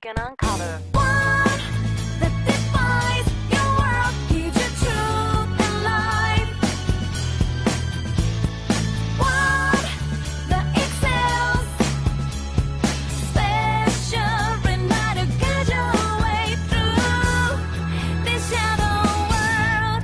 we can uncover. One that defies your world, gives you truth and life. One that excels, special reminder, guide your way through this shadow world.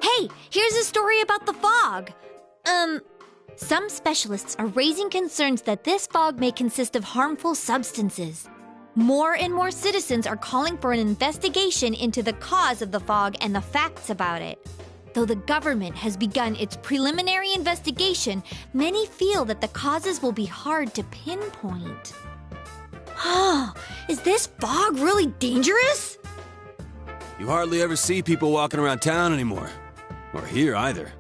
Hey, here's a story about the fog. Some specialists are raising concerns that this fog may consist of harmful substances. More and more citizens are calling for an investigation into the cause of the fog and the facts about it. Though the government has begun its preliminary investigation, many feel that the causes will be hard to pinpoint. Is this fog really dangerous? You hardly ever see people walking around town anymore. Or here either.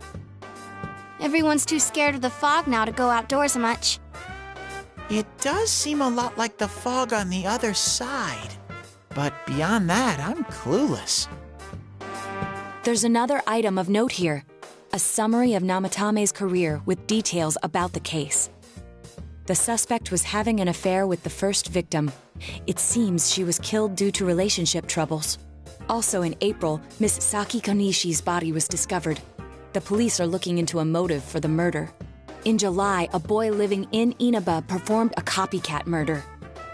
Everyone's too scared of the fog now to go outdoors much. It does seem a lot like the fog on the other side. But beyond that, I'm clueless. There's another item of note here. A summary of Namatame's career with details about the case. The suspect was having an affair with the first victim. It seems she was killed due to relationship troubles. Also in April, Miss Saki Konishi's body was discovered. The police are looking into a motive for the murder. In July, a boy living in Inaba performed a copycat murder.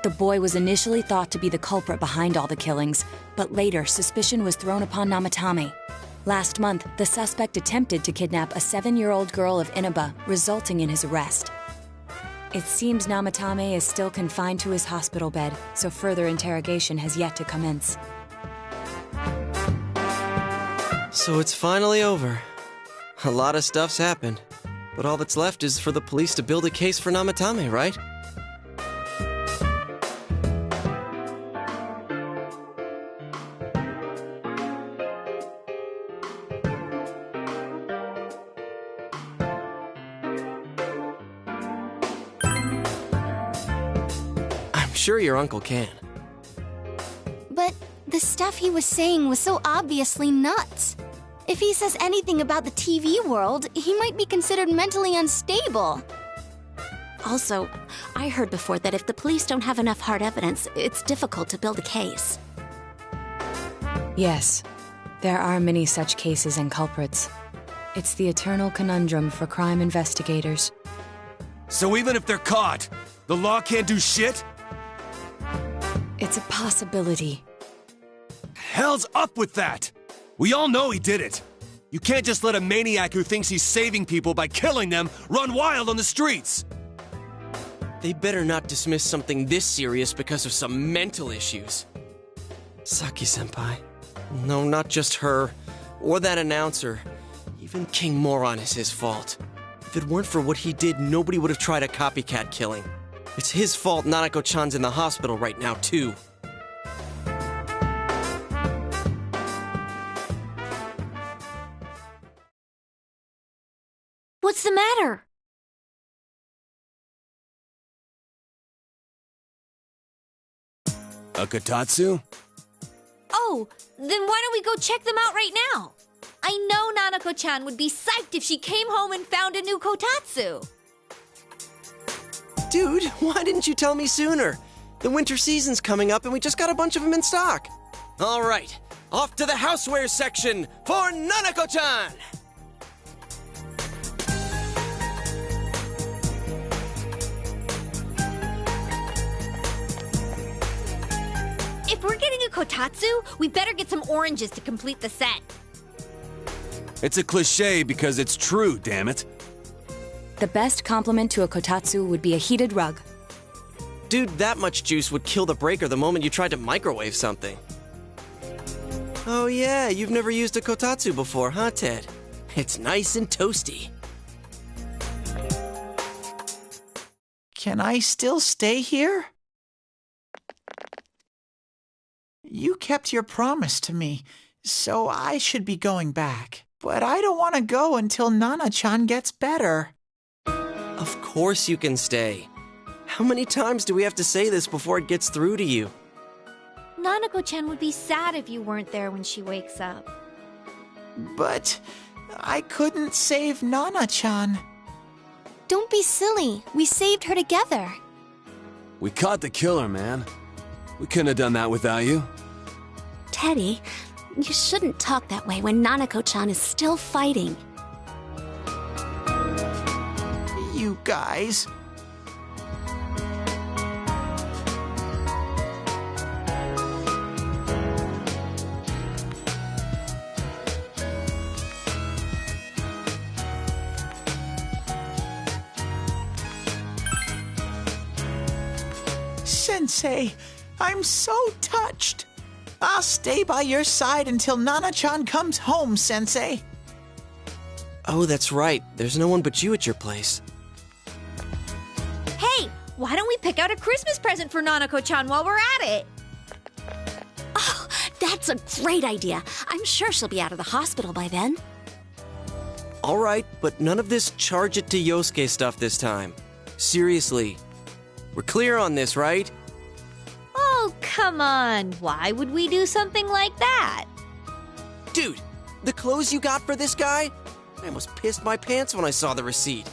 The boy was initially thought to be the culprit behind all the killings, but later suspicion was thrown upon Namatame. Last month, the suspect attempted to kidnap a 7-year-old girl of Inaba, resulting in his arrest. It seems Namatame is still confined to his hospital bed, so further interrogation has yet to commence. So it's finally over. A lot of stuff's happened, but all that's left is for the police to build a case for Namatame, right? I'm sure your uncle can. But the stuff he was saying was so obviously nuts. If he says anything about the TV world, he might be considered mentally unstable. Also, I heard before that if the police don't have enough hard evidence, it's difficult to build a case. Yes, there are many such cases and culprits. It's the eternal conundrum for crime investigators. So even if they're caught, the law can't do shit? It's a possibility. Hell's up with that! We all know he did it. You can't just let a maniac who thinks he's saving people by killing them run wild on the streets. They better not dismiss something this serious because of some mental issues. Saki-senpai. No, not just her. Or that announcer. Even King Moron is his fault. If it weren't for what he did, nobody would have tried a copycat killing. It's his fault Nanako-chan's in the hospital right now, too. What's the matter? A kotatsu? Oh, then why don't we go check them out right now? I know Nanako-chan would be psyched if she came home and found a new kotatsu. Dude, why didn't you tell me sooner? The winter season's coming up and we just got a bunch of them in stock. All right, off to the housewares section for Nanako-chan! If we're getting a kotatsu, we better get some oranges to complete the set. It's a cliche because it's true, damn it. The best compliment to a kotatsu would be a heated rug. Dude, that much juice would kill the breaker the moment you tried to microwave something. Oh yeah, you've never used a kotatsu before, huh, Ted? It's nice and toasty. Can I still stay here? You kept your promise to me, so I should be going back. But I don't want to go until Nana-chan gets better. Of course you can stay. How many times do we have to say this before it gets through to you? Nanako-chan would be sad if you weren't there when she wakes up. But I couldn't save Nana-chan. Don't be silly. We saved her together. We caught the killer, man. We couldn't have done that without you. Teddy, you shouldn't talk that way when Nanako-chan is still fighting. You guys. Sensei, I'm so touched. I'll stay by your side until Nana-chan comes home, Sensei. Oh, that's right. There's no one but you at your place. Hey, why don't we pick out a Christmas present for Nanako-chan while we're at it? Oh, that's a great idea. I'm sure she'll be out of the hospital by then. All right, but none of this charge it to Yosuke stuff this time. Seriously. We're clear on this, right? Oh, come on. Why would we do something like that? Dude, the clothes you got for this guy? I almost pissed my pants when I saw the receipt.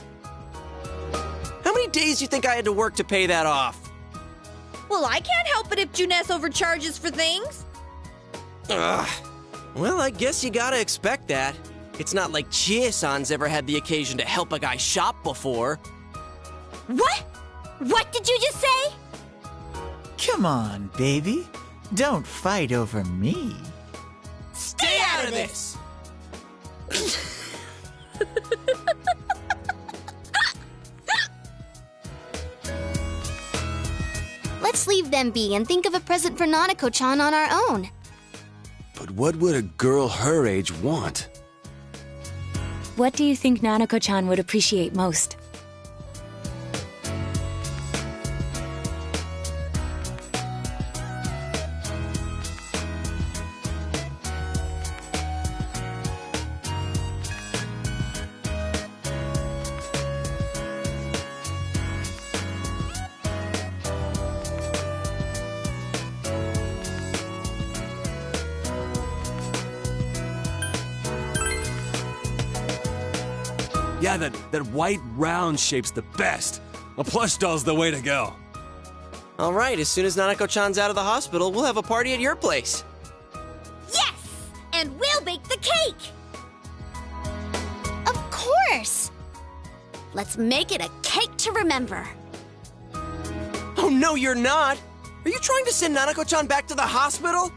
How many days do you think I had to work to pay that off? Well, I can't help it if Juness overcharges for things. Ugh. Well, I guess you gotta expect that. It's not like Chie-san's ever had the occasion to help a guy shop before. What? What did you just say? Come on, baby. Don't fight over me. Stay out of this! Let's leave them be and think of a present for Nanako-chan on our own. But what would a girl her age want? What do you think Nanako-chan would appreciate most? Yeah, that white round shape's the best. A plush doll's the way to go. All right, as soon as Nanako-chan's out of the hospital, we'll have a party at your place. Yes! And we'll bake the cake! Of course! Let's make it a cake to remember. Oh, no, you're not! Are you trying to send Nanako-chan back to the hospital?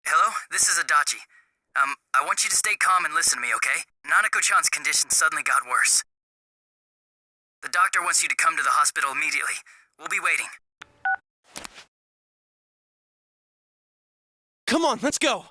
Hello, this is Adachi. I want you to stay calm and listen to me, okay? Nanako-chan's condition suddenly got worse. The doctor wants you to come to the hospital immediately. We'll be waiting. Come on, let's go!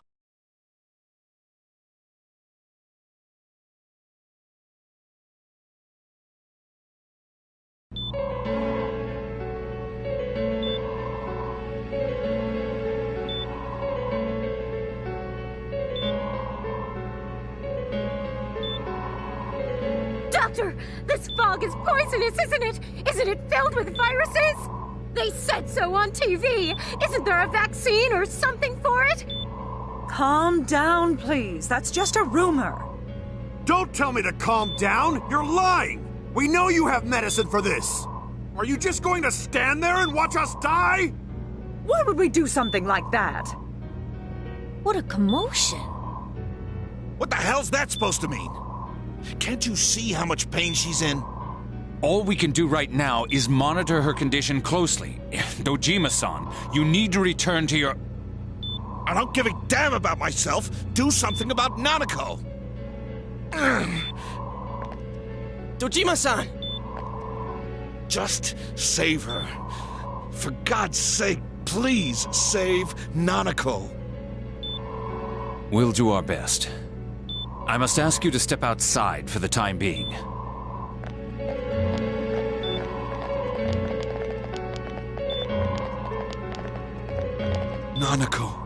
Doctor, this fog is poisonous, isn't it? Isn't it filled with viruses? They said so on TV. Isn't there a vaccine or something for it? Calm down, please. That's just a rumor. Don't tell me to calm down! You're lying! We know you have medicine for this! Are you just going to stand there and watch us die? Why would we do something like that? What a commotion. What the hell's that supposed to mean? Can't you see how much pain she's in? All we can do right now is monitor her condition closely. Dojima-san, you need to return to your... I don't give a damn about myself. Do something about Nanako. Dojima-san! Just save her. For God's sake, please save Nanako. We'll do our best. I must ask you to step outside for the time being. Nanako.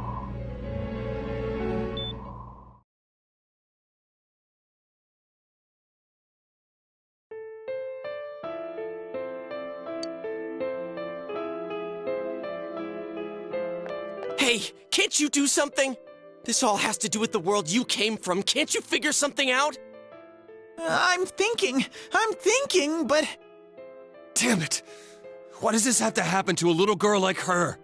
Hey, can't you do something? This all has to do with the world you came from. Can't you figure something out? I'm thinking, but... Damn it! Why does this have to happen to a little girl like her?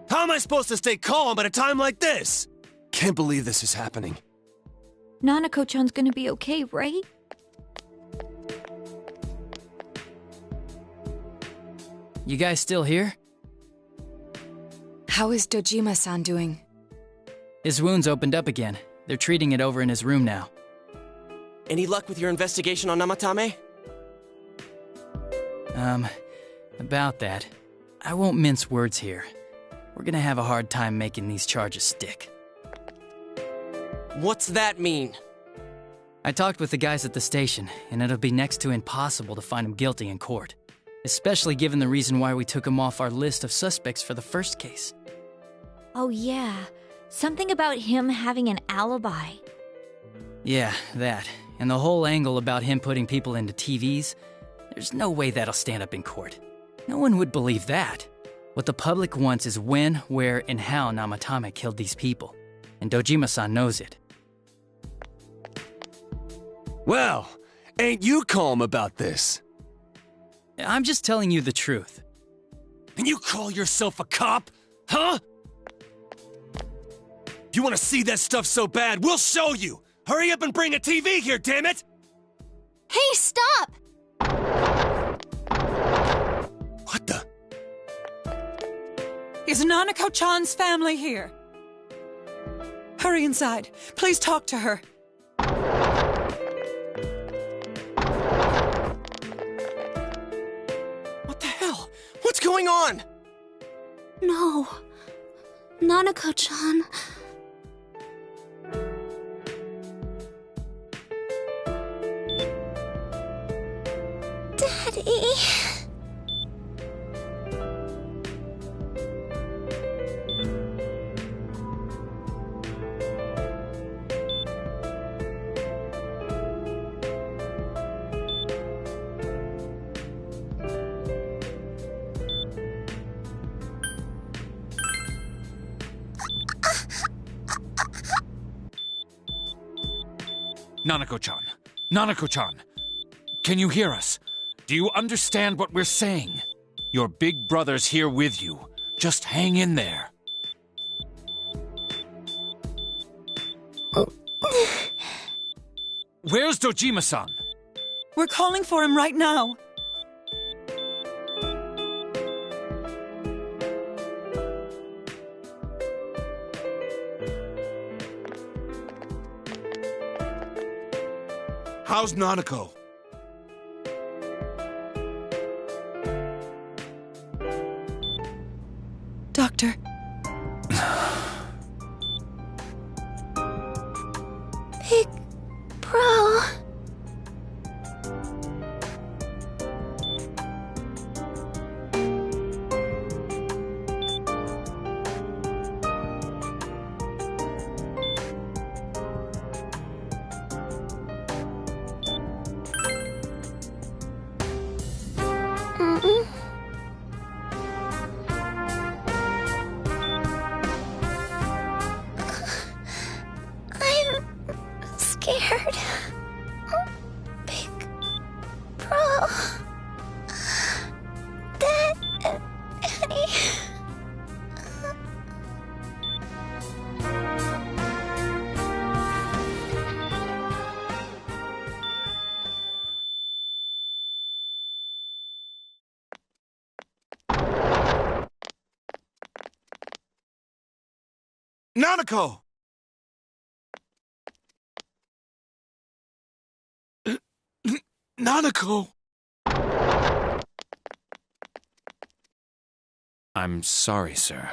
How am I supposed to stay calm at a time like this? Can't believe this is happening. Nanako-chan's gonna be okay, right? You guys still here? How is Dojima-san doing? His wound's opened up again. They're treating it over in his room now. Any luck with your investigation on Namatame? About that. I won't mince words here. We're gonna have a hard time making these charges stick. What's that mean? I talked with the guys at the station, and it'll be next to impossible to find him guilty in court. Especially given the reason why we took him off our list of suspects for the first case. Oh yeah, something about him having an alibi. Yeah, that. And the whole angle about him putting people into TVs. There's no way that'll stand up in court. No one would believe that. What the public wants is when, where, and how Namatame killed these people. And Dojima-san knows it. Well, ain't you calm about this? I'm just telling you the truth. And you call yourself a cop? Huh? You want to see that stuff so bad, we'll show you! Hurry up and bring a TV here, damn it! Hey, stop! What the? Is Nanako-chan's family here? Hurry inside. Please talk to her. What the hell? What's going on? No. Nanako-chan. Daddy. Nanako-chan. Nanako-chan. Can you hear us? Do you understand what we're saying? Your big brother's here with you. Just hang in there. Where's Dojima-san? We're calling for him right now. How's Nanako? Doctor. Big bro. I'm scared. Big Nanako! Nanako! I'm sorry, sir.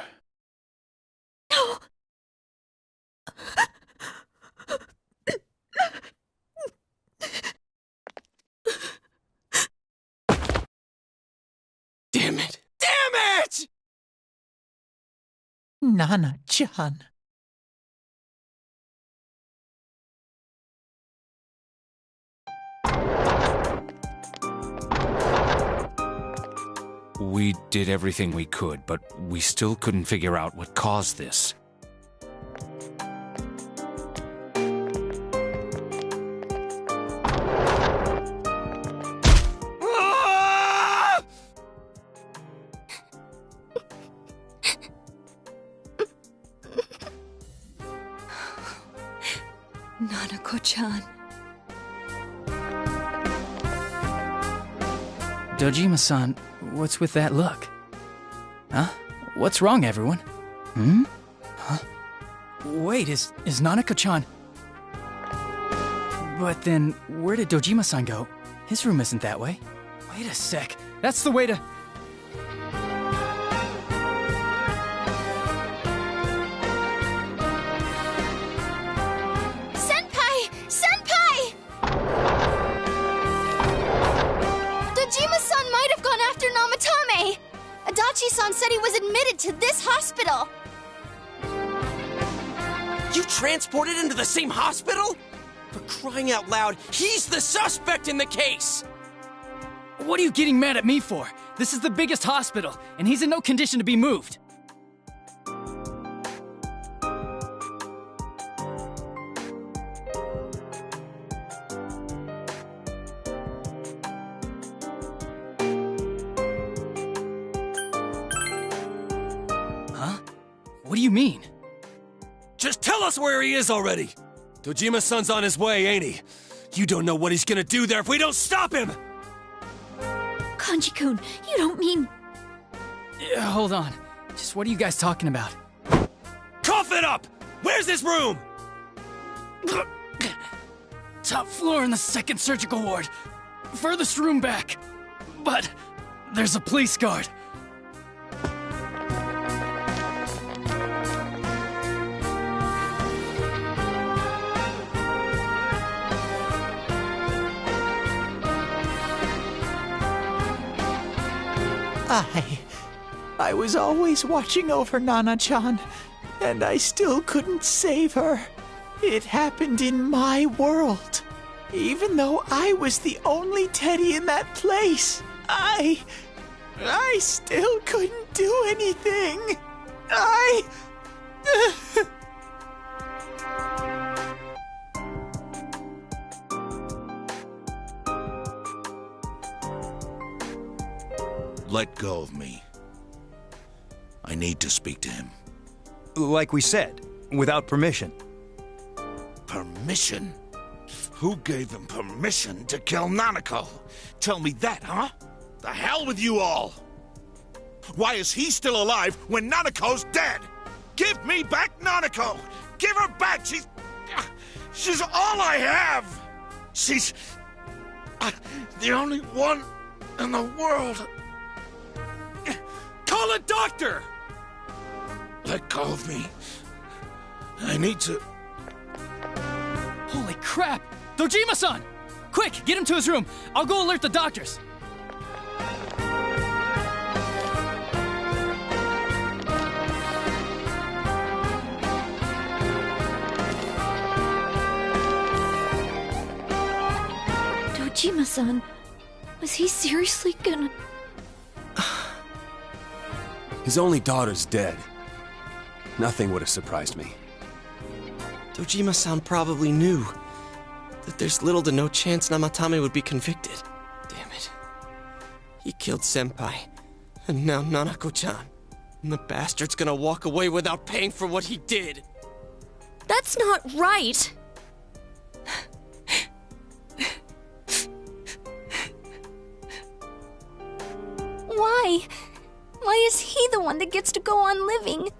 No! Damn it! Damn it! Nana-chan. We did everything we could, but we still couldn't figure out what caused this. Nanako-chan. Dojima-san, what's with that look? Huh? What's wrong, everyone? Hmm? Huh? Wait, is Nanako-chan... But then, where did Dojima-san go? His room isn't that way. Wait a sec. That's the way to... Senpai! Senpai! Dojima-san might have gone after Namatame! Adachi-san said he was admitted to this hospital! You transported him to the same hospital? For crying out loud, he's the suspect in the case! What are you getting mad at me for? This is the biggest hospital, and he's in no condition to be moved. Huh? What do you mean? Just tell us where he is already! Dojima-san's on his way, ain't he? You don't know what he's gonna do there if we don't stop him! Kanji-kun, you don't mean... Hold on. Just what are you guys talking about? Cough it up! Where's his room? Top floor in the second surgical ward. Furthest room back. But there's a police guard. I was always watching over Nana-chan, and I still couldn't save her. It happened in my world. Even though I was the only teddy in that place, I still couldn't do anything. Let go of me. I need to speak to him. Like we said, without permission. Permission? Who gave him permission to kill Nanako? Tell me that, huh? The hell with you all! Why is he still alive when Nanako's dead? Give me back Nanako! Give her back! She's all I have! She's... the only one in the world. Call a doctor! Let go of me. I need to... Holy crap! Dojima-san! Quick, get him to his room. I'll go alert the doctors. Dojima-san, was he seriously gonna... His only daughter's dead. Nothing would have surprised me. Dojima-san probably knew that there's little to no chance Namatame would be convicted. Damn it. He killed Senpai, and now Nanako-chan. And the bastard's gonna walk away without paying for what he did. That's not right! Why? Why is he the one that gets to go on living?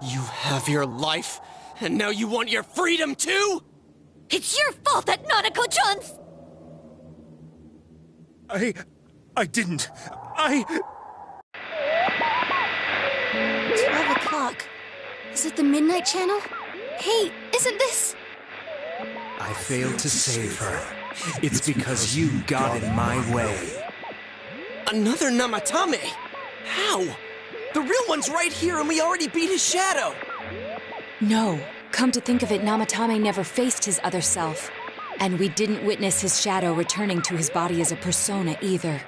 You have your life, and now you want your freedom too? It's your fault that Nanako-chan's... I didn't. 12 o'clock. Is it the Midnight Channel? Hey, isn't this... I failed to save her. It's because you got in my way. Another Namatame? How? The real one's right here and we already beat his shadow! No. Come to think of it, Namatame never faced his other self. And we didn't witness his shadow returning to his body as a persona either.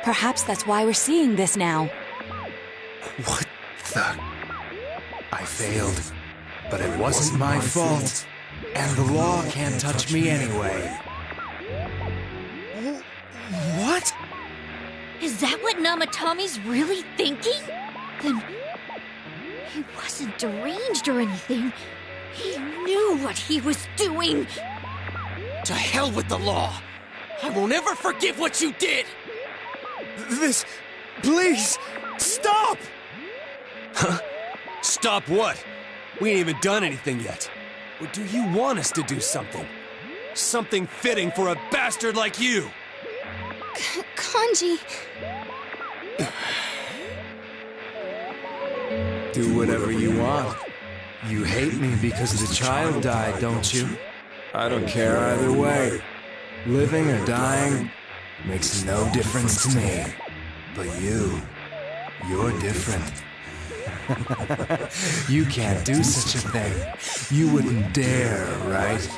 Perhaps that's why we're seeing this now. What the... I failed. But it wasn't my fault. And the law can't touch me anyway. What? Is that what Namatame's really thinking? Then... he wasn't deranged or anything. He knew what he was doing. To hell with the law! I won't ever forgive what you did! This... please, stop! Huh? Stop what? We ain't even done anything yet. Or do you want us to do something? Something fitting for a bastard like you! Kanji... Do whatever you want. You hate me because the child died, don't you? I don't care either way. Living or dying makes no difference to me. But you're different. You can't do such a thing. You wouldn't dare, right?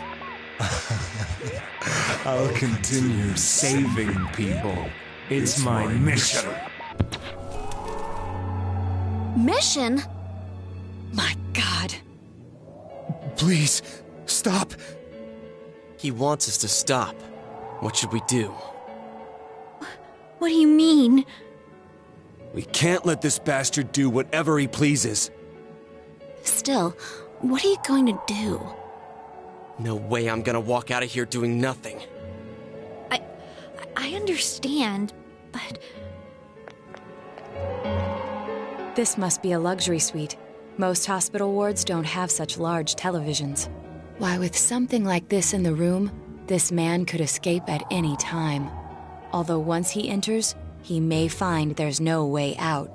I'll continue saving people. It's my mission. Mission? My God. Please, stop. He wants us to stop. What should we do? What do you mean? We can't let this bastard do whatever he pleases. Still, what are you going to do? No way I'm gonna walk out of here doing nothing. I understand, but... This must be a luxury suite. Most hospital wards don't have such large televisions. Why, with something like this in the room, this man could escape at any time. Although once he enters, he may find there's no way out.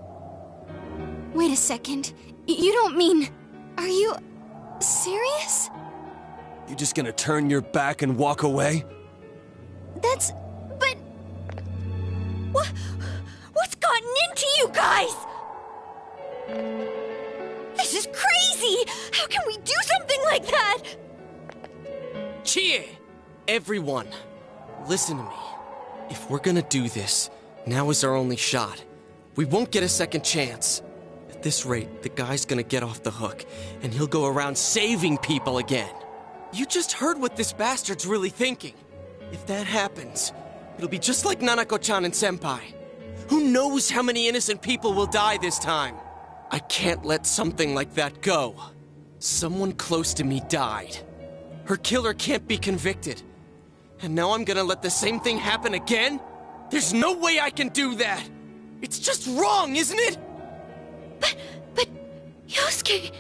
Wait a second. You don't mean... Are you... serious? You just gonna turn your back and walk away? That's... but... What's gotten into you guys? This is crazy! How can we do something like that? Chie! Everyone, listen to me. If we're gonna do this, now is our only shot. We won't get a second chance. At this rate, the guy's gonna get off the hook, and he'll go around saving people again. You just heard what this bastard's really thinking. If that happens, it'll be just like Nanako-chan and Senpai. Who knows how many innocent people will die this time? I can't let something like that go. Someone close to me died. Her killer can't be convicted. And now I'm gonna let the same thing happen again? There's no way I can do that! It's just wrong, isn't it? But... Yosuke...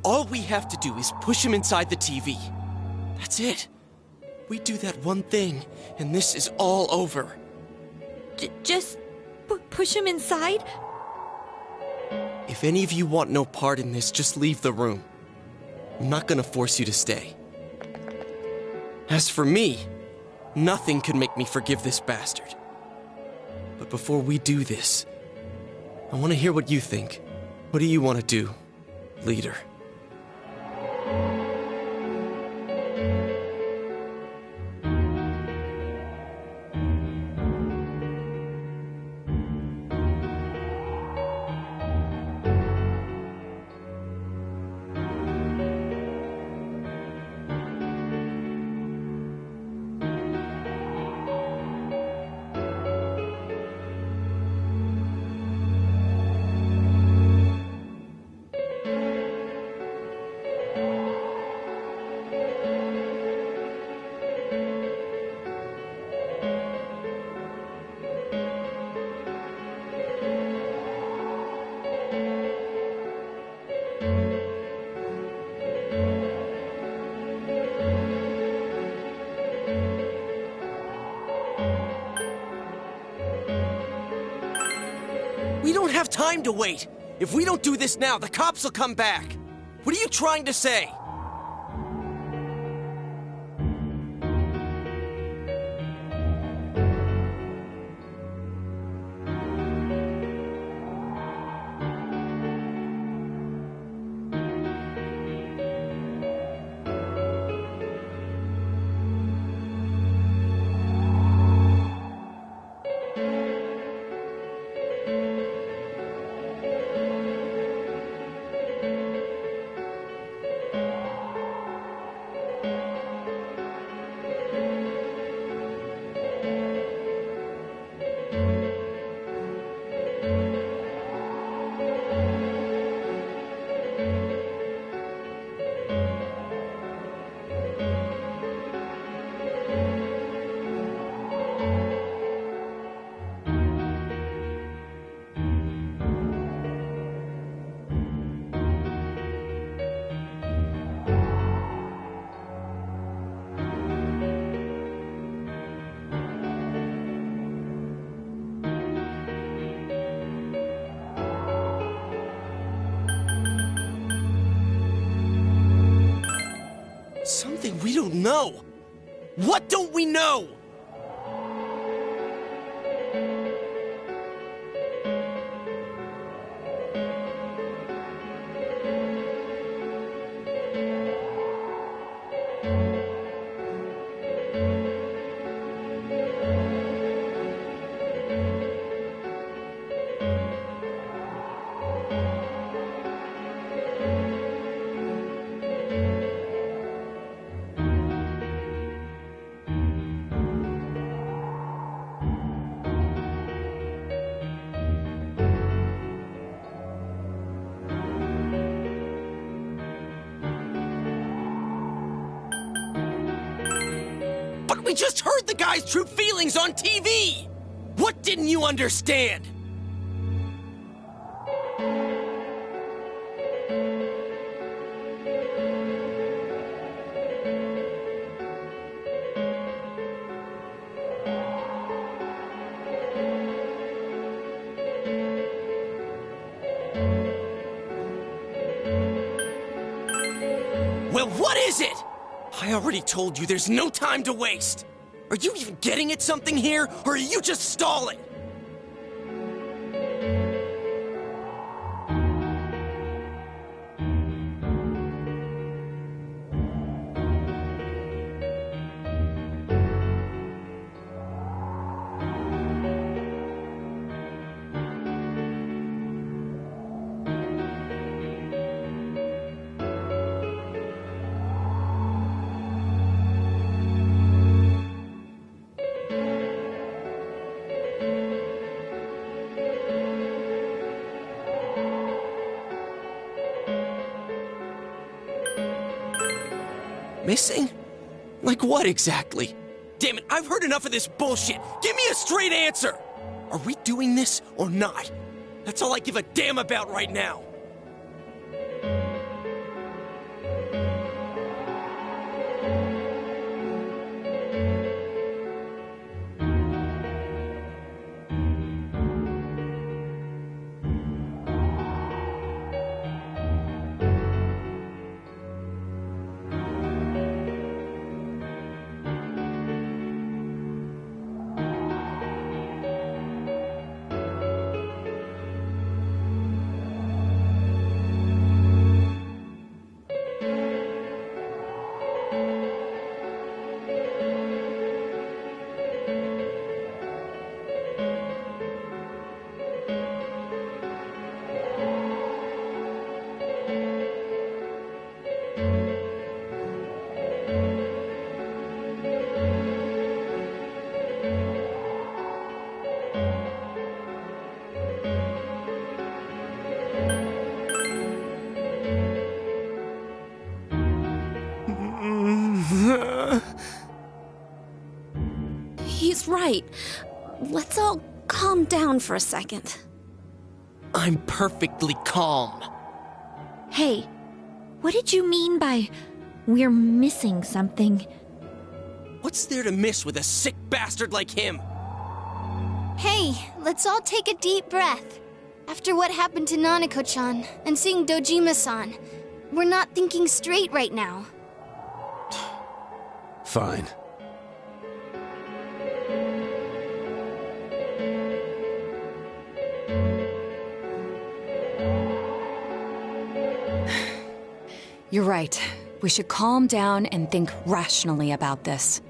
All we have to do is push him inside the TV. That's it. We do that one thing, and this is all over. Just... push him inside? If any of you want no part in this, just leave the room. I'm not gonna force you to stay. As for me, nothing could make me forgive this bastard. But before we do this, I want to hear what you think. What do you want to do, leader? We don't have time to wait. If we don't do this now, the cops will come back. What are you trying to say? Something we don't know. What don't we know? But we just heard the guy's true feelings on TV! What didn't you understand? Well, what is it? I already told you there's no time to waste. Are you even getting at something here, or are you just stalling? Missing? Like what exactly? Damn it, I've heard enough of this bullshit. Give me a straight answer! Are we doing this or not? That's all I give a damn about right now. He's right. Let's all calm down for a second. I'm perfectly calm. Hey, what did you mean by we're missing something? What's there to miss with a sick bastard like him? Hey, let's all take a deep breath. After what happened to Nanako-chan and seeing Dojima-san, we're not thinking straight right now. Fine. You're right. We should calm down and think rationally about this.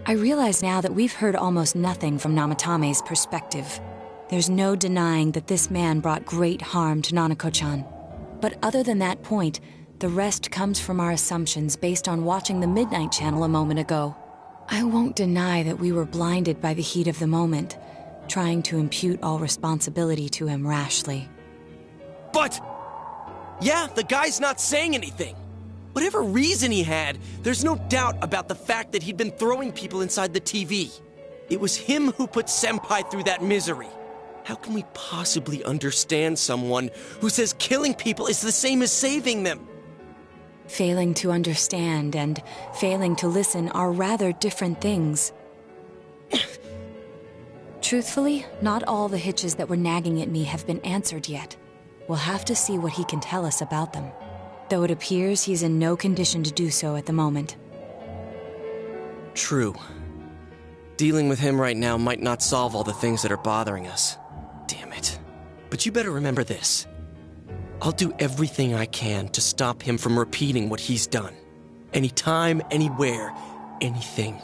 I realize now that we've heard almost nothing from Namatame's perspective. There's no denying that this man brought great harm to Nanako-chan. But other than that point, the rest comes from our assumptions based on watching the Midnight Channel a moment ago. I won't deny that we were blinded by the heat of the moment, trying to impute all responsibility to him rashly. But... yeah, the guy's not saying anything. Whatever reason he had, there's no doubt about the fact that he'd been throwing people inside the TV. It was him who put Senpai through that misery. How can we possibly understand someone who says killing people is the same as saving them? Failing to understand and failing to listen are rather different things. Truthfully, not all the hitches that were nagging at me have been answered yet. We'll have to see what he can tell us about them. Though it appears he's in no condition to do so at the moment. True. Dealing with him right now might not solve all the things that are bothering us. Damn it. But you better remember this. I'll do everything I can to stop him from repeating what he's done. Anytime, anywhere, anything.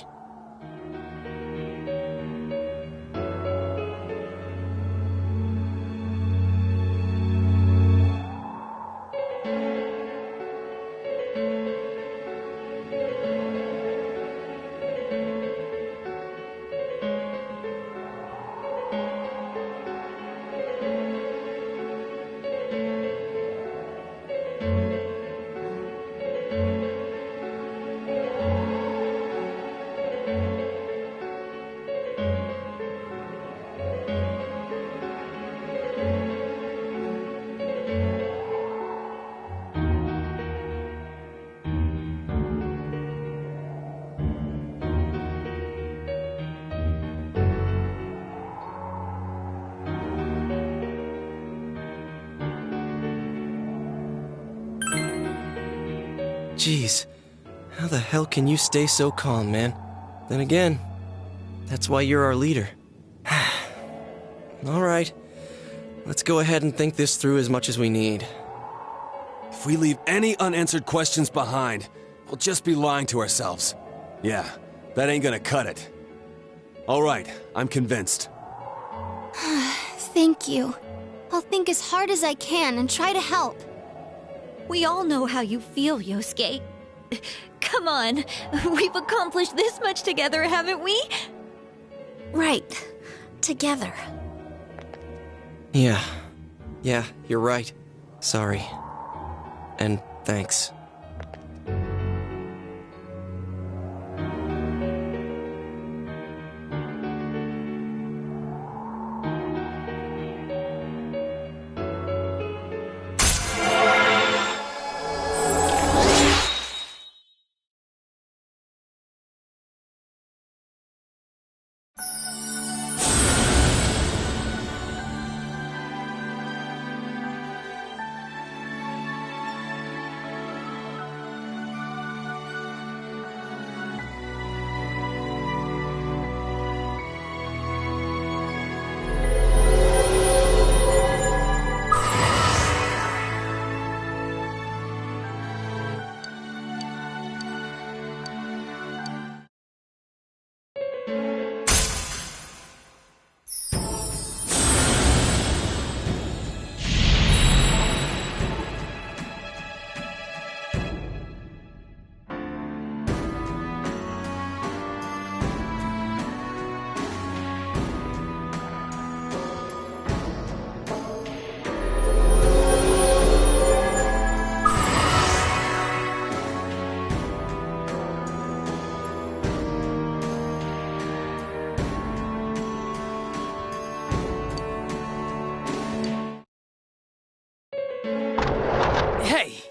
Jeez, how the hell can you stay so calm, man? Then again, that's why you're our leader. Alright, let's go ahead and think this through as much as we need. If we leave any unanswered questions behind, we'll just be lying to ourselves. Yeah, that ain't gonna cut it. Alright, I'm convinced. Thank you. I'll think as hard as I can and try to help. We all know how you feel, Yosuke. Come on, we've accomplished this much together, haven't we? Right. Together. Yeah, you're right. Sorry. And thanks.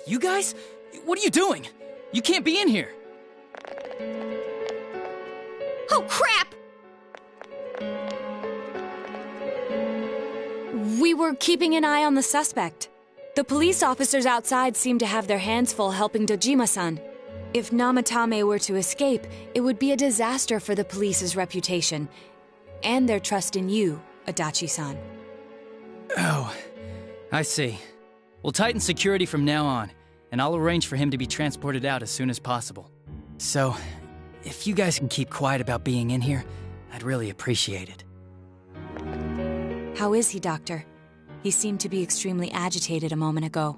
You guys? What are you doing? You can't be in here. Oh, crap! We were keeping an eye on the suspect. The police officers outside seem to have their hands full helping Dojima-san. If Namatame were to escape, it would be a disaster for the police's reputation, and their trust in you, Adachi-san. Oh, I see. We'll tighten security from now on, and I'll arrange for him to be transported out as soon as possible. So, if you guys can keep quiet about being in here, I'd really appreciate it. How is he, Doctor? He seemed to be extremely agitated a moment ago.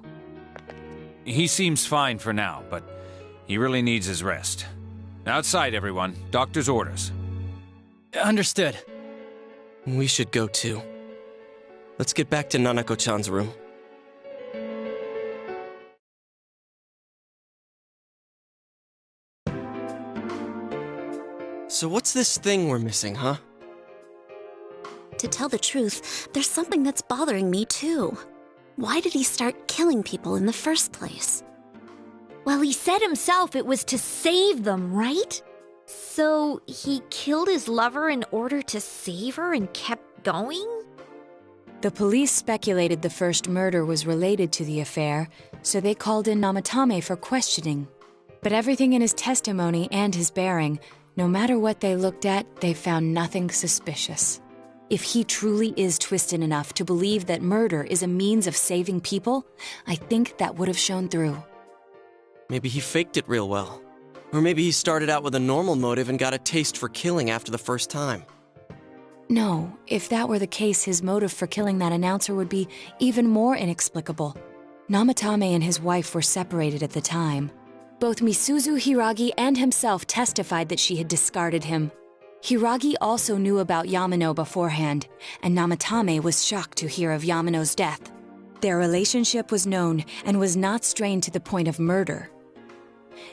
He seems fine for now, but he really needs his rest. Outside, everyone. Doctor's orders. Understood. We should go too. Let's get back to Nanako-chan's room. So what's this thing we're missing, huh? To tell the truth, there's something that's bothering me too. Why did he start killing people in the first place? Well, he said himself it was to save them, right? So he killed his lover in order to save her and kept going? The police speculated the first murder was related to the affair, so they called in Namatame for questioning. But everything in his testimony and his bearing, no matter what they looked at, they found nothing suspicious. If he truly is twisted enough to believe that murder is a means of saving people, I think that would have shown through. Maybe he faked it real well. Or maybe he started out with a normal motive and got a taste for killing after the first time. No, if that were the case, his motive for killing that announcer would be even more inexplicable. Namatame and his wife were separated at the time. Both Misuzu Hiragi and himself testified that she had discarded him. Hiragi also knew about Yamano beforehand, and Namatame was shocked to hear of Yamano's death. Their relationship was known and was not strained to the point of murder.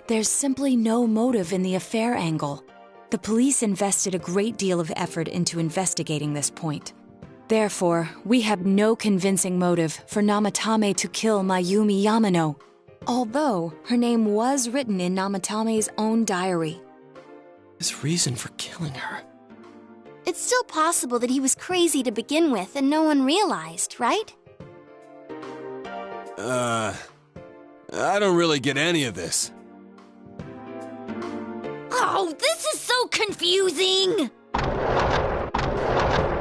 There's simply no motive in the affair angle. The police invested a great deal of effort into investigating this point. Therefore, we have no convincing motive for Namatame to kill Mayumi Yamano, although her name was written in Namatame's own diary. His reason for killing her. It's still possible that he was crazy to begin with and no one realized, right? I don't really get any of this. Oh, this is so confusing!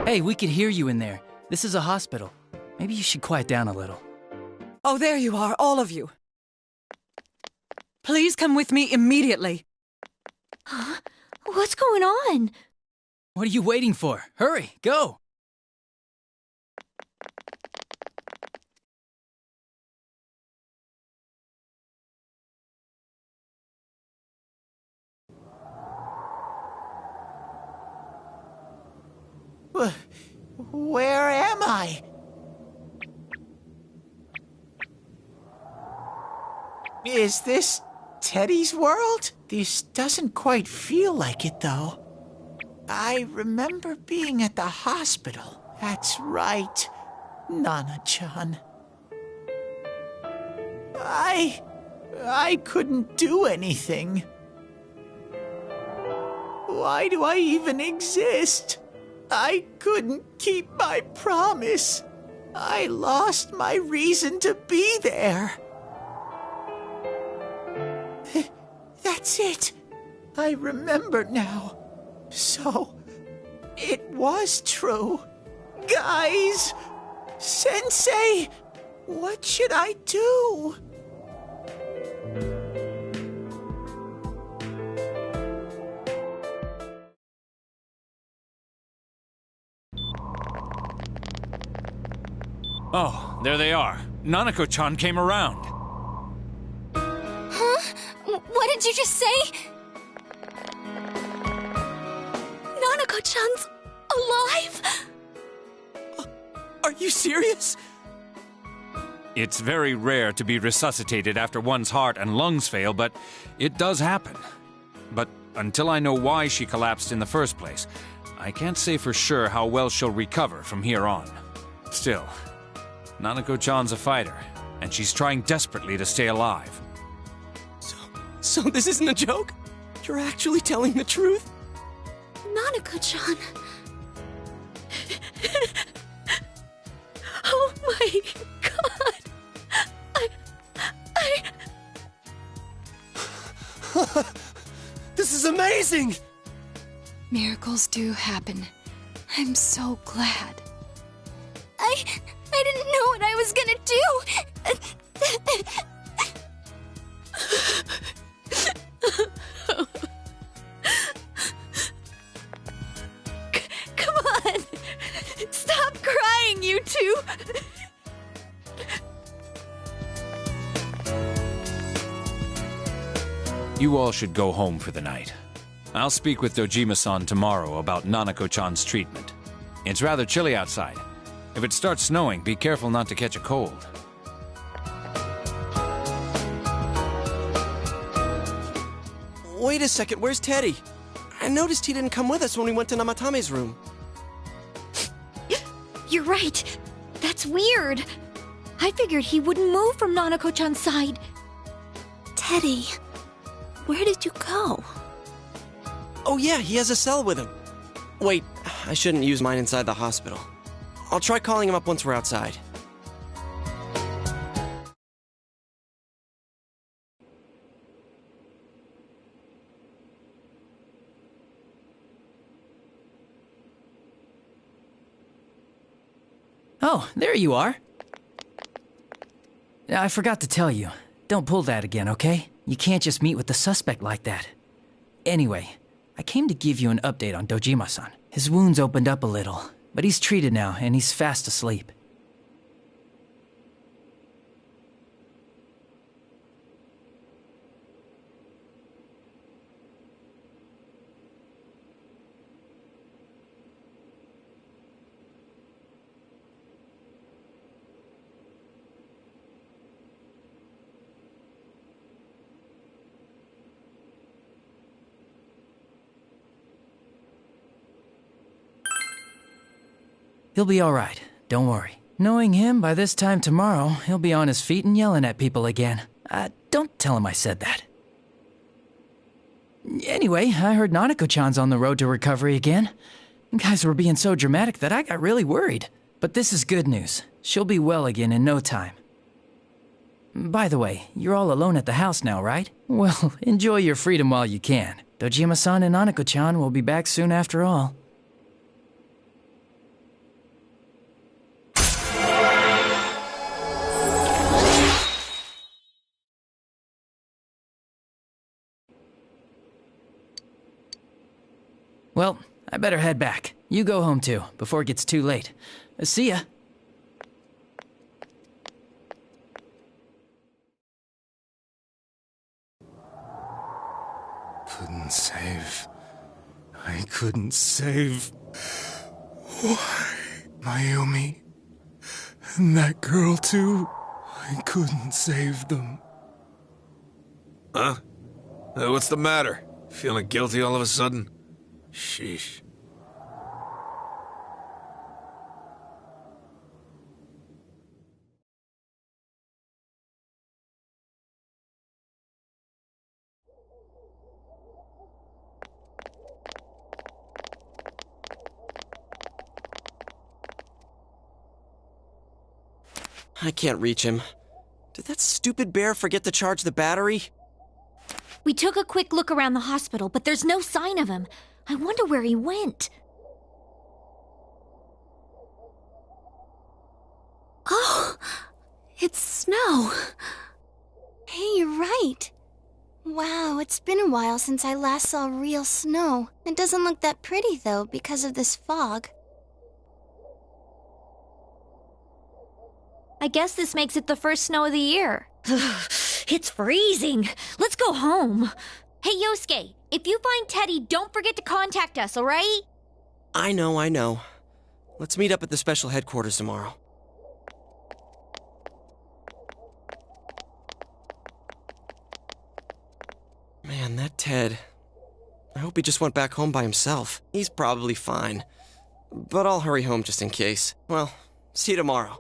Hey, we could hear you in there. This is a hospital. Maybe you should quiet down a little. Oh, there you are, all of you. Please come with me immediately. Huh? What's going on? What are you waiting for? Hurry, go! Where am I? Is this Teddy's world? This doesn't quite feel like it, though. I remember being at the hospital. That's right, Nana-chan. I couldn't do anything. Why do I even exist? I couldn't keep my promise. I lost my reason to be there. That's it. I remember now. So, it was true. Guys! Sensei! What should I do? Oh, there they are. Nanako-chan came around. Huh? What did you just say? Nanako-chan's alive? Are you serious? It's very rare to be resuscitated after one's heart and lungs fail, but it does happen. But until I know why she collapsed in the first place, I can't say for sure how well she'll recover from here on. Still, Nanako-chan's a fighter, and she's trying desperately to stay alive. So this isn't a joke? You're actually telling the truth? Nanako-chan. Oh, my god! This is amazing! Miracles do happen. I'm so glad. I didn't know what I was gonna do. Come on! Stop crying, you two! You all should go home for the night. I'll speak with Dojima-san tomorrow about Nanako-chan's treatment. It's rather chilly outside. If it starts snowing, be careful not to catch a cold. Wait a second, where's Teddy? I noticed he didn't come with us when we went to Namatame's room. You're right. That's weird. I figured he wouldn't move from Nanako-chan's side. Teddy, where did you go? Oh yeah, he has a cell with him. Wait, I shouldn't use mine inside the hospital. I'll try calling him up once we're outside. Oh, there you are. I forgot to tell you. Don't pull that again, okay? You can't just meet with the suspect like that. Anyway, I came to give you an update on Dojima-san. His wounds opened up a little, but he's treated now and he's fast asleep. He'll be all right, don't worry. Knowing him, by this time tomorrow, he'll be on his feet and yelling at people again. Don't tell him I said that. Anyway, I heard Nanako-chan's on the road to recovery again. You guys were being so dramatic that I got really worried. But this is good news. She'll be well again in no time. By the way, you're all alone at the house now, right? Well, enjoy your freedom while you can. Dojima-san and Nanako-chan will be back soon after all. Well, I better head back. You go home too, before it gets too late. See ya. Couldn't save. I couldn't save. Why? Mayumi. And that girl too. I couldn't save them. Huh? What's the matter? Feeling guilty all of a sudden? Sheesh. I can't reach him. Did that stupid bear forget to charge the battery? We took a quick look around the hospital, but there's no sign of him. I wonder where he went. Oh, it's snow. Hey, you're right. Wow, it's been a while since I last saw real snow. It doesn't look that pretty, though, because of this fog. I guess this makes it the first snow of the year. It's freezing. Let's go home. Hey, Yosuke, if you find Teddy, don't forget to contact us, all right? I know. Let's meet up at the special headquarters tomorrow. Man, that Ted. I hope he just went back home by himself. He's probably fine. But I'll hurry home just in case. Well, see you tomorrow.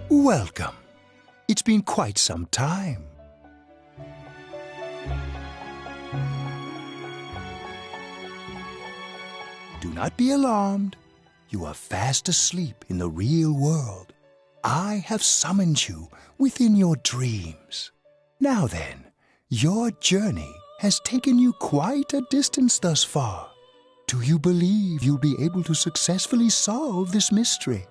Welcome. It's been quite some time. Do not be alarmed. You are fast asleep in the real world. I have summoned you within your dreams. Now then, your journey has taken you quite a distance thus far. Do you believe you'll be able to successfully solve this mystery?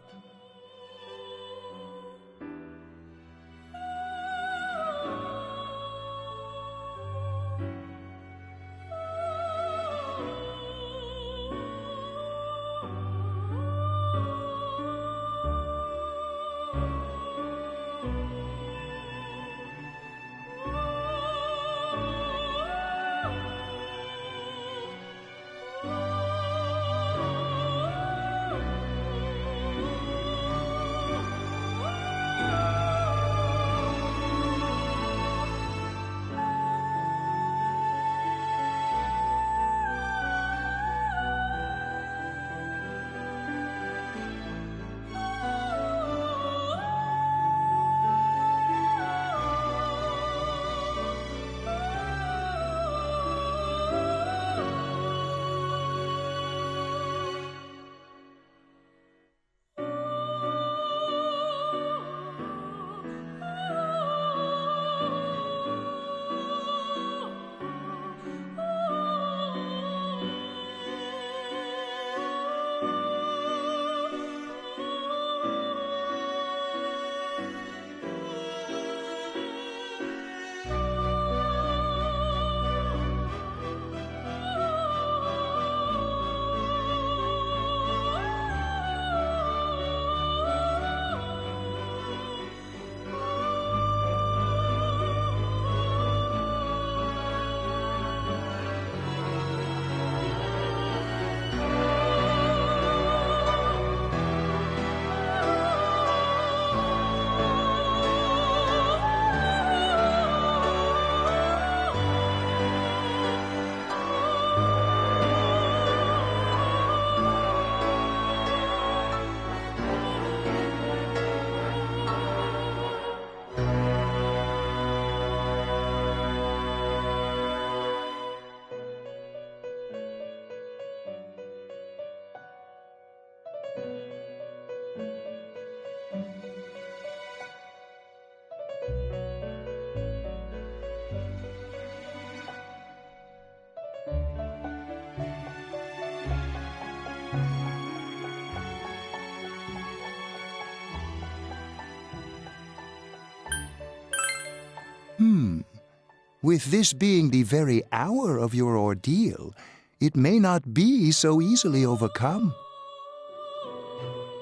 With this being the very hour of your ordeal, it may not be so easily overcome.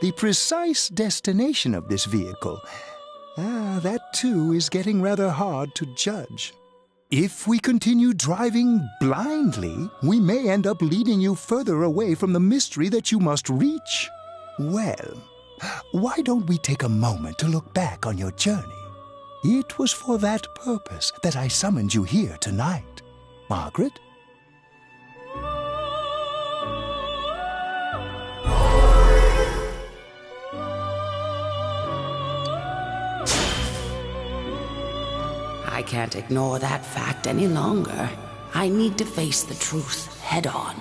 The precise destination of this vehicle, that too is getting rather hard to judge. If we continue driving blindly, we may end up leading you further away from the mystery that you must reach. Well, why don't we take a moment to look back on your journey? It was for that purpose that I summoned you here tonight. Margaret? I can't ignore that fact any longer. I need to face the truth head on.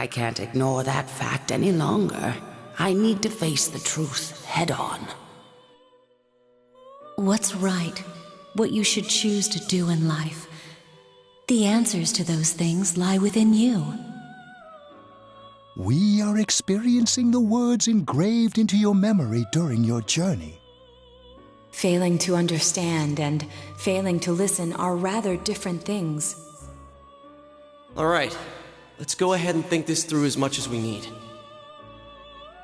I can't ignore that fact any longer. I need to face the truth head on. What's right? What you should choose to do in life? The answers to those things lie within you. We are experiencing the words engraved into your memory during your journey. Failing to understand and failing to listen are rather different things. All right, let's go ahead and think this through as much as we need.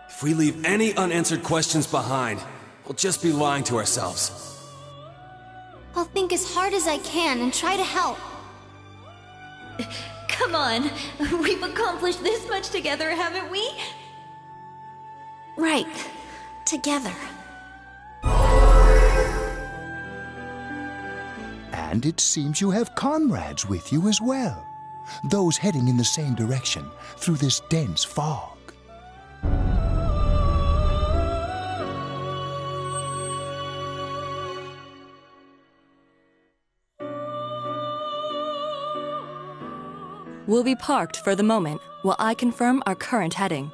If we leave any unanswered questions behind, we'll just be lying to ourselves. I'll think as hard as I can and try to help. Come on, we've accomplished this much together, haven't we? Right. Together. And it seems you have comrades with you as well. Those heading in the same direction through this dense fog. We'll be parked for the moment while I confirm our current heading.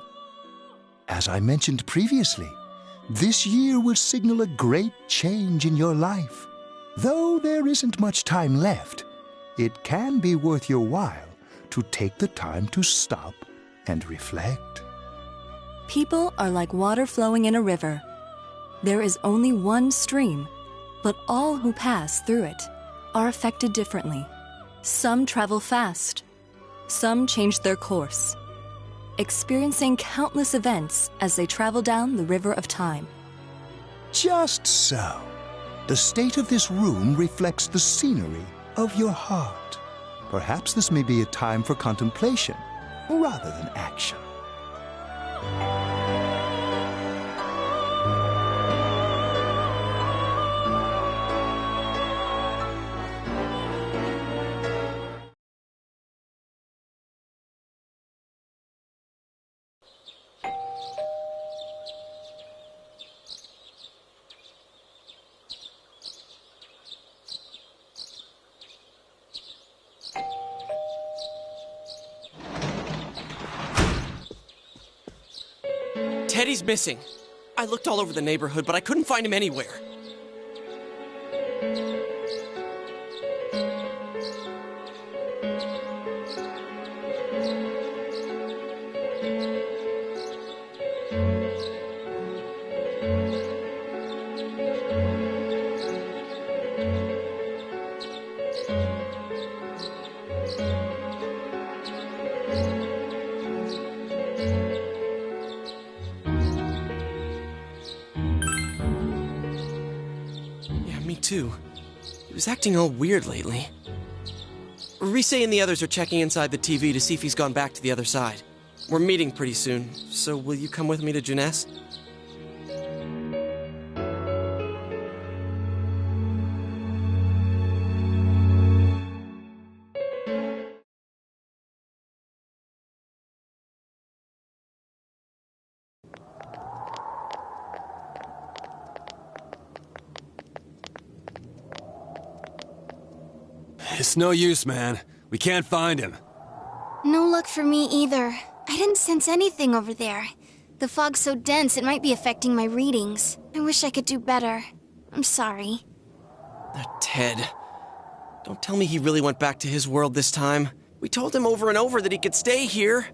As I mentioned previously, this year will signal a great change in your life. Though there isn't much time left, it can be worth your while to take the time to stop and reflect. People are like water flowing in a river. There is only one stream, but all who pass through it are affected differently. Some travel fast. Some change their course, experiencing countless events as they travel down the river of time. Just so. The state of this room reflects the scenery of your heart. Perhaps this may be a time for contemplation rather than action. Teddy's missing. I looked all over the neighborhood, but I couldn't find him anywhere. Too. He was acting all weird lately. Rise and the others are checking inside the TV to see if he's gone back to the other side. We're meeting pretty soon, so will you come with me to Jeunesse? It's no use, man. We can't find him. No luck for me either. I didn't sense anything over there. The fog's so dense it might be affecting my readings. I wish I could do better. I'm sorry. That Ted. Don't tell me he really went back to his world this time. We told him over and over that he could stay here.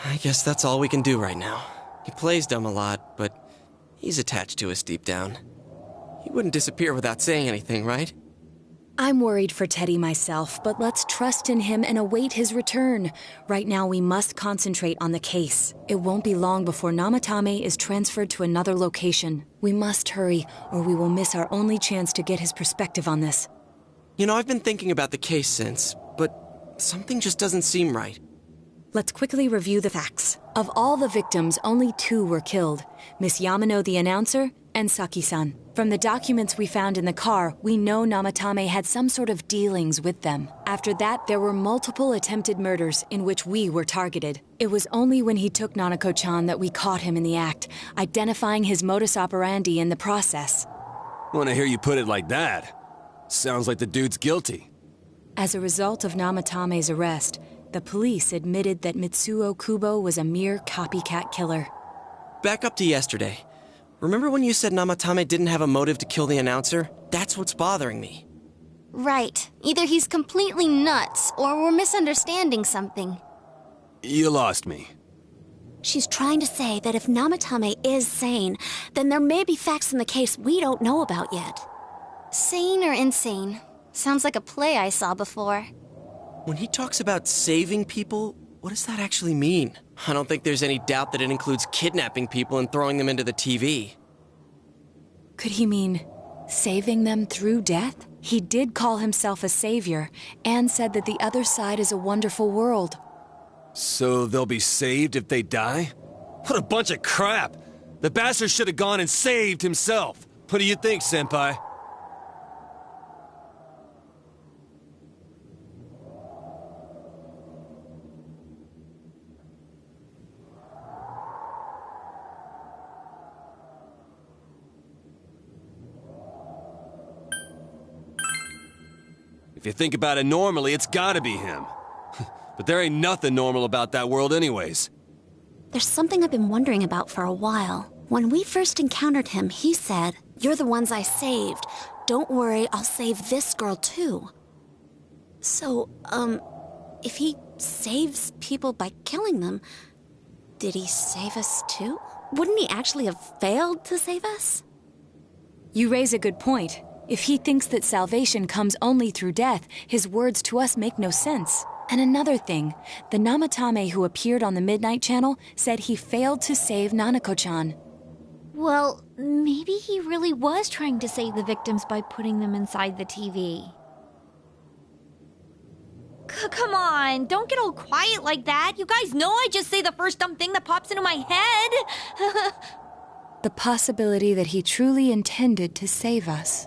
I guess that's all we can do right now. He plays dumb a lot, but he's attached to us deep down. He wouldn't disappear without saying anything, right? I'm worried for Teddy myself, but let's trust in him and await his return. Right now, we must concentrate on the case. It won't be long before Namatame is transferred to another location. We must hurry, or we will miss our only chance to get his perspective on this. You know, I've been thinking about the case since, but something just doesn't seem right. Let's quickly review the facts. Of all the victims, only 2 were killed. Miss Yamano, the announcer, and Saki-san. From the documents we found in the car, we know Namatame had some sort of dealings with them. After that, there were multiple attempted murders in which we were targeted. It was only when he took Nanako-chan that we caught him in the act, identifying his modus operandi in the process. Want to hear you put it like that? Sounds like the dude's guilty. As a result of Namatame's arrest, the police admitted that Mitsuo Kubo was a mere copycat killer. Back up to yesterday. Remember when you said Namatame didn't have a motive to kill the announcer? That's what's bothering me. Right. Either he's completely nuts, or we're misunderstanding something. You lost me. She's trying to say that if Namatame is sane, then there may be facts in the case we don't know about yet. Sane or insane? Sounds like a play I saw before. When he talks about saving people, what does that actually mean? I don't think there's any doubt that it includes kidnapping people and throwing them into the TV. Could he mean saving them through death? He did call himself a savior and said that the other side is a wonderful world. So they'll be saved if they die? What a bunch of crap! The bastard should have gone and saved himself. What do you think, Senpai? If you think about it normally, it's gotta be him. But there ain't nothing normal about that world anyways. There's something I've been wondering about for a while. When we first encountered him, he said, "You're the ones I saved. Don't worry, I'll save this girl too." So, if he saves people by killing them, did he save us too? Wouldn't he actually have failed to save us? You raise a good point. If he thinks that salvation comes only through death, his words to us make no sense. And another thing, the Namatame who appeared on the Midnight Channel said he failed to save Nanako-chan. Well, maybe he really was trying to save the victims by putting them inside the TV. Come on, don't get all quiet like that. You guys know I just say the first dumb thing that pops into my head. The possibility that he truly intended to save us.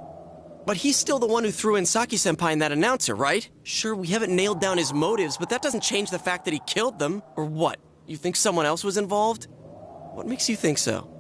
But he's still the one who threw in Saki-senpai and that announcer, right? Sure, we haven't nailed down his motives, but that doesn't change the fact that he killed them. Or what? You think someone else was involved? What makes you think so?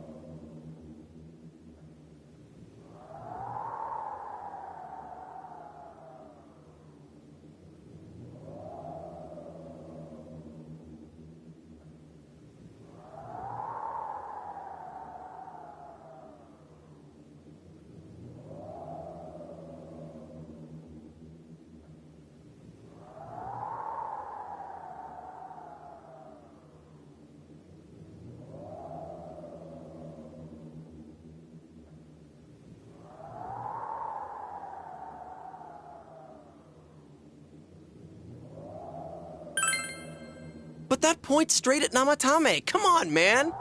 But that points straight at Namatame. Come on, man!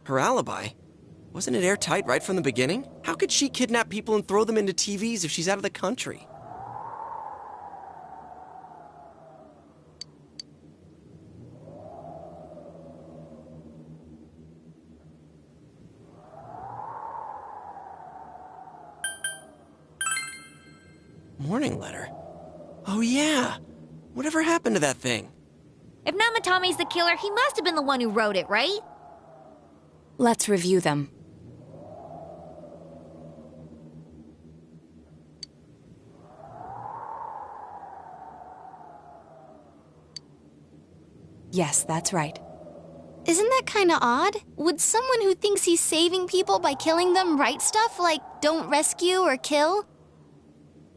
Her alibi? Wasn't it airtight right from the beginning? How could she kidnap people and throw them into TVs if she's out of the country? Morning letter? Oh yeah! Whatever happened to that thing? If Namatame's the killer, he must have been the one who wrote it, right? Let's review them. Yes, that's right. Isn't that kinda odd? Would someone who thinks he's saving people by killing them write stuff like, don't rescue or kill?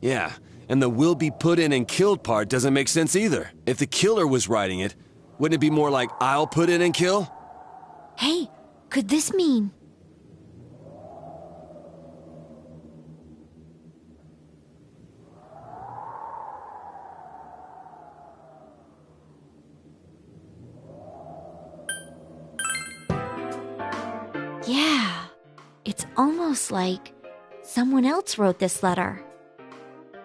Yeah, and the will be put in and killed part doesn't make sense either. If the killer was writing it, wouldn't it be more like, I'll put in and kill? Hey, could this mean... Yeah, it's almost like someone else wrote this letter.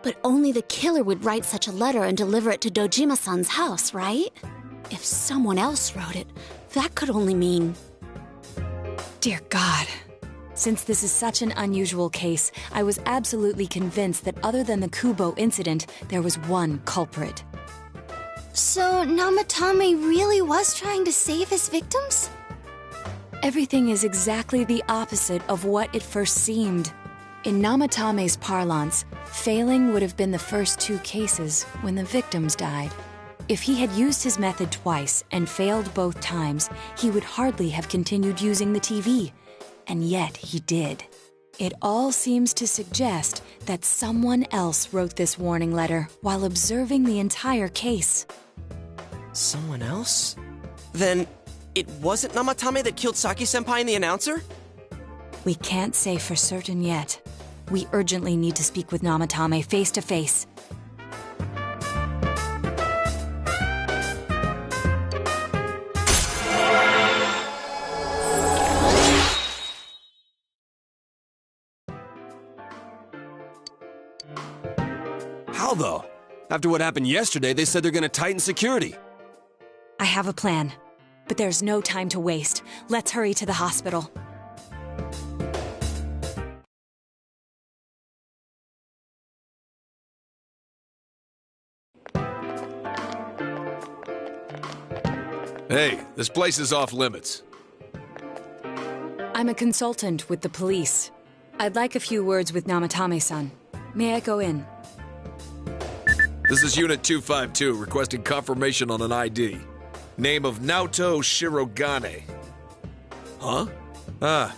But only the killer would write such a letter and deliver it to Dojima-san's house, right? If someone else wrote it, that could only mean... Dear God. Since this is such an unusual case, I was absolutely convinced that other than the Kubo incident, there was one culprit. So Namatame really was trying to save his victims? Everything is exactly the opposite of what it first seemed. In Namatame's parlance, failing would have been the first two cases when the victims died. If he had used his method twice and failed both times, he would hardly have continued using the TV. And yet he did. It all seems to suggest that someone else wrote this warning letter while observing the entire case. Someone else? Then, it wasn't Namatame that killed Saki-senpai and the announcer? We can't say for certain yet. We urgently need to speak with Namatame face to face. How though? After what happened yesterday, they said they're gonna tighten security. I have a plan, but there's no time to waste. Let's hurry to the hospital. Hey, this place is off limits. I'm a consultant with the police. I'd like a few words with Namatame-san. May I go in? This is Unit 252, requesting confirmation on an ID. Name of Naoto Shirogane. Huh? Ah.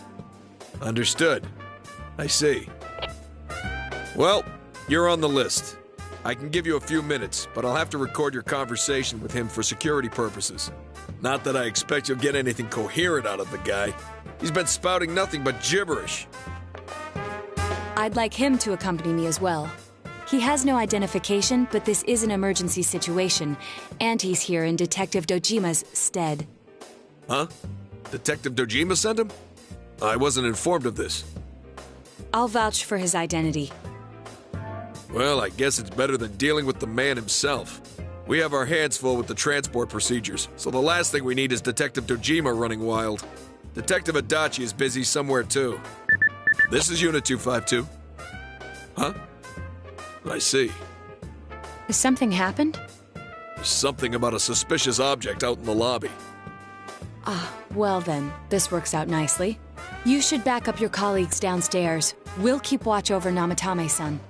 Understood. I see. Well, you're on the list. I can give you a few minutes, but I'll have to record your conversation with him for security purposes. Not that I expect you'll get anything coherent out of the guy. He's been spouting nothing but gibberish. I'd like him to accompany me as well. He has no identification, but this is an emergency situation, and he's here in Detective Dojima's stead. Huh? Detective Dojima sent him? I wasn't informed of this. I'll vouch for his identity. Well, I guess it's better than dealing with the man himself. We have our hands full with the transport procedures, so the last thing we need is Detective Dojima running wild. Detective Adachi is busy somewhere too. This is Unit 252. Huh? I see. Has something happened? There's something about a suspicious object out in the lobby. Ah, well then, this works out nicely. You should back up your colleagues downstairs. We'll keep watch over Namatame-san.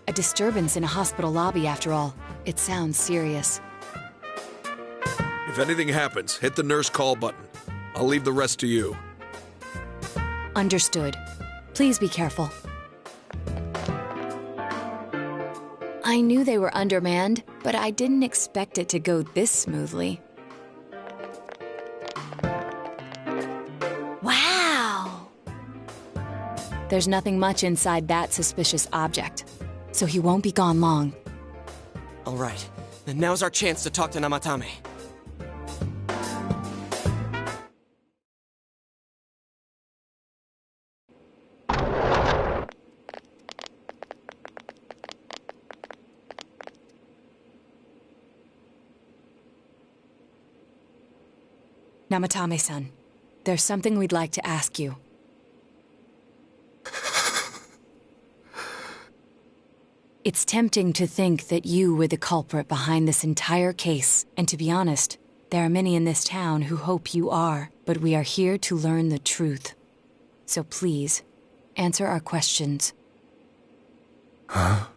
A disturbance in a hospital lobby, after all. It sounds serious. If anything happens, hit the nurse call button. I'll leave the rest to you. Understood. Please be careful. I knew they were undermanned, but I didn't expect it to go this smoothly. Wow! There's nothing much inside that suspicious object, so he won't be gone long. All right, then now's our chance to talk to Namatame. Namatame-san, there's something we'd like to ask you. It's tempting to think that you were the culprit behind this entire case, and to be honest, there are many in this town who hope you are, but we are here to learn the truth. So please, answer our questions. Huh?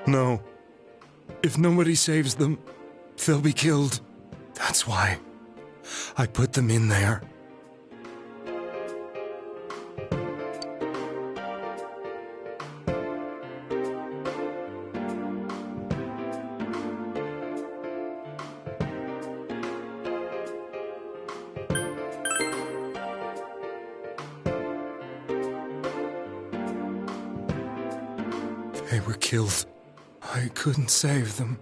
No. If nobody saves them, they'll be killed. That's why I put them in there. They were killed. I couldn't save them.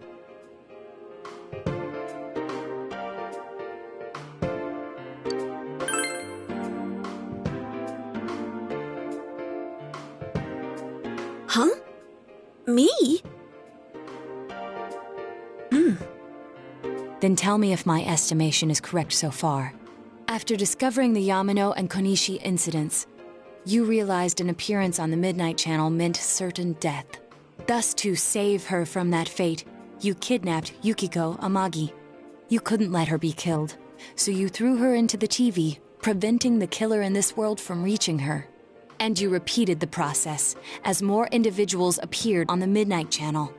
Huh? Me? Then tell me if my estimation is correct so far. After discovering the Yamano and Konishi incidents, you realized an appearance on the Midnight Channel meant certain death. Thus, to save her from that fate, you kidnapped Yukiko Amagi. You couldn't let her be killed, so you threw her into the TV, preventing the killer in this world from reaching her. And you repeated the process, as more individuals appeared on the Midnight Channel.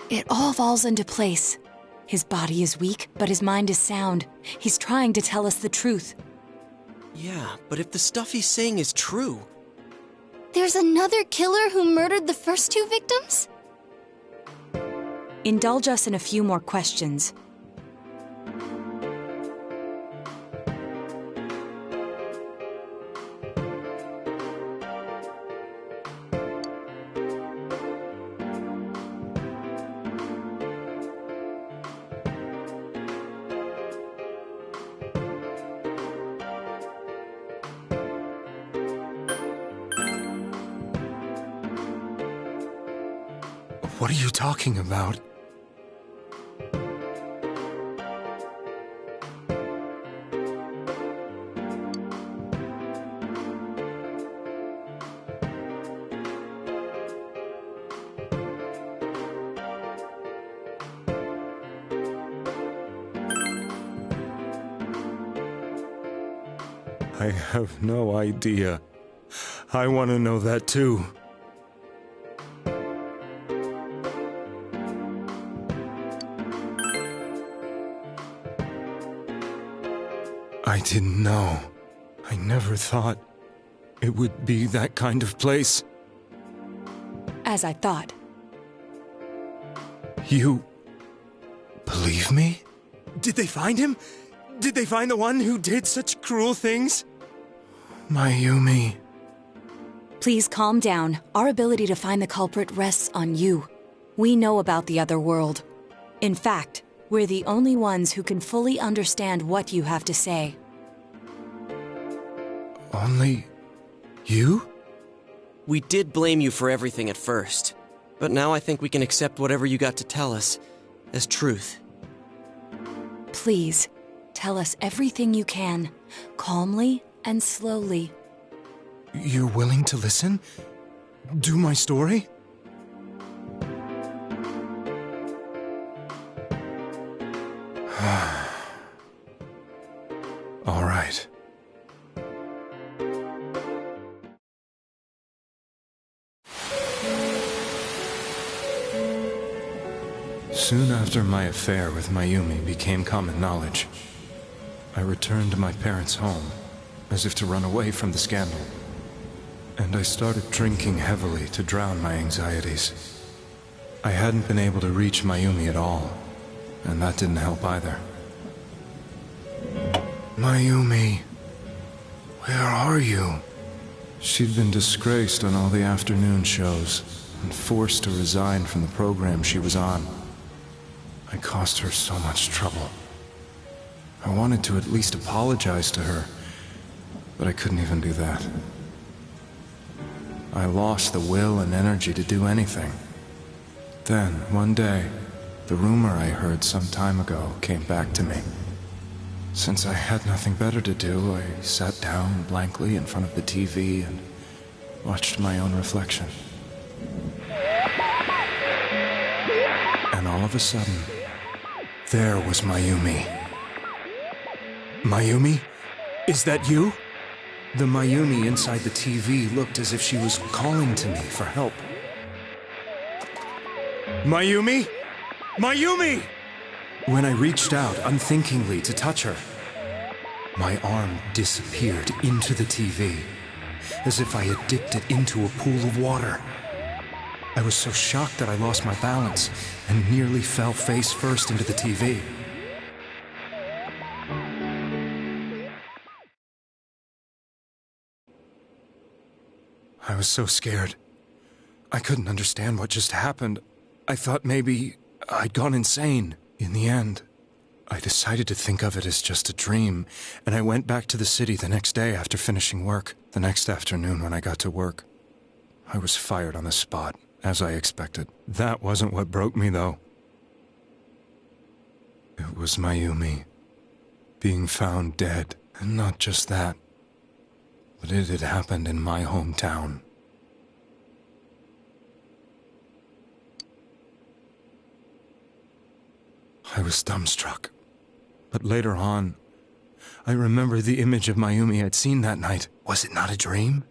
It all falls into place. His body is weak, but his mind is sound. He's trying to tell us the truth. Yeah, but if the stuff he's saying is true... There's another killer who murdered the first two victims? Indulge us in a few more questions. What are you talking about? I have no idea. I want to know that too. I didn't know. I never thought it would be that kind of place. As I thought. You believe me? Did they find him? Did they find the one who did such cruel things? Mayumi. Please calm down. Our ability to find the culprit rests on you. We know about the other world. In fact, we're the only ones who can fully understand what you have to say. Only you? We did blame you for everything at first, but now I think we can accept whatever you got to tell us as truth. Please, tell us everything you can, calmly and slowly. You're willing to listen? Do my story? All right. Soon after my affair with Mayumi became common knowledge, I returned to my parents' home, as if to run away from the scandal. And I started drinking heavily to drown my anxieties. I hadn't been able to reach Mayumi at all, and that didn't help either. Mayumi, where are you? She'd been disgraced on all the afternoon shows, and forced to resign from the program she was on. I caused her so much trouble. I wanted to at least apologize to her, but I couldn't even do that. I lost the will and energy to do anything. Then, one day, the rumor I heard some time ago came back to me. Since I had nothing better to do, I sat down blankly in front of the TV and watched my own reflection. And all of a sudden, there was Mayumi. Mayumi? Is that you? The Mayumi inside the TV looked as if she was calling to me for help. Mayumi? Mayumi! When I reached out unthinkingly to touch her, my arm disappeared into the TV, as if I had dipped it into a pool of water. I was so shocked that I lost my balance and nearly fell face first into the TV. I was so scared. I couldn't understand what just happened. I thought maybe I'd gone insane. In the end, I decided to think of it as just a dream, and I went back to the city the next day after finishing work. The next afternoon when I got to work, I was fired on the spot, as I expected. That wasn't what broke me, though. It was Mayumi being found dead, and not just that, but it had happened in my hometown. I was dumbstruck. But later on, I remembered the image of Mayumi I'd seen that night. Was it not a dream?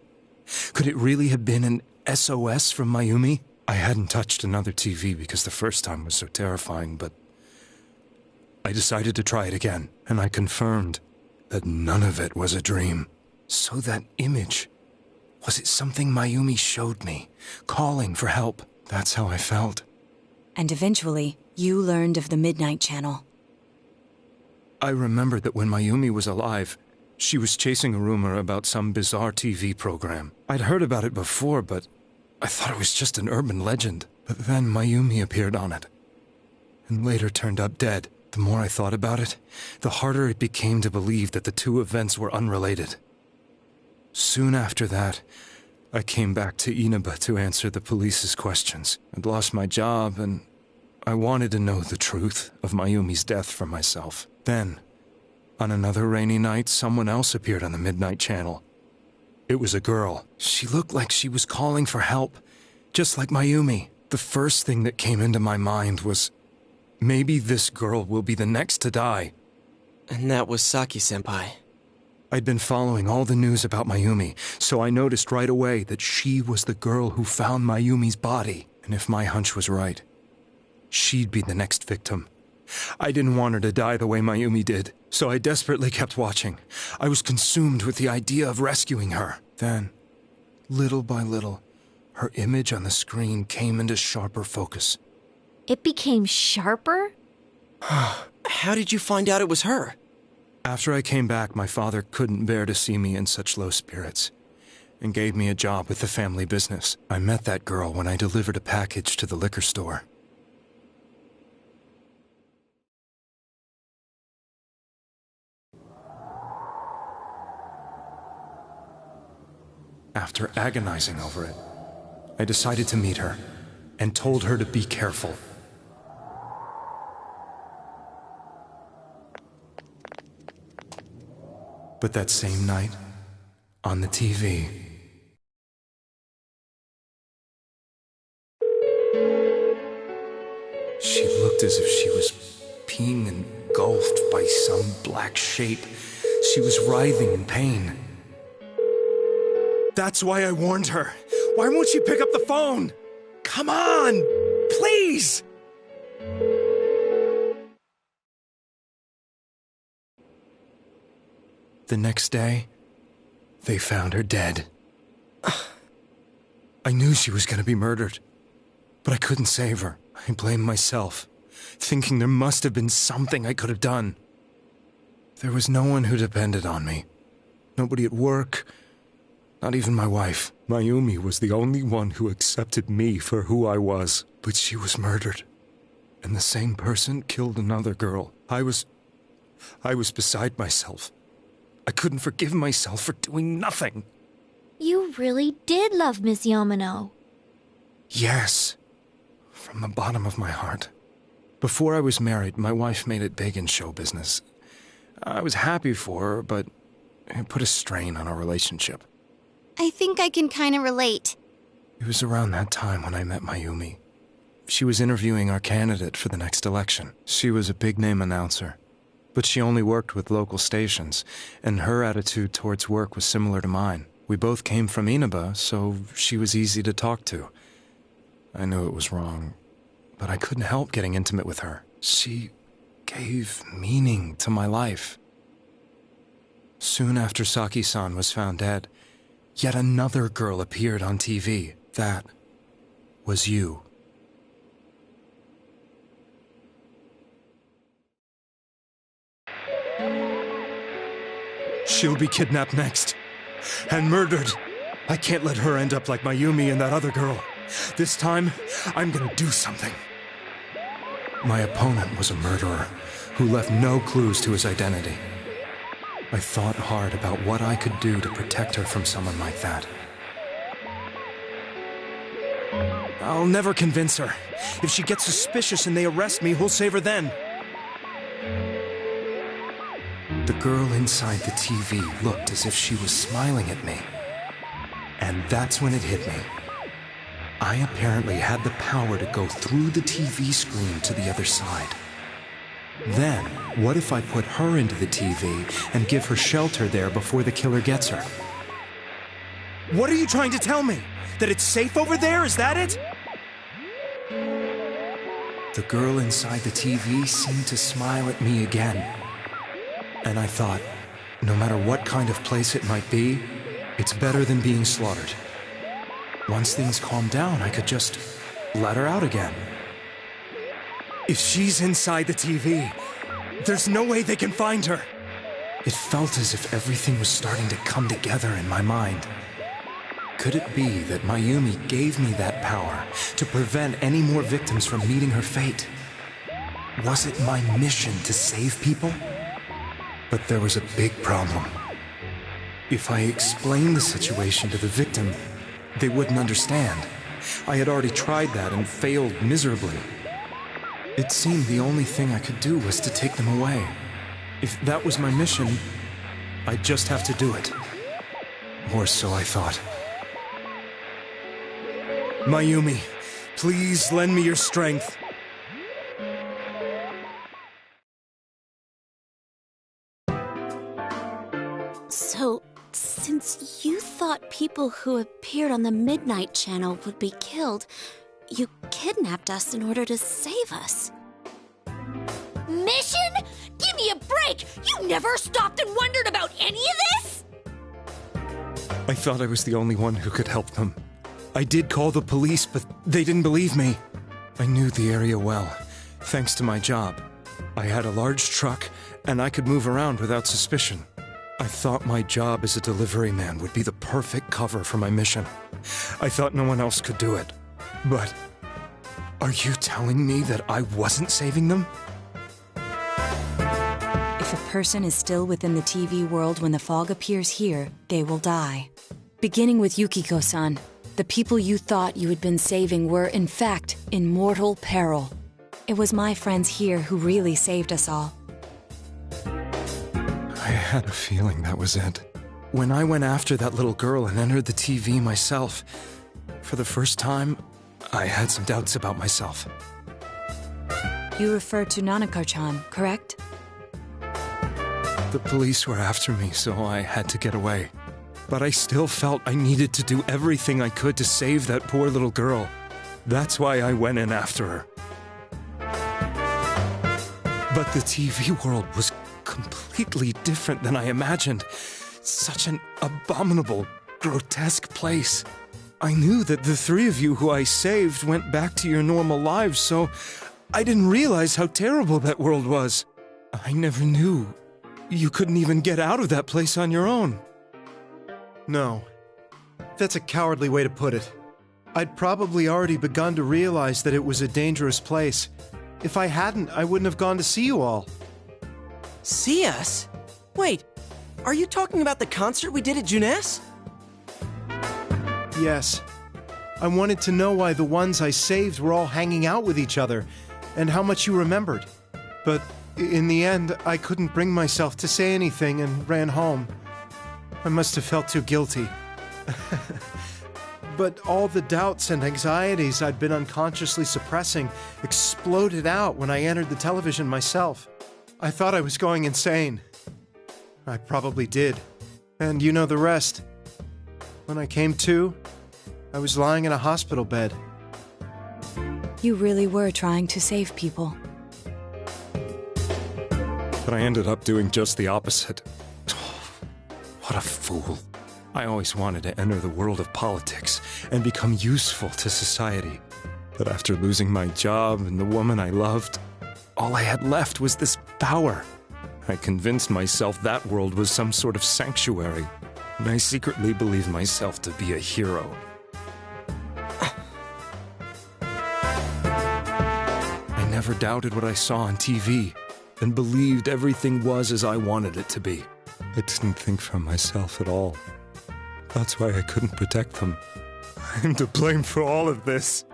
Could it really have been an SOS from Mayumi? I hadn't touched another TV because the first time was so terrifying, but I decided to try it again, and I confirmed that none of it was a dream. So that image, was it something Mayumi showed me, calling for help? That's how I felt. And eventually, you learned of the Midnight Channel. I remembered that when Mayumi was alive, she was chasing a rumor about some bizarre TV program. I'd heard about it before, but I thought it was just an urban legend. But then Mayumi appeared on it, and later turned up dead. The more I thought about it, the harder it became to believe that the two events were unrelated. Soon after that, I came back to Inaba to answer the police's questions. I'd lost my job, and I wanted to know the truth of Mayumi's death for myself. Then, on another rainy night, someone else appeared on the Midnight Channel. It was a girl. She looked like she was calling for help, just like Mayumi. The first thing that came into my mind was, maybe this girl will be the next to die. And that was Saki-senpai. I'd been following all the news about Mayumi, so I noticed right away that she was the girl who found Mayumi's body. And if my hunch was right, she'd be the next victim. I didn't want her to die the way Mayumi did, so I desperately kept watching. I was consumed with the idea of rescuing her. Then, little by little, her image on the screen came into sharper focus. It became sharper? How did you find out it was her? After I came back, my father couldn't bear to see me in such low spirits, and gave me a job with the family business. I met that girl when I delivered a package to the liquor store. After agonizing over it, I decided to meet her, and told her to be careful. But that same night, on the TV, she looked as if she was being engulfed by some black shape. She was writhing in pain. That's why I warned her. Why won't she pick up the phone? Come on! Please! The next day, they found her dead. I knew she was going to be murdered, but I couldn't save her. I blamed myself, thinking there must have been something I could have done. There was no one who depended on me. Nobody at work, not even my wife. Mayumi was the only one who accepted me for who I was, but she was murdered. And the same person killed another girl. I was beside myself. I couldn't forgive myself for doing nothing. You really did love Miss Yamano. Yes, from the bottom of my heart. Before I was married, my wife made it big in show business. I was happy for her, but it put a strain on our relationship. I think I can kind of relate. It was around that time when I met Mayumi. She was interviewing our candidate for the next election. She was a big-name announcer, but she only worked with local stations, and her attitude towards work was similar to mine. We both came from Inaba, so she was easy to talk to. I knew it was wrong, but I couldn't help getting intimate with her. She gave meaning to my life. Soon after Saki-san was found dead, yet another girl appeared on TV. That was you. She'll be kidnapped next. And murdered. I can't let her end up like Mayumi and that other girl. This time, I'm gonna do something. My opponent was a murderer who left no clues to his identity. I thought hard about what I could do to protect her from someone like that. I'll never convince her. If she gets suspicious and they arrest me, who'll save her then? The girl inside the TV looked as if she was smiling at me. And that's when it hit me. I apparently had the power to go through the TV screen to the other side. Then, what if I put her into the TV and give her shelter there before the killer gets her? What are you trying to tell me? That it's safe over there? Is that it? The girl inside the TV seemed to smile at me again. And I thought, no matter what kind of place it might be, it's better than being slaughtered. Once things calmed down, I could just let her out again. If she's inside the TV, there's no way they can find her. It felt as if everything was starting to come together in my mind. Could it be that Mayumi gave me that power to prevent any more victims from meeting her fate? Was it my mission to save people? But there was a big problem. If I explained the situation to the victim, they wouldn't understand. I had already tried that and failed miserably. It seemed the only thing I could do was to take them away. If that was my mission, I'd just have to do it. Or so I thought. Mayumi, please lend me your strength. So, since you thought people who appeared on the Midnight Channel would be killed, you kidnapped us in order to save us. Mission? Give me a break! You never stopped and wondered about any of this? I thought I was the only one who could help them. I did call the police, but they didn't believe me. I knew the area well, thanks to my job. I had a large truck, and I could move around without suspicion. I thought my job as a delivery man would be the perfect cover for my mission. I thought no one else could do it. But are you telling me that I wasn't saving them? If a person is still within the TV world when the fog appears here, they will die. Beginning with Yukiko-san, the people you thought you had been saving were, in fact, in mortal peril. It was my friends here who really saved us all. I had a feeling that was it. When I went after that little girl and entered the TV myself, for the first time, I had some doubts about myself. You refer to Nanako-chan, correct? The police were after me, so I had to get away. But I still felt I needed to do everything I could to save that poor little girl. That's why I went in after her. But the TV world was completely different than I imagined. Such an abominable, grotesque place. I knew that the three of you who I saved went back to your normal lives, so I didn't realize how terrible that world was. I never knew you couldn't even get out of that place on your own. No. That's a cowardly way to put it. I'd probably already begun to realize that it was a dangerous place. If I hadn't, I wouldn't have gone to see you all. See us? Wait, are you talking about the concert we did at Juness? Yes. I wanted to know why the ones I saved were all hanging out with each other, and how much you remembered. But in the end, I couldn't bring myself to say anything and ran home. I must have felt too guilty. But all the doubts and anxieties I'd been unconsciously suppressing exploded out when I entered the television myself. I thought I was going insane. I probably did. And you know the rest. When I came to, I was lying in a hospital bed. You really were trying to save people. But I ended up doing just the opposite. What a fool. I always wanted to enter the world of politics and become useful to society. But after losing my job and the woman I loved, all I had left was this power. I convinced myself that world was some sort of sanctuary, and I secretly believed myself to be a hero. I never doubted what I saw on TV, and believed everything was as I wanted it to be. I didn't think for myself at all. That's why I couldn't protect them. I'm to blame for all of this.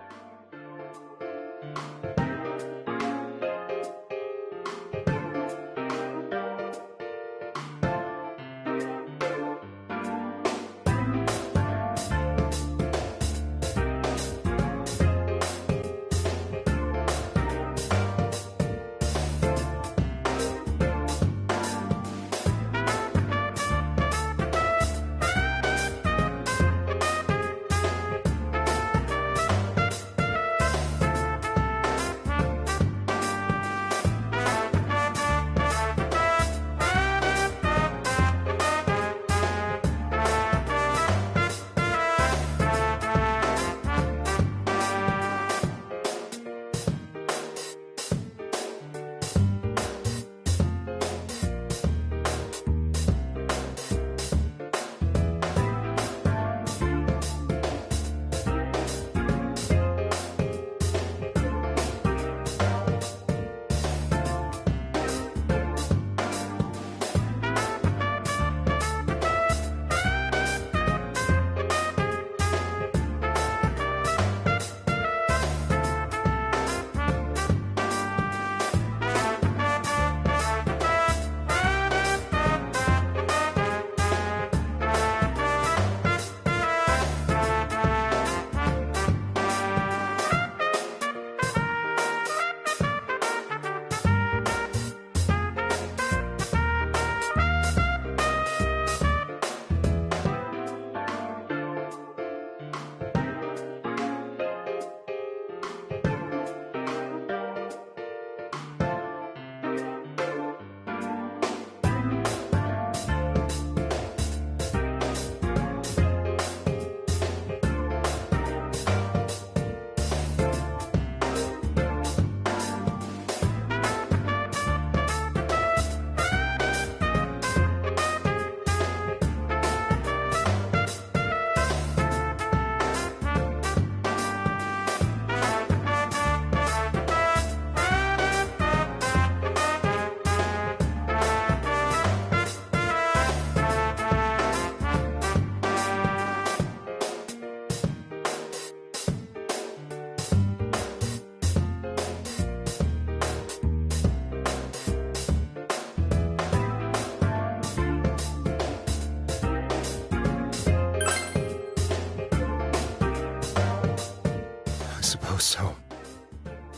So,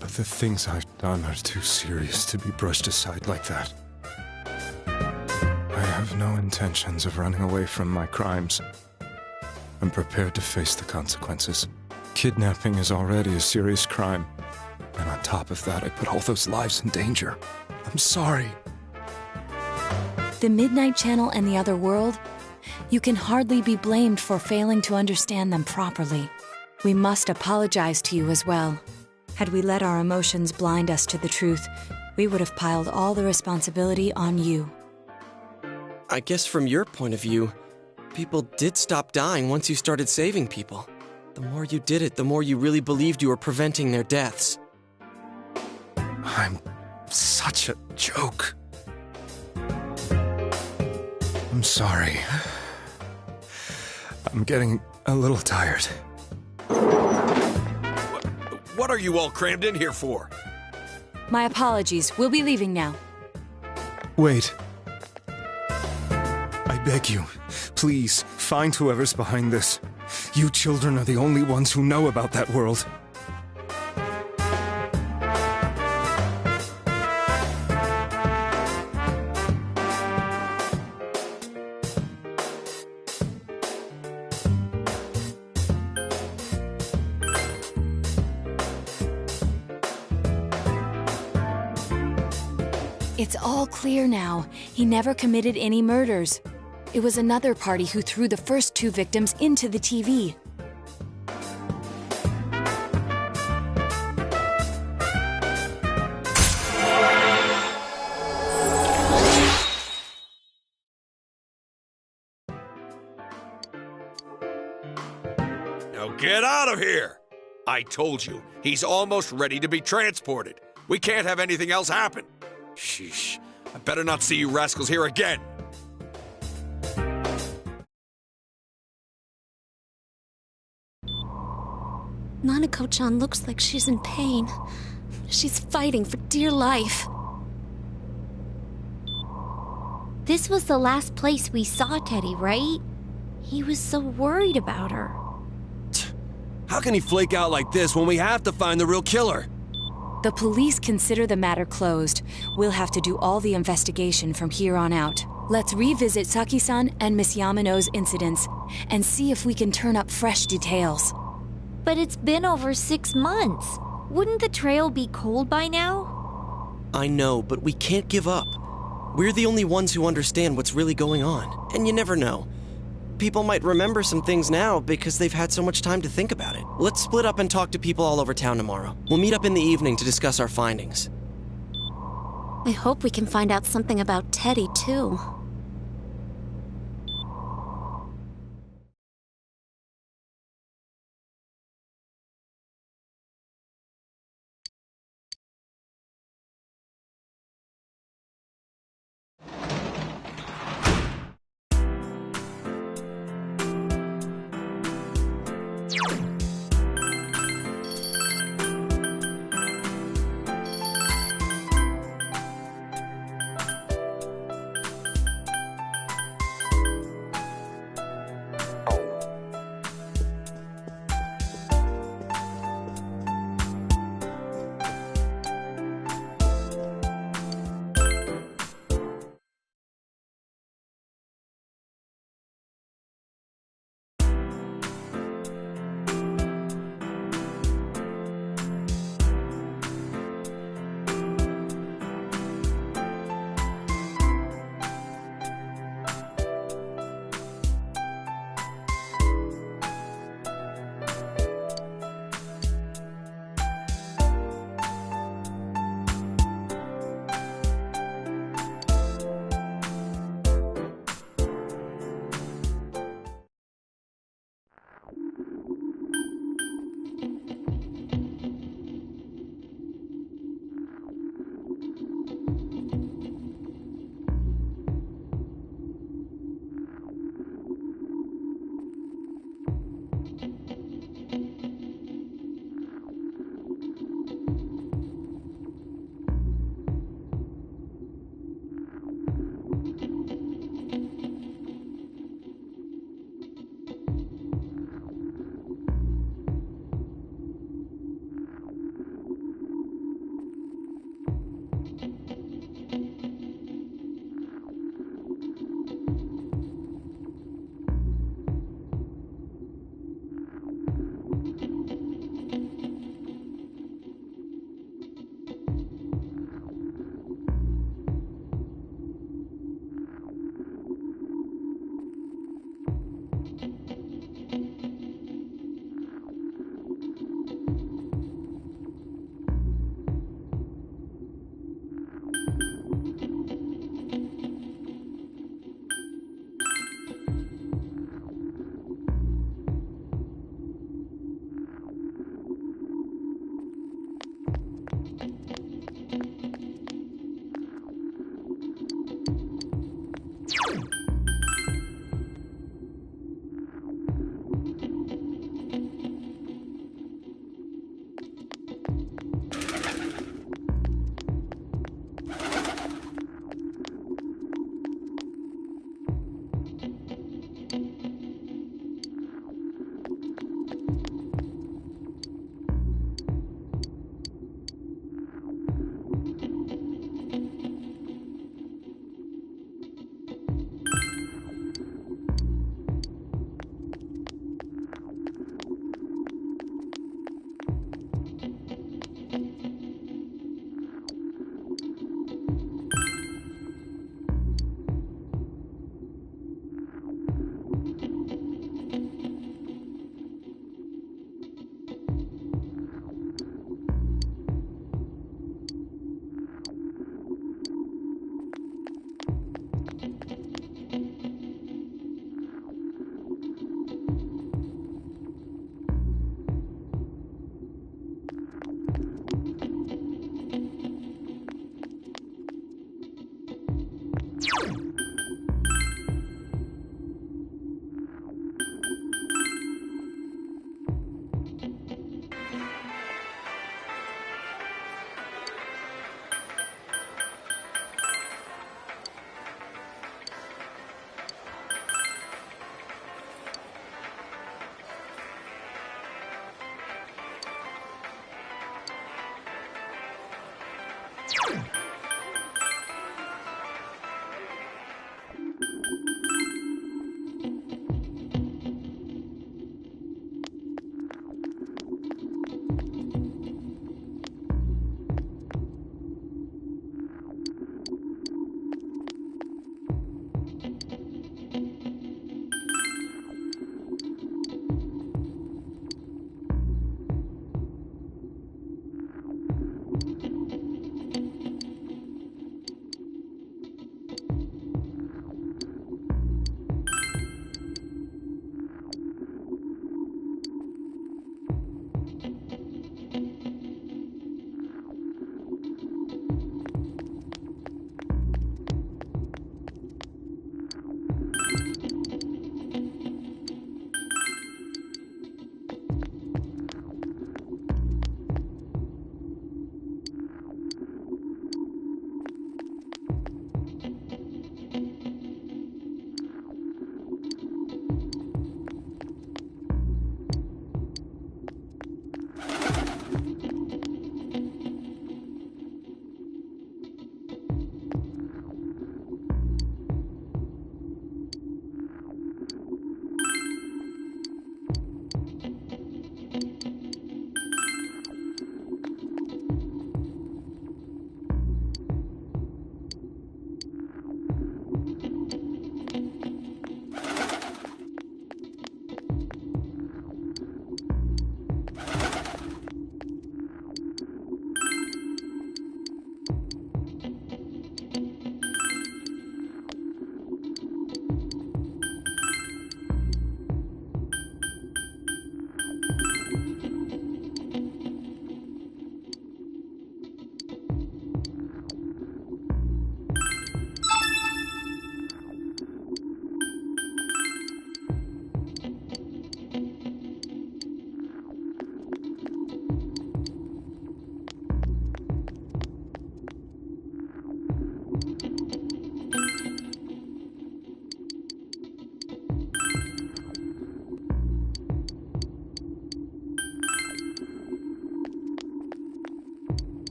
but the things I've done are too serious to be brushed aside like that. I have no intentions of running away from my crimes. I'm prepared to face the consequences. Kidnapping is already a serious crime, and on top of that, I put all those lives in danger. I'm sorry. The Midnight Channel and the other world, you can hardly be blamed for failing to understand them properly. We must apologize to you as well. Had we let our emotions blind us to the truth, we would have piled all the responsibility on you. I guess from your point of view, people did stop dying once you started saving people. The more you did it, the more you really believed you were preventing their deaths. I'm such a joke. I'm sorry. I'm getting a little tired. What are you all crammed in here for? My apologies. We'll be leaving now. Wait. I beg you, please, find whoever's behind this. You children are the only ones who know about that world. It's all clear now. He never committed any murders. It was another party who threw the first 2 victims into the TV. Now get out of here! I told you, he's almost ready to be transported. We can't have anything else happen. Sheesh. I better not see you rascals here again. Nanako-chan looks like she's in pain. She's fighting for dear life. This was the last place we saw Teddy, right? He was so worried about her. How can he flake out like this when we have to find the real killer? The police consider the matter closed. We'll have to do all the investigation from here on out. Let's revisit Saki-san and Miss Yamano's incidents and see if we can turn up fresh details. But it's been over 6 months. Wouldn't the trail be cold by now? I know, but we can't give up. We're the only ones who understand what's really going on. And you never know. People might remember some things now because they've had so much time to think about it. Let's split up and talk to people all over town tomorrow. We'll meet up in the evening to discuss our findings. I hope we can find out something about Teddy, too.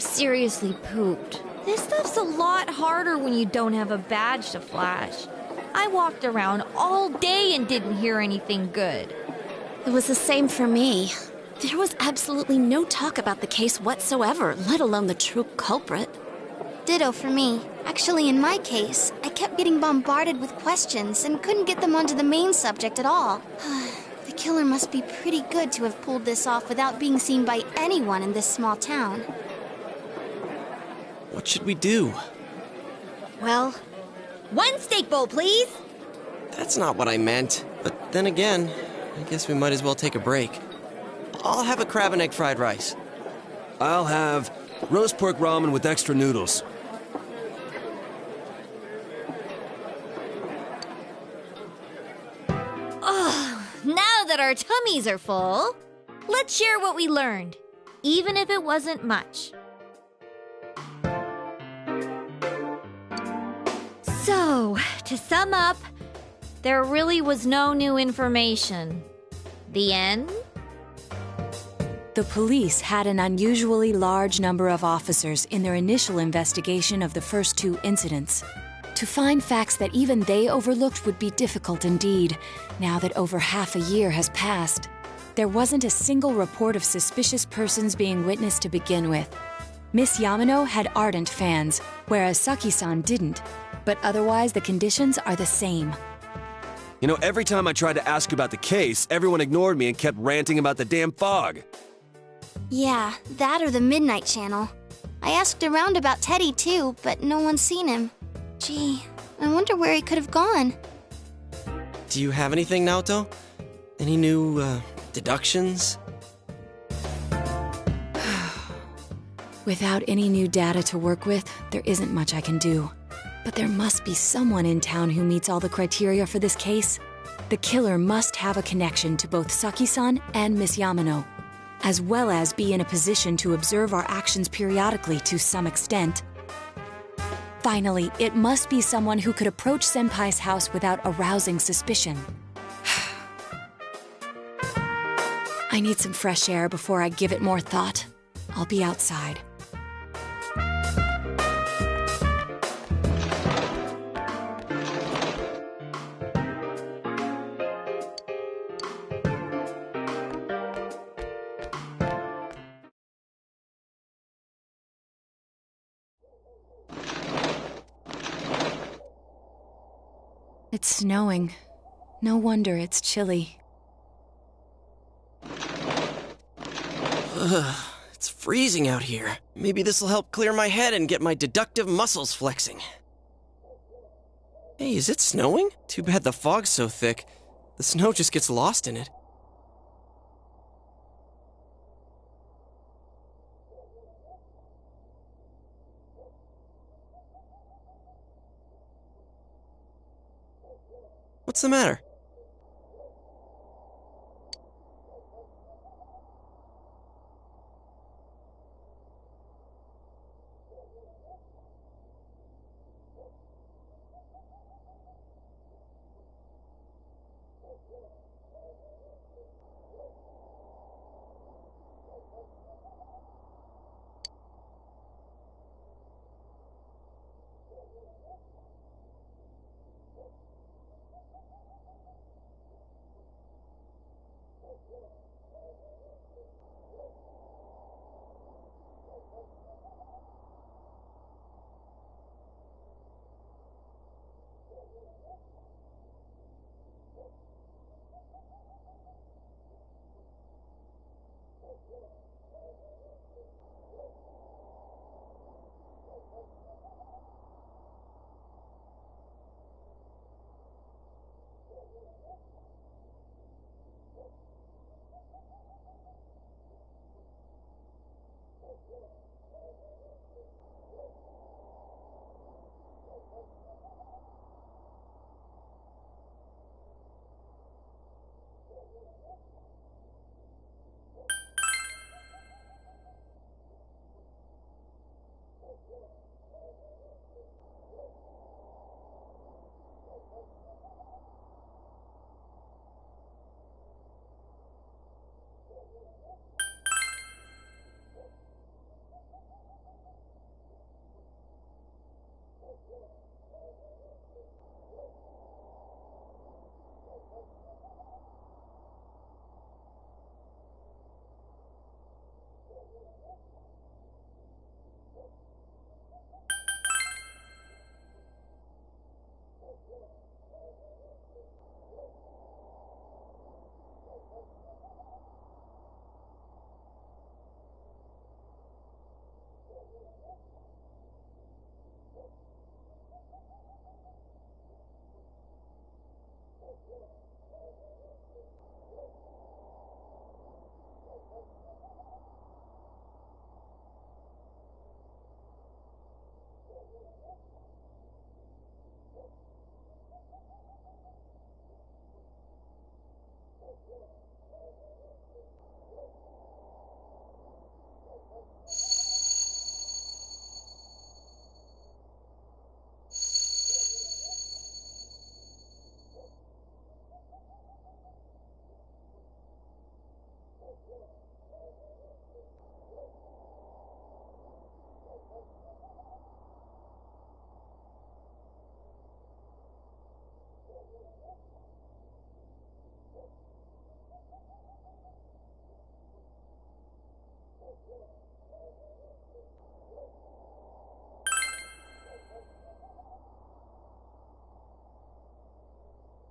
I'm seriously pooped. This stuff's a lot harder when you don't have a badge to flash. I walked around all day and didn't hear anything good. It was the same for me. There was absolutely no talk about the case whatsoever, let alone the true culprit. Ditto for me. Actually, in my case, I kept getting bombarded with questions and couldn't get them onto the main subject at all. The killer must be pretty good to have pulled this off without being seen by anyone in this small town. What should we do? Well, one steak bowl, please. That's not what I meant. But then again, I guess we might as well take a break. I'll have a crab and egg fried rice. I'll have roast pork ramen with extra noodles. Oh, now that our tummies are full, let's share what we learned, even if it wasn't much. So, to sum up, there really was no new information. The end? The police had an unusually large number of officers in their initial investigation of the first two incidents. To find facts that even they overlooked would be difficult indeed, now that over half a year has passed. There wasn't a single report of suspicious persons being witnessed to begin with. Miss Yamano had ardent fans, whereas Saki-san didn't, but otherwise the conditions are the same. You know, every time I tried to ask about the case, everyone ignored me and kept ranting about the damn fog. Yeah, that or the Midnight Channel. I asked around about Teddy too, but no one's seen him. Gee, I wonder where he could have gone. Do you have anything, Naoto? Any new, deductions? Without any new data to work with, there isn't much I can do. But there must be someone in town who meets all the criteria for this case. The killer must have a connection to both Saki-san and Miss Yamano, as well as be in a position to observe our actions periodically to some extent. Finally, it must be someone who could approach Senpai's house without arousing suspicion. I need some fresh air before I give it more thought. I'll be outside. It's snowing. No wonder it's chilly. Ugh, it's freezing out here. Maybe this'll help clear my head and get my deductive muscles flexing. Hey, is it snowing? Too bad the fog's so thick. The snow just gets lost in it. What's the matter?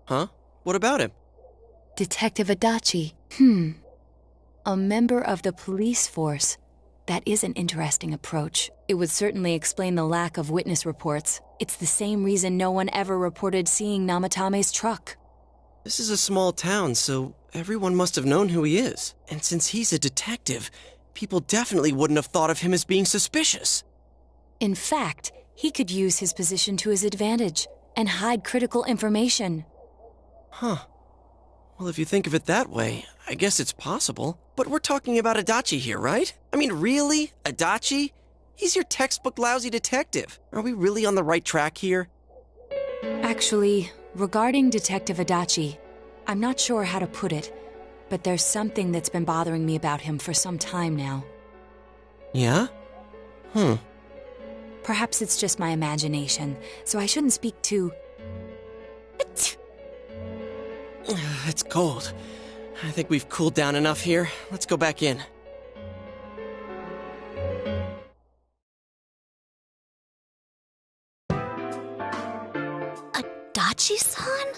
Huh? What about him? Detective Adachi. A member of the police force. That is an interesting approach. It would certainly explain the lack of witness reports. It's the same reason no one ever reported seeing Namatame's truck. This is a small town, so everyone must have known who he is. And since he's a detective, people definitely wouldn't have thought of him as being suspicious. In fact, he could use his position to his advantage and hide critical information. Huh. Well, if you think of it that way, I guess it's possible. But we're talking about Adachi here, right? I mean, really? Adachi? He's your textbook lousy detective. Are we really on the right track here? Actually, regarding Detective Adachi, I'm not sure how to put it, but there's something that's been bothering me about him for some time now. Yeah? Perhaps it's just my imagination, so I shouldn't speak too... It's cold. I think we've cooled down enough here. Let's go back in. Adachi-san?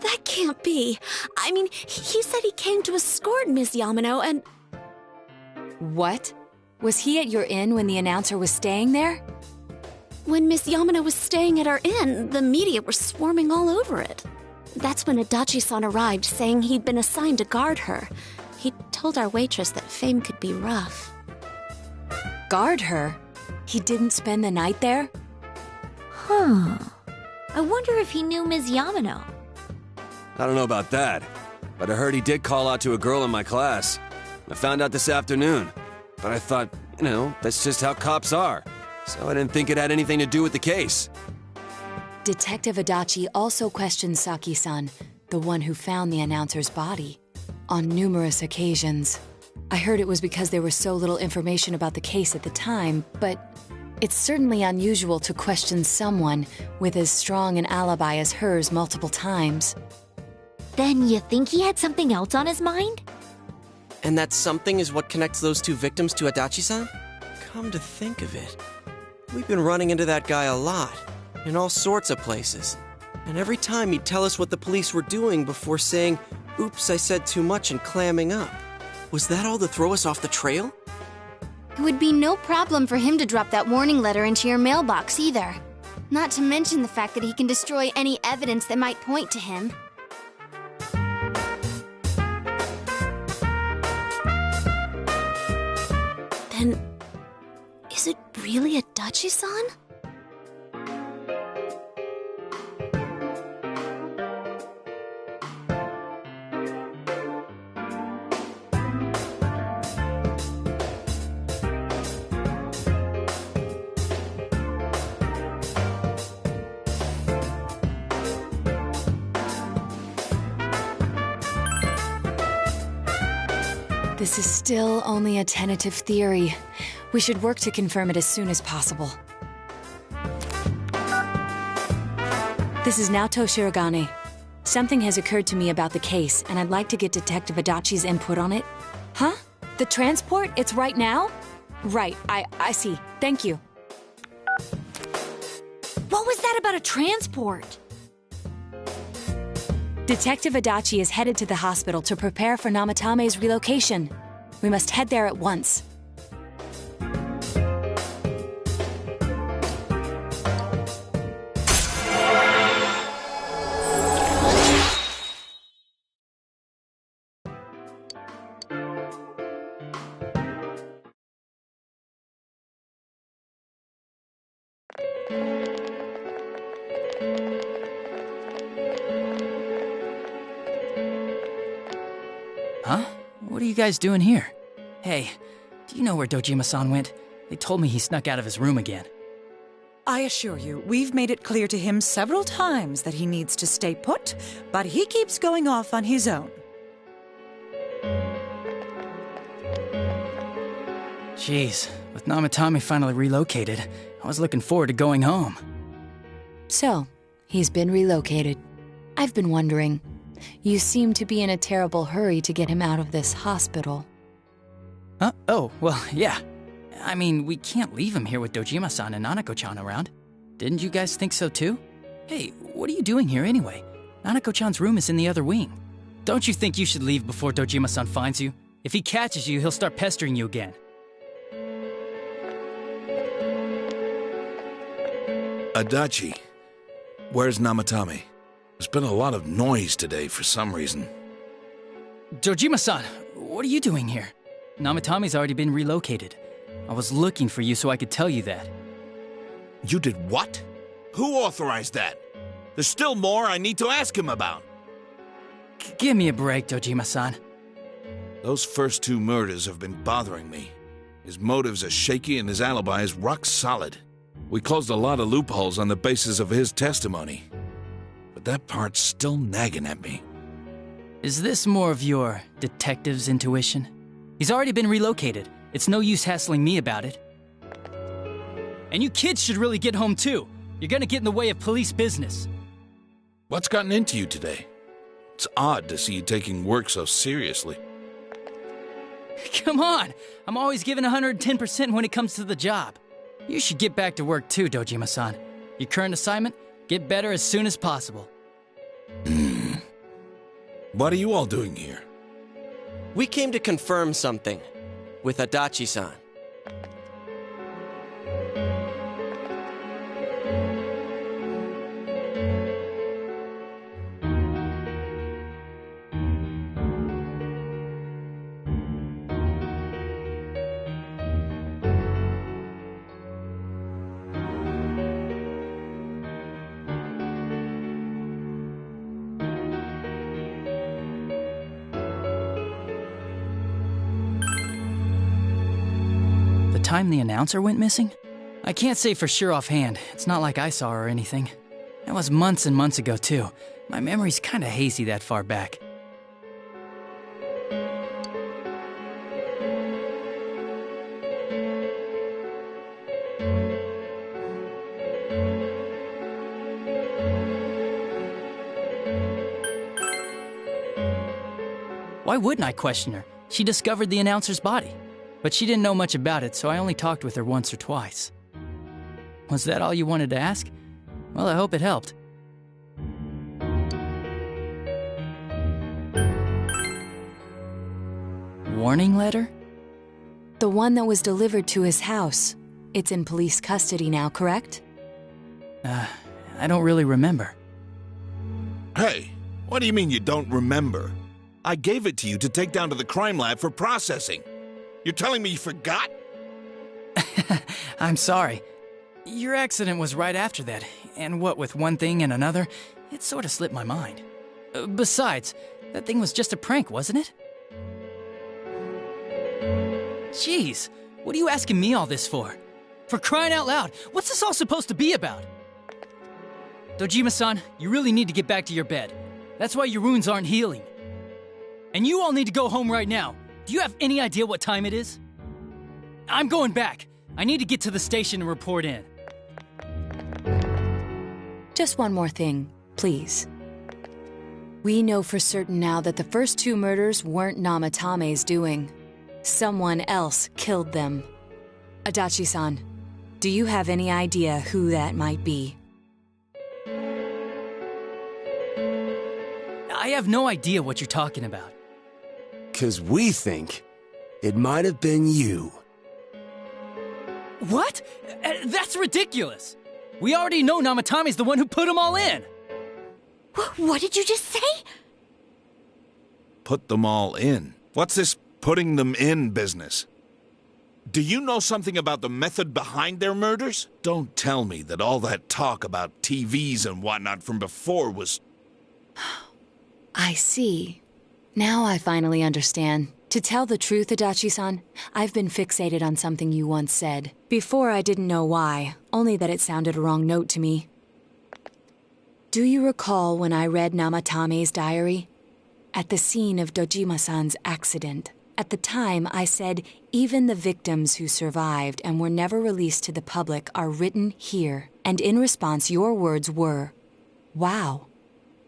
That can't be. I mean, he said he came to escort Miss Yamano and... What? Was he at your inn when the announcer was staying there? When Miss Yamano was staying at our inn, the media were swarming all over it. That's when Adachi-san arrived, saying he'd been assigned to guard her. He told our waitress that fame could be rough. Guard her? He didn't spend the night there? Huh. I wonder if he knew Ms. Yamano. I don't know about that, but I heard he did call out to a girl in my class. I found out this afternoon, but I thought, that's just how cops are. So I didn't think it had anything to do with the case. Detective Adachi also questioned Saki-san, the one who found the announcer's body, on numerous occasions. I heard it was because there was so little information about the case at the time, but it's certainly unusual to question someone with as strong an alibi as hers multiple times. Then you think he had something else on his mind? And that something is what connects those two victims to Adachi-san? Come to think of it, we've been running into that guy a lot, in all sorts of places. And every time he'd tell us what the police were doing before saying, "Oops, I said too much," and clamming up. Was that all to throw us off the trail? It would be no problem for him to drop that warning letter into your mailbox either. Not to mention the fact that he can destroy any evidence that might point to him. Then, is it really Adachi-san? This is still only a tentative theory. We should work to confirm it as soon as possible. This is Naoto Shirogane. Something has occurred to me about the case, and I'd like to get Detective Adachi's input on it. Huh? The transport? It's right now? Right, I see. Thank you. What was that about a transport? Detective Adachi is headed to the hospital to prepare for Namatame's relocation. We must head there at once. Huh? What are you guys doing here? Hey, do you know where Dojima-san went? They told me he snuck out of his room again. I assure you, we've made it clear to him several times that he needs to stay put, but he keeps going off on his own. Jeez, with Namatame finally relocated, I was looking forward to going home. So, he's been relocated. I've been wondering. You seem to be in a terrible hurry to get him out of this hospital. Huh? Oh, well, yeah. I mean, we can't leave him here with Dojima-san and Nanako-chan around. Didn't you guys think so too? Hey, what are you doing here anyway? Nanako-chan's room is in the other wing. Don't you think you should leave before Dojima-san finds you? If he catches you, he'll start pestering you again. Adachi, where's Namatame? There's been a lot of noise today for some reason. Dojima-san, what are you doing here? Namatame's already been relocated. I was looking for you so I could tell you that. You did what? Who authorized that? There's still more I need to ask him about. Give me a break, Dojima-san. Those first 2 murders have been bothering me. His motives are shaky and his alibi is rock solid. We closed a lot of loopholes on the basis of his testimony. But that part's still nagging at me. Is this more of your detective's intuition? He's already been relocated. It's no use hassling me about it. And you kids should really get home too. You're gonna get in the way of police business. What's gotten into you today? It's odd to see you taking work so seriously. Come on! I'm always giving 110% when it comes to the job. You should get back to work too, Dojima-san. Your current assignment? Get better as soon as possible. What are you all doing here? We came to confirm something with Adachi-san. The time the announcer went missing? I can't say for sure offhand. It's not like I saw her or anything. That was months and months ago, too. My memory's kinda hazy that far back. Why wouldn't I question her? She discovered the announcer's body. But she didn't know much about it, so I only talked with her once or twice. Was that all you wanted to ask? Well, I hope it helped. Warning letter? The one that was delivered to his house. It's in police custody now, correct? I don't really remember. Hey, what do you mean you don't remember? I gave it to you to take down to the crime lab for processing. You're telling me you forgot? I'm sorry. Your accident was right after that, and what with one thing and another, it sort of slipped my mind. Besides, that thing was just a prank, wasn't it? Jeez, what are you asking me all this for? For crying out loud, what's this all supposed to be about? Dojima-san, you really need to get back to your bed. That's why your wounds aren't healing. And you all need to go home right now. Do you have any idea what time it is? I'm going back. I need to get to the station and report in. Just one more thing, please. We know for certain now that the first 2 murders weren't Namatame's doing. Someone else killed them. Adachi-san, do you have any idea who that might be? I have no idea what you're talking about. 'Cause we think it might have been you. What? That's ridiculous! We already know Namatame's the one who put them all in! What did you just say? Put them all in? What's this putting them in business? Do you know something about the method behind their murders? Don't tell me that all that talk about TVs and whatnot from before was... I see. Now I finally understand. To tell the truth, Adachi-san, I've been fixated on something you once said. Before I didn't know why, only that it sounded a wrong note to me. Do you recall when I read Namatame's diary? At the scene of Dojima-san's accident. At the time, I said, even the victims who survived and were never released to the public are written here. And in response, your words were, wow.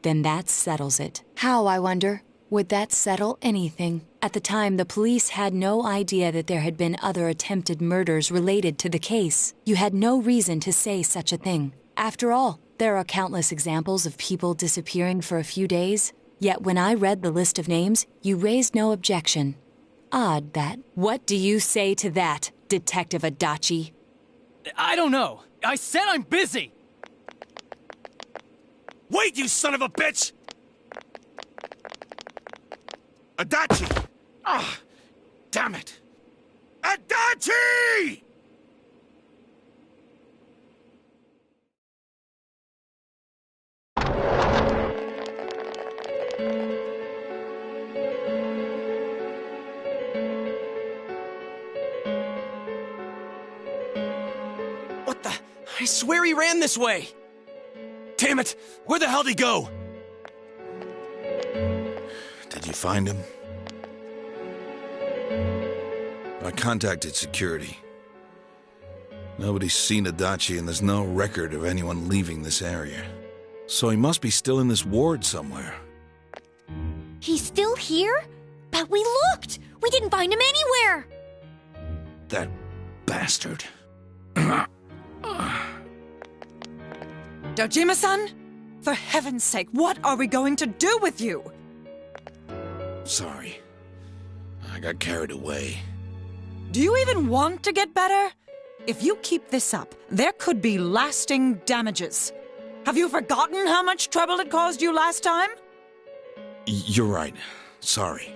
Then that settles it. How, I wonder? Would that settle anything? At the time, the police had no idea that there had been other attempted murders related to the case. You had no reason to say such a thing. After all, There are countless examples of people disappearing for a few days, yet when I read the list of names, you raised no objection. Odd that. What do you say to that, Detective Adachi? I don't know. I said I'm busy! Wait, you son of a bitch! Adachi! Ah, damn it! Adachi! What the? I swear he ran this way! Damn it! Where the hell did he go? Did you find him? I contacted security. Nobody's seen Adachi and there's no record of anyone leaving this area. So he must be still in this ward somewhere. He's still here? But we looked! We didn't find him anywhere! That bastard. Dojima-san? For heaven's sake, what are we going to do with you? Sorry. I got carried away. Do you even want to get better? If you keep this up, there could be lasting damages. Have you forgotten how much trouble it caused you last time? You're right. Sorry.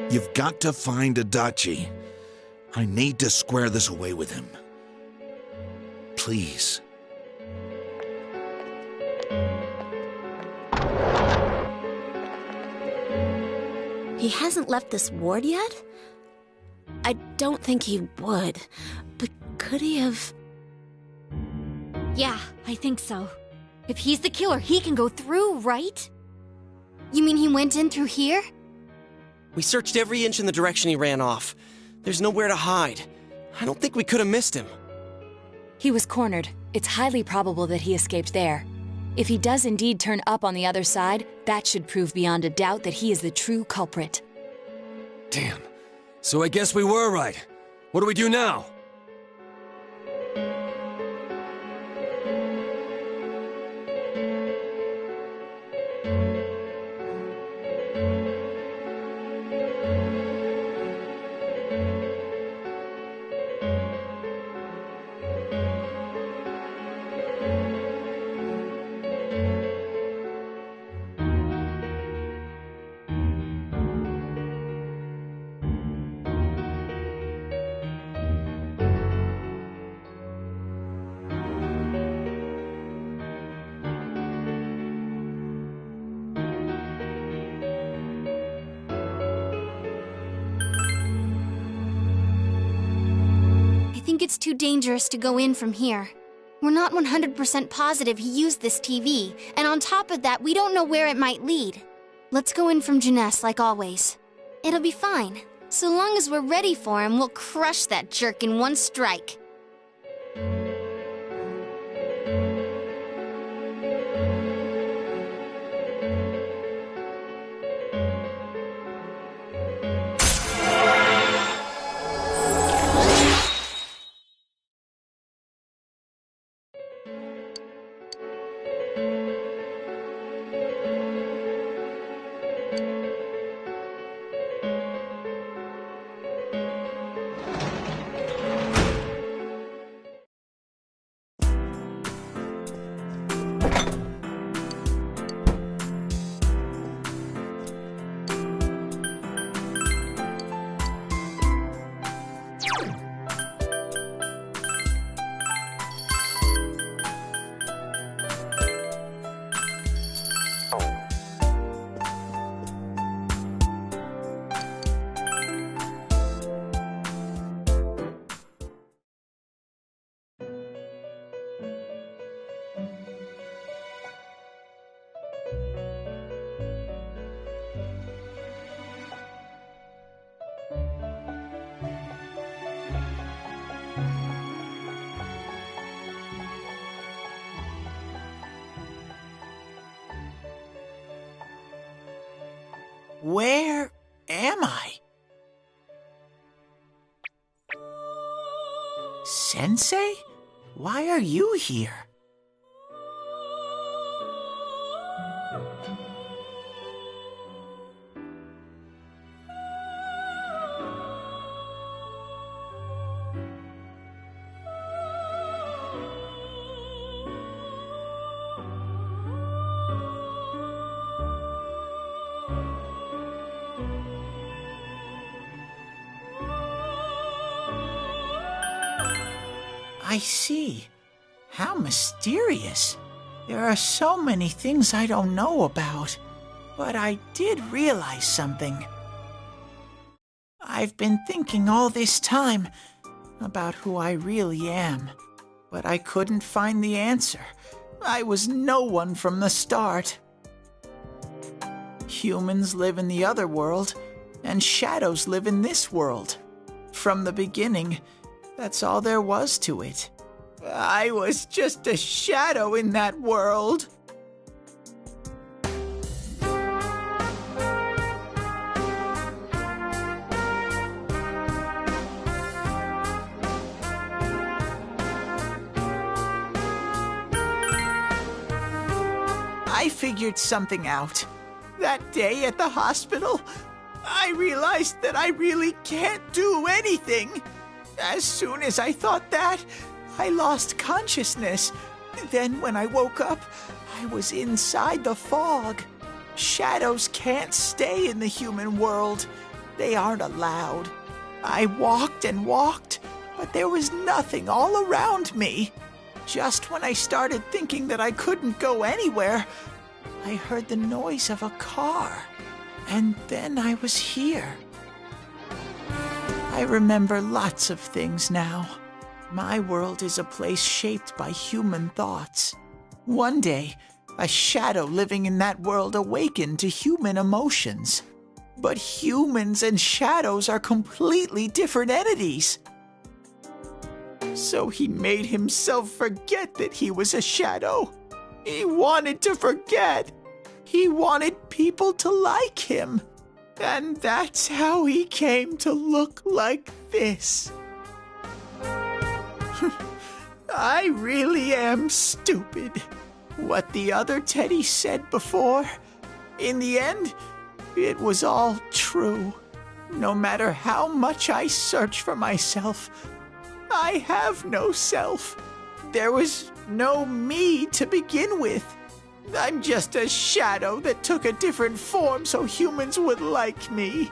You've got to find Adachi. I need to square this away with him. Please. He hasn't left this ward yet? I don't think he would, but could he have... Yeah, I think so. If he's the killer, he can go through, right? You mean he went in through here? We searched every inch in the direction he ran off. There's nowhere to hide. I don't think we could have missed him. He was cornered. It's highly probable that he escaped there. If he does indeed turn up on the other side, that should prove beyond a doubt that he is the true culprit. Damn. So I guess we were right. What do we do now? I think it's too dangerous to go in from here. We're not 100% positive he used this TV, and on top of that, we don't know where it might lead. Let's go in from Jeunesse like always. It'll be fine. So long as we're ready for him, we'll crush that jerk in one strike. Where am I? Sensei? why are you here? I see. How mysterious. There are so many things I don't know about. But I did realize something. I've been thinking all this time about who I really am. But I couldn't find the answer. I was no one from the start. Humans live in the other world, and shadows live in this world. From the beginning, that's all there was to it. I was just a shadow in that world. I figured something out. That day at the hospital, I realized that I really can't do anything. As soon as I thought that, I lost consciousness. Then when I woke up, I was inside the fog. Shadows can't stay in the human world. They aren't allowed. I walked and walked, but there was nothing all around me. Just when I started thinking that I couldn't go anywhere, I heard the noise of a car. And then I was here. I remember lots of things now. My world is a place shaped by human thoughts. One day, a shadow living in that world awakened to human emotions. But humans and shadows are completely different entities. So he made himself forget that he was a shadow. He wanted to forget. He wanted people to like him. And that's how he came to look like this. I really am stupid. What the other Teddy said before, in the end, it was all true. No matter how much I search for myself, I have no self. There was no me to begin with. I'm just a shadow that took a different form so humans would like me.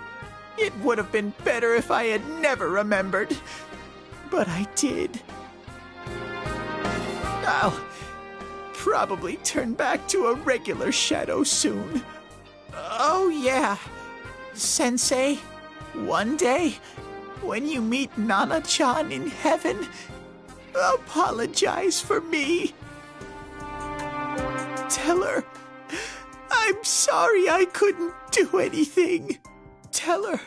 It would have been better if I had never remembered. But I did. I'll probably turn back to a regular shadow soon. Oh yeah, Sensei, one day, when you meet Nana-chan in heaven, apologize for me. Tell her, I'm sorry I couldn't do anything. Tell her,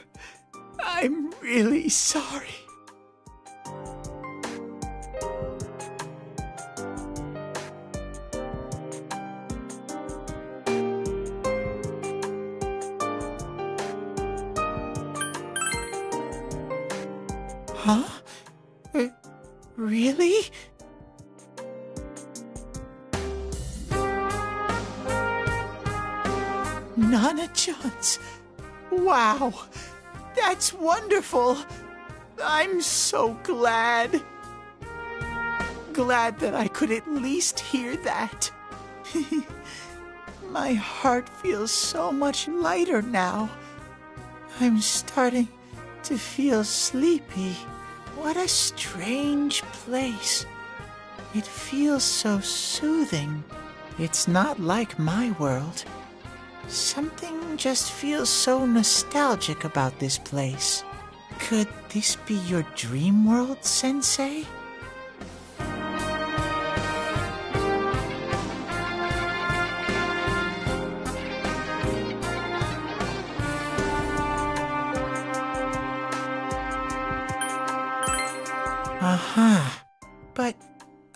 I'm really sorry. Huh? Really? Nana-chan's. Wow, that's wonderful. I'm so glad. Glad that I could at least hear that. My heart feels so much lighter now. I'm starting to feel sleepy. What a strange place. It feels so soothing. It's not like my world. Something just feels so nostalgic about this place. Could this be your dream world, Sensei? Aha. But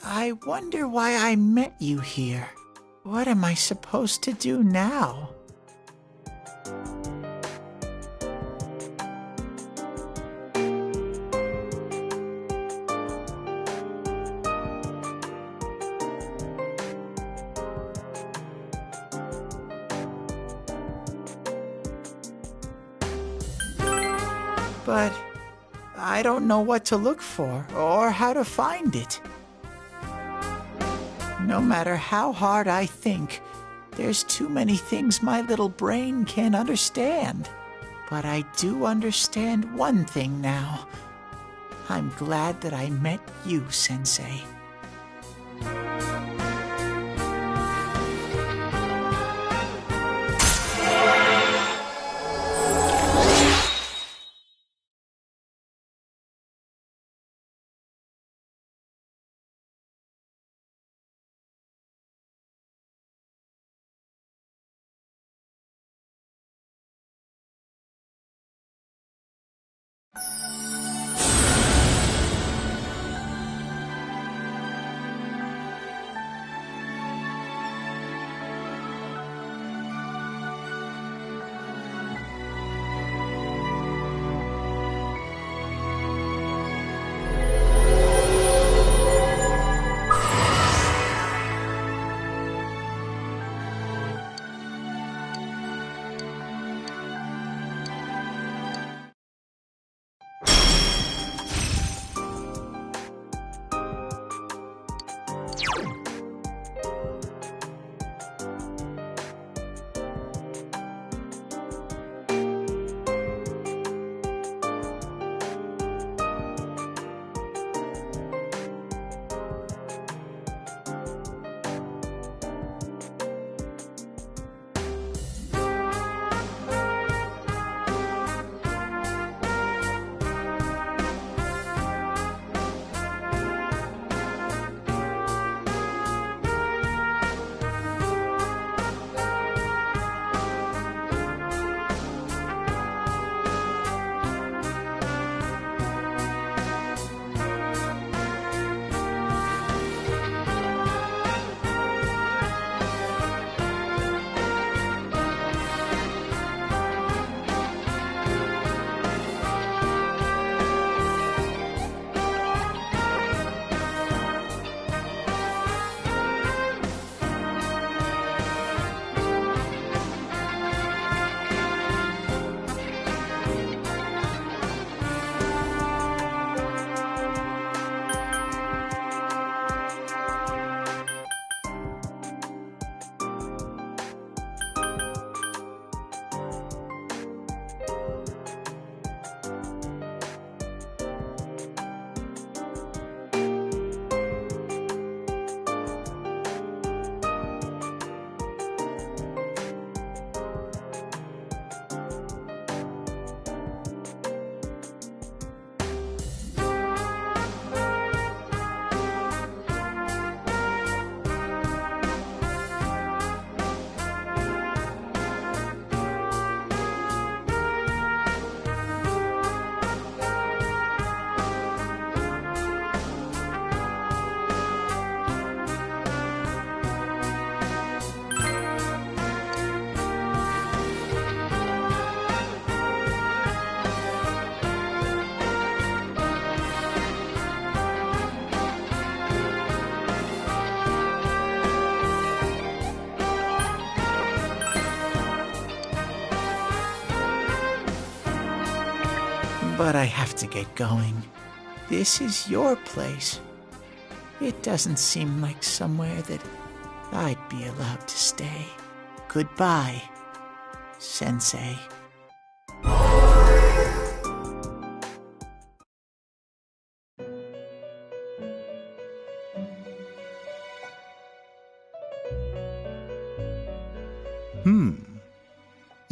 I wonder why I met you here. What am I supposed to do now? but I don't know what to look for or how to find it. No matter how hard I think, there's too many things my little brain can't understand. But I do understand one thing now. I'm glad that I met you, Sensei. But I have to get going. This is your place. It doesn't seem like somewhere that I'd be allowed to stay. Goodbye, Sensei.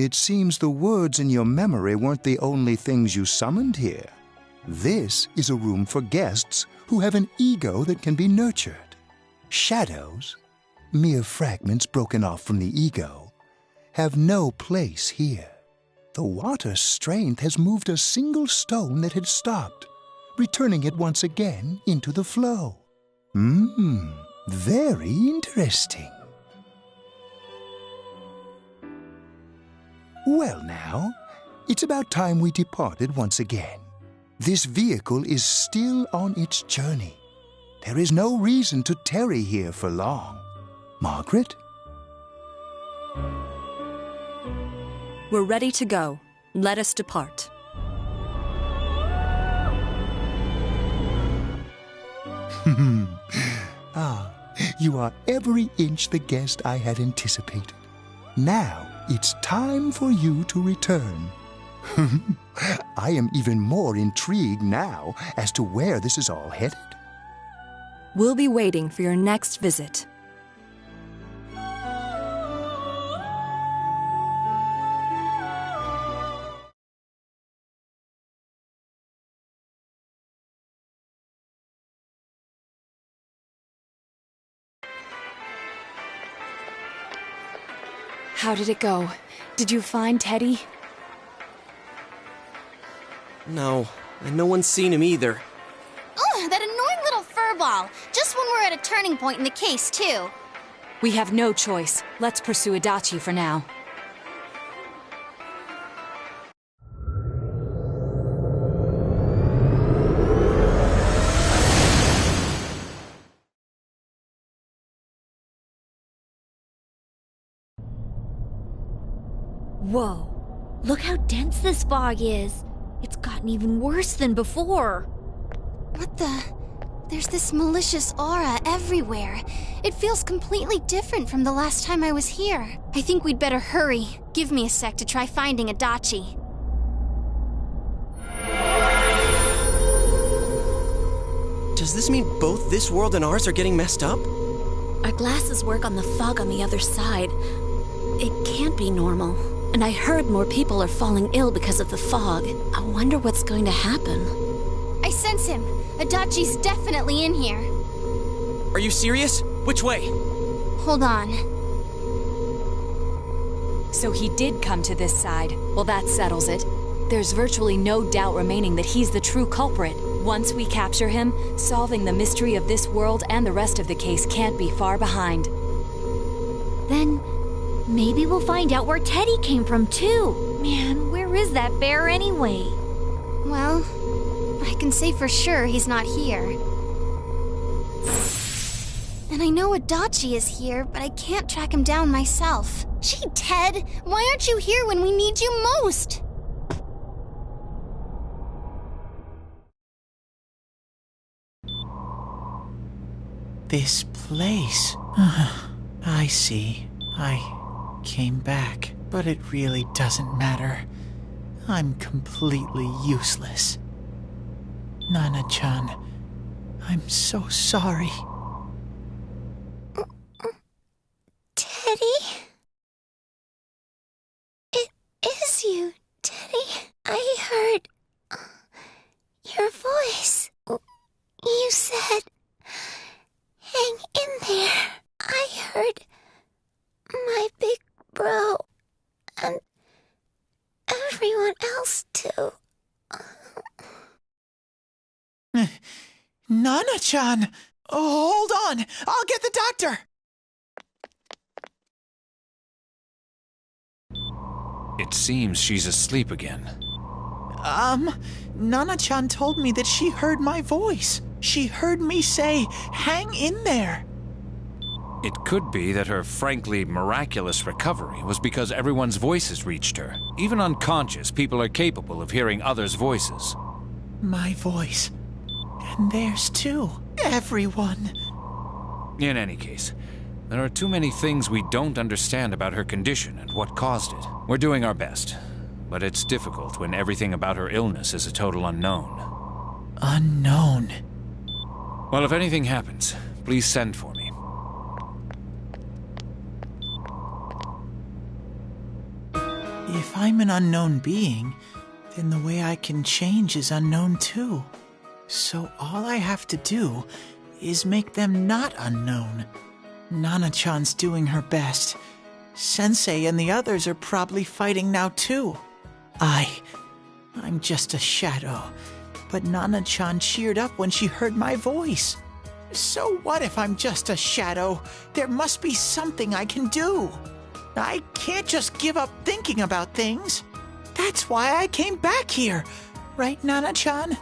It seems the words in your memory weren't the only things you summoned here. This is a room for guests who have an ego that can be nurtured. Shadows, mere fragments broken off from the ego, have no place here. The water's strength has moved a single stone that had stopped, returning it once again into the flow. Very interesting. Well now, it's about time we departed once again. This vehicle is still on its journey. There is no reason to tarry here for long. Margaret? We're ready to go. Let us depart. You are every inch the guest I had anticipated. Now it's time for you to return. I am even more intrigued now as to where this is all headed. We'll be waiting for your next visit. How did it go? Did you find Teddy? No, and no one's seen him either. Ugh, that annoying little furball. Just when we're at a turning point in the case, too. We have no choice. Let's pursue Adachi for now. Whoa. Look how dense this fog is. It's gotten even worse than before. What the? There's this malicious aura everywhere. It feels completely different from the last time I was here. I think we'd better hurry. Give me a sec to try finding Adachi. Does this mean both this world and ours are getting messed up? Our glasses work on the fog on the other side. It can't be normal. And I heard more people are falling ill because of the fog. I wonder what's going to happen. I sense him. Adachi's definitely in here. Are you serious? Which way? Hold on. So he did come to this side. Well, that settles it. There's virtually no doubt remaining that he's the true culprit. Once we capture him, solving the mystery of this world and the rest of the case can't be far behind. Then maybe we'll find out where Teddy came from, too. Man, where is that bear anyway? Well, I can say for sure he's not here. And I know Adachi is here, but I can't track him down myself. Gee, Ted, why aren't you here when we need you most? This place. I see. I came back, but it really doesn't matter. I'm completely useless. Nana-chan, I'm so sorry. Teddy? It is you, Teddy. I heard your voice. You said, hang in there. I heard my big bro and everyone else too. Nana-chan! Oh, hold on! I'll get the doctor! It seems she's asleep again. Nana-chan told me that she heard my voice. She heard me say, hang in there. It could be that her frankly miraculous recovery was because everyone's voices reached her. Even unconscious, people are capable of hearing others' voices. My voice. And theirs too. Everyone. In any case, there are too many things we don't understand about her condition and what caused it. We're doing our best, but it's difficult when everything about her illness is a total unknown. Unknown? Well, if anything happens, please send for me. If I'm an unknown being, then the way I can change is unknown too. So all I have to do is make them not unknown. Nana-chan's doing her best. Sensei and the others are probably fighting now too. I'm just a shadow. But Nana-chan cheered up when she heard my voice. So what if I'm just a shadow? There must be something I can do. I can't just give up thinking about things. That's why I came back here. Right, Nana-chan?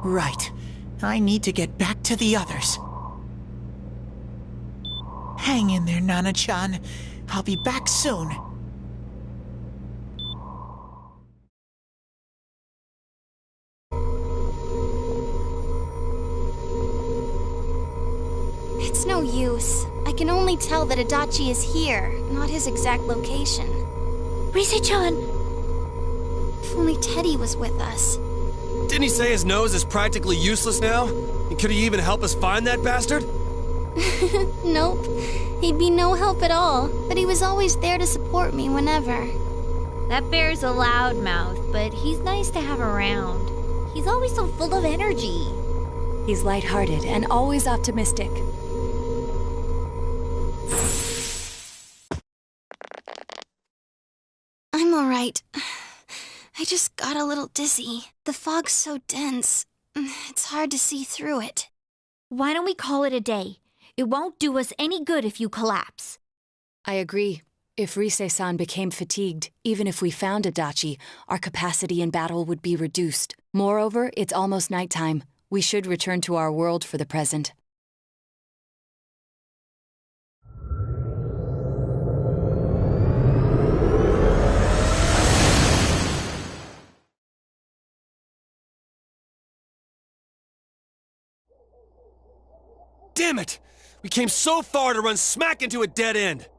Right. I need to get back to the others. Hang in there, Nana-chan. I'll be back soon. It's no use. I can only tell that Adachi is here, not his exact location. Rise-chan! If only Teddy was with us. Didn't he say his nose is practically useless now? And could he even help us find that bastard? Nope. He'd be no help at all, but he was always there to support me whenever. That bear's a loudmouth, but he's nice to have around. He's always so full of energy. He's lighthearted and always optimistic. I'm alright. I just got a little dizzy. The fog's so dense, it's hard to see through it. Why don't we call it a day? It won't do us any good if you collapse. I agree. If Rise-san became fatigued, even if we found Adachi, our capacity in battle would be reduced. Moreover, it's almost nighttime. We should return to our world for the present. Damn it! We came so far to run smack into a dead end!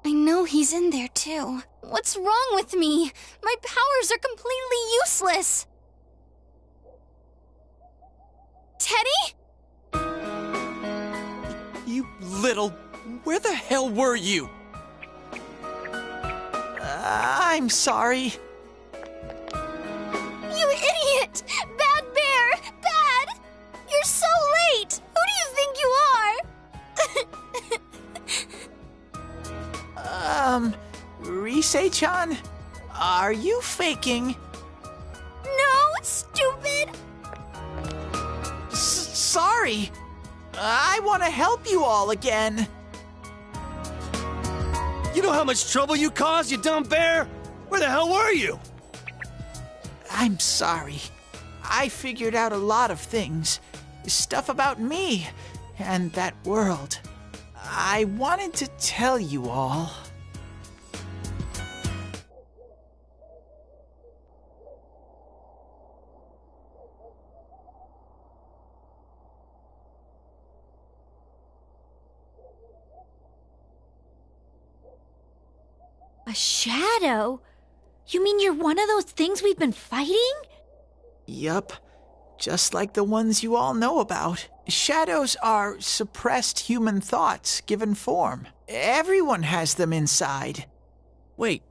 I know he's in there too. What's wrong with me? My powers are completely useless. Teddy? You little... Where the hell were you? I'm sorry. You idiot! Bad bear! Bad! You're so late! Who do you think you are? Rise-chan? Are you faking? No, stupid! Sorry. I want to help you all again. You know how much trouble you caused, you dumb bear? Where the hell were you? I'm sorry. I figured out a lot of things. Stuff about me and that world. I wanted to tell you all. A shadow? You mean you're one of those things we've been fighting? Yup. Just like the ones you all know about. Shadows are suppressed human thoughts given form. Everyone has them inside. Wait,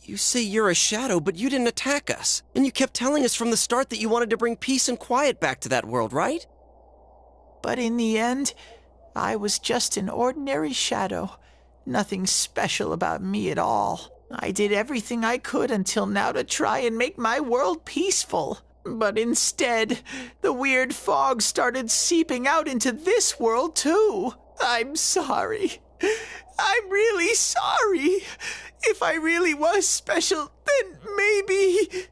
you say you're a shadow, but you didn't attack us. And you kept telling us from the start that you wanted to bring peace and quiet back to that world, right? But in the end, I was just an ordinary shadow. Nothing special about me at all. I did everything I could until now to try and make my world peaceful. But instead, the weird fog started seeping out into this world too. I'm sorry. I'm really sorry. If I really was special, then maybe...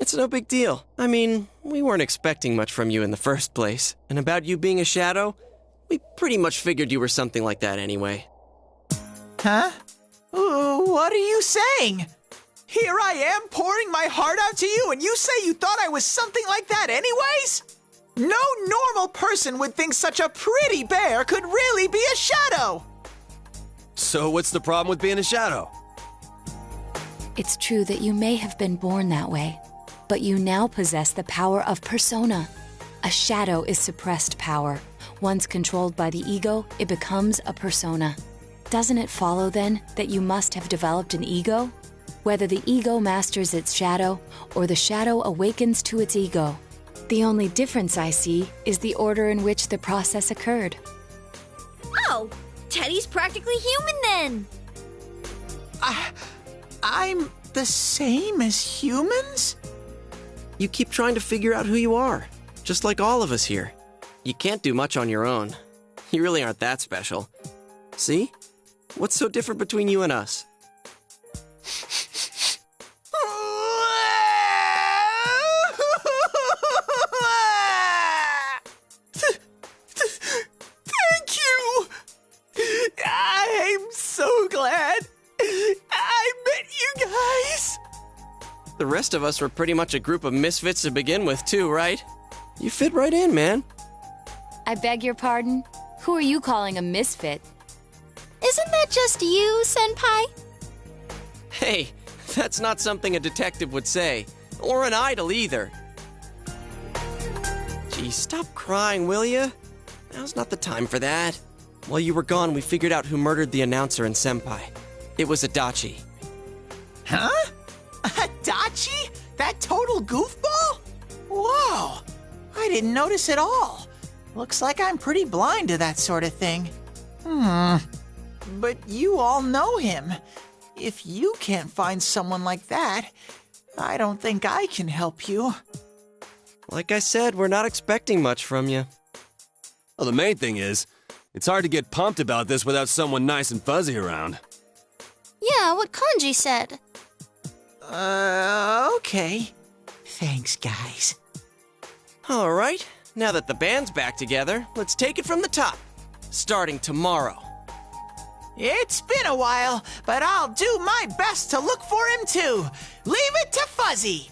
It's no big deal. I mean, we weren't expecting much from you in the first place. And about you being a shadow, we pretty much figured you were something like that anyway. Huh? What are you saying? Here I am pouring my heart out to you, and you say you thought I was something like that anyways? No normal person would think such a pretty bear could really be a shadow! So what's the problem with being a shadow? It's true that you may have been born that way, but you now possess the power of persona. A shadow is suppressed power. Once controlled by the ego, it becomes a persona. Doesn't it follow, then, that you must have developed an ego? Whether the ego masters its shadow, or the shadow awakens to its ego. The only difference I see is the order in which the process occurred. Oh, Teddy's practically human then! I'm the same as humans? You keep trying to figure out who you are, just like all of us here. You can't do much on your own. You really aren't that special. See? What's so different between you and us? The rest of us were pretty much a group of misfits to begin with, too, right? You fit right in, man. I beg your pardon? Who are you calling a misfit? Isn't that just you, Senpai? Hey, that's not something a detective would say. Or an idol, either. Gee, stop crying, will ya? Now's not the time for that. While you were gone, we figured out who murdered the announcer and Senpai. It was Adachi. Huh? Adachi? That total goofball? Whoa! I didn't notice at all. Looks like I'm pretty blind to that sort of thing. But you all know him. If you can't find someone like that, I don't think I can help you. Like I said, we're not expecting much from you. Well, the main thing is, it's hard to get pumped about this without someone nice and fuzzy around. Yeah, what Kanji said. Okay. Thanks, guys. All right, now that the band's back together, let's take it from the top. Starting tomorrow. It's been a while, but I'll do my best to look for him too. Leave it to Fuzzy.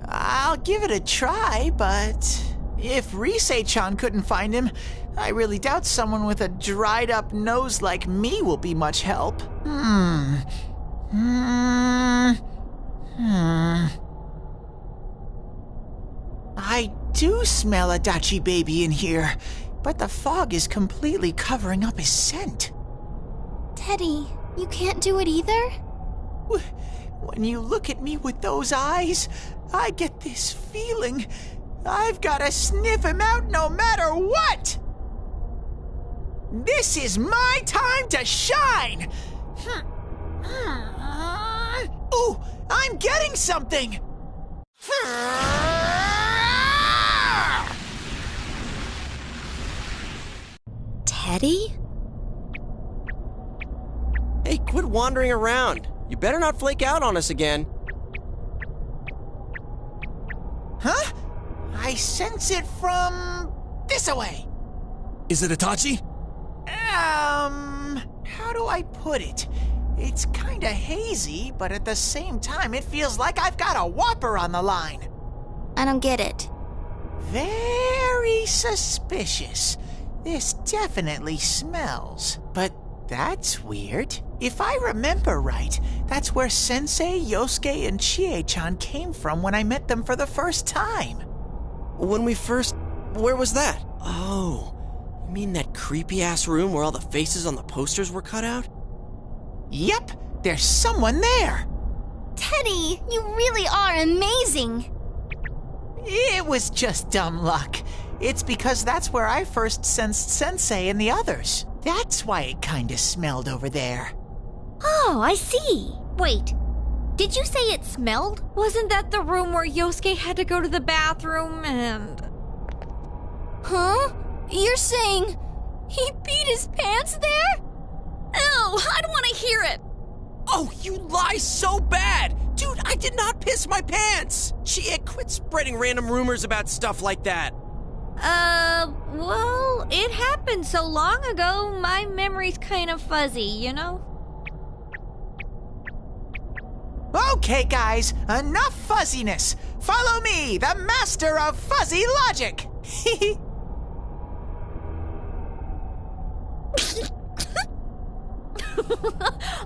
I'll give it a try, but if Risei-chan couldn't find him, I really doubt someone with a dried-up nose like me will be much help. I do smell Adachi Baby in here, but the fog is completely covering up his scent. Teddy, you can't do it either? When you look at me with those eyes, I get this feeling I've got to sniff him out no matter what! This is my time to shine! Ooh, I'm getting something! Teddy? Hey, quit wandering around. You better not flake out on us again. Huh? I sense it from this-a-way. Is it Itachi? How do I put it? It's kinda hazy, but at the same time, it feels like I've got a whopper on the line. I don't get it. Very suspicious. This definitely smells. But that's weird. If I remember right, that's where Sensei, Yosuke, and Chie-chan came from when I met them for the first time. When we first... Where was that? Oh, you mean that creepy-ass room where all the faces on the posters were cut out? Yep, there's someone there. Teddy, you really are amazing. It was just dumb luck. It's because that's where I first sensed Sensei and the others. That's why it kinda smelled over there. Oh, I see. Wait, did you say it smelled? Wasn't that the room where Yosuke had to go to the bathroom and... Huh? You're saying he peed his pants there? Ew, I don't want to hear it. Oh, you lie so bad! Dude, I did not piss my pants! Shit, quit spreading random rumors about stuff like that. Well, it happened so long ago, my memory's kind of fuzzy, you know? Okay, guys, enough fuzziness. Follow me, the master of fuzzy logic.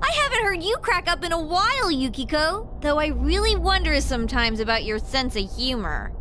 I haven't heard you crack up in a while, Yukiko. Though I really wonder sometimes about your sense of humor.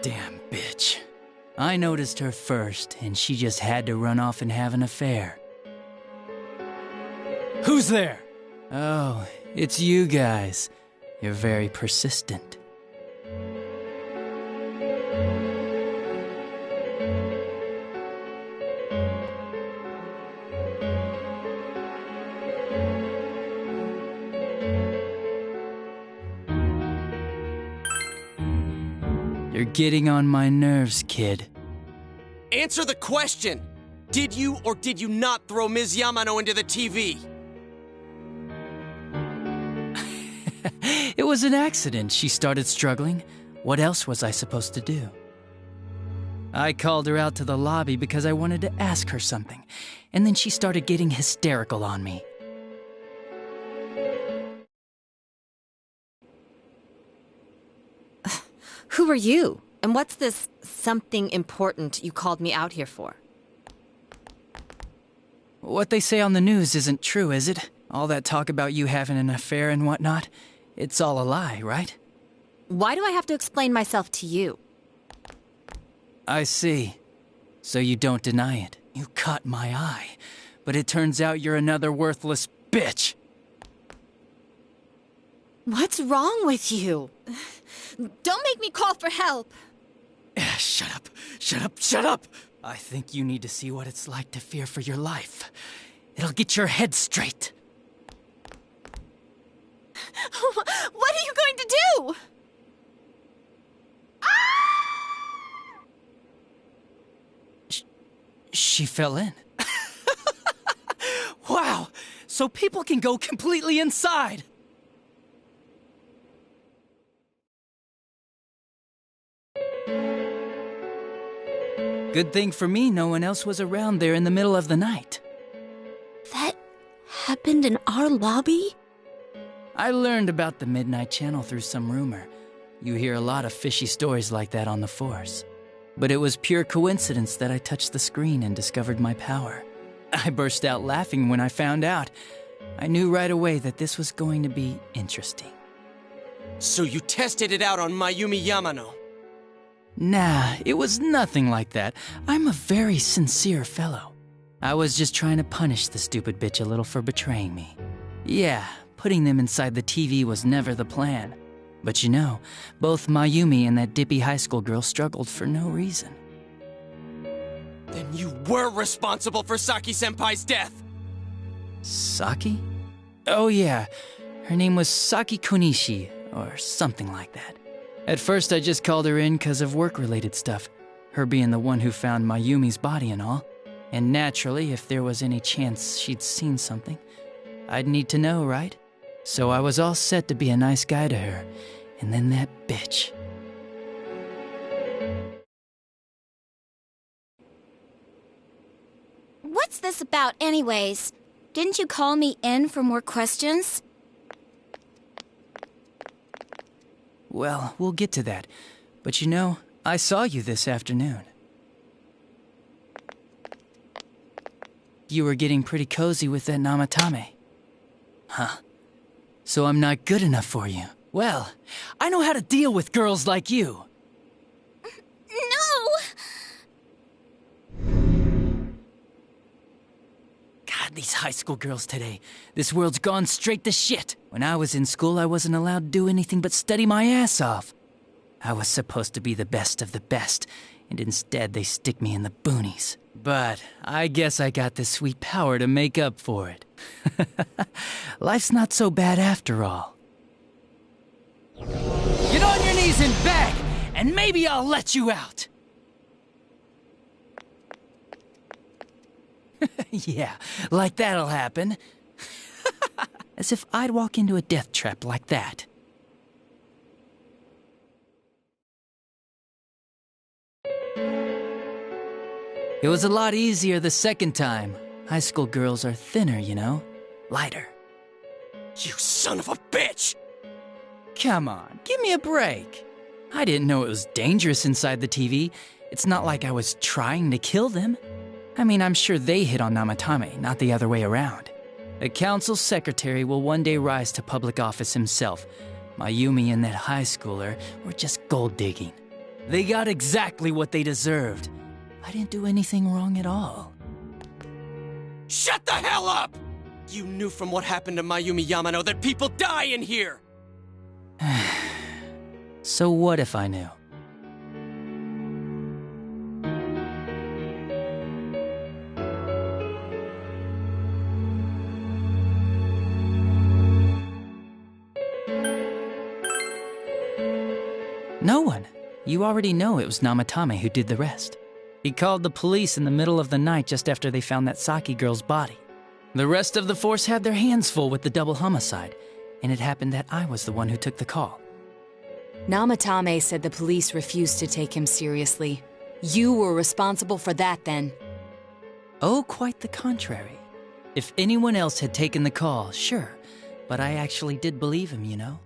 Damn bitch. I noticed her first, and she just had to run off and have an affair. Who's there? Oh, it's you guys. You're very persistent. You're getting on my nerves, kid. Answer the question! Did you or did you not throw Ms. Yamano into the TV? It was an accident. She started struggling. What else was I supposed to do? I called her out to the lobby because I wanted to ask her something, and then she started getting hysterical on me. Who are you? And what's this something important you called me out here for? What they say on the news isn't true, is it? All that talk about you having an affair and whatnot? It's all a lie, right? Why do I have to explain myself to you? I see. So you don't deny it. You caught my eye. But it turns out you're another worthless bitch. What's wrong with you? Don't make me call for help. Shut up. Shut up. Shut up. I think you need to see what it's like to fear for your life. It'll get your head straight. What are you going to do? She fell in. Wow. So people can go completely inside. Good thing for me, no one else was around there in the middle of the night. That happened in our lobby? I learned about the Midnight Channel through some rumor. You hear a lot of fishy stories like that on the Force. But it was pure coincidence that I touched the screen and discovered my power. I burst out laughing when I found out. I knew right away that this was going to be interesting. So you tested it out on Mayumi Yamano? Nah, it was nothing like that. I'm a very sincere fellow. I was just trying to punish the stupid bitch a little for betraying me. Yeah, putting them inside the TV was never the plan. But you know, both Mayumi and that dippy high school girl struggled for no reason. Then you were responsible for Saki-senpai's death! Saki? Oh yeah, her name was Saki Konishi, or something like that. At first I just called her in because of work-related stuff, her being the one who found Mayumi's body and all. And naturally, if there was any chance she'd seen something, I'd need to know, right? So I was all set to be a nice guy to her, and then that bitch. What's this about anyways? Didn't you call me in for more questions? Well, we'll get to that. But you know, I saw you this afternoon. You were getting pretty cozy with that Namatame. Huh. So I'm not good enough for you. Well, I know how to deal with girls like you. No! God these high school girls today. This world's gone straight to shit. When I was in school, I wasn't allowed to do anything but study my ass off. I was supposed to be the best of the best, and instead they stick me in the boonies. But I guess I got the sweet power to make up for it. Life's not so bad after all. Get on your knees and beg, and maybe I'll let you out. Yeah, like that'll happen. As if I'd walk into a death trap like that. It was a lot easier the second time. High school girls are thinner, you know? Lighter. You son of a bitch! Come on, give me a break. I didn't know it was dangerous inside the TV. It's not like I was trying to kill them. I mean, I'm sure they hit on Namatame, not the other way around. A council secretary will one day rise to public office himself. Mayumi and that high schooler were just gold digging. They got exactly what they deserved. I didn't do anything wrong at all. Shut the hell up! You knew from what happened to Mayumi Yamano that people die in here! So what if I knew? No one. You already know it was Namatame who did the rest. He called the police in the middle of the night just after they found that Saki girl's body. The rest of the force had their hands full with the double homicide, and it happened that I was the one who took the call. Namatame said the police refused to take him seriously. You were responsible for that then. Oh, quite the contrary. If anyone else had taken the call, sure, but I actually did believe him, you know?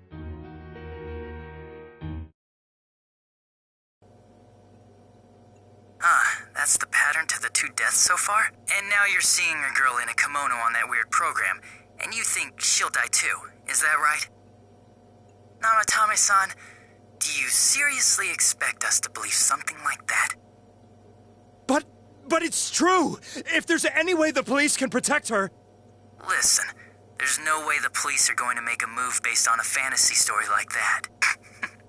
That's the pattern to the 2 deaths so far? And now you're seeing a girl in a kimono on that weird program, and you think she'll die too, is that right? Namatame-san, do you seriously expect us to believe something like that? But it's true! If there's any way the police can protect her... Listen, there's no way the police are going to make a move based on a fantasy story like that.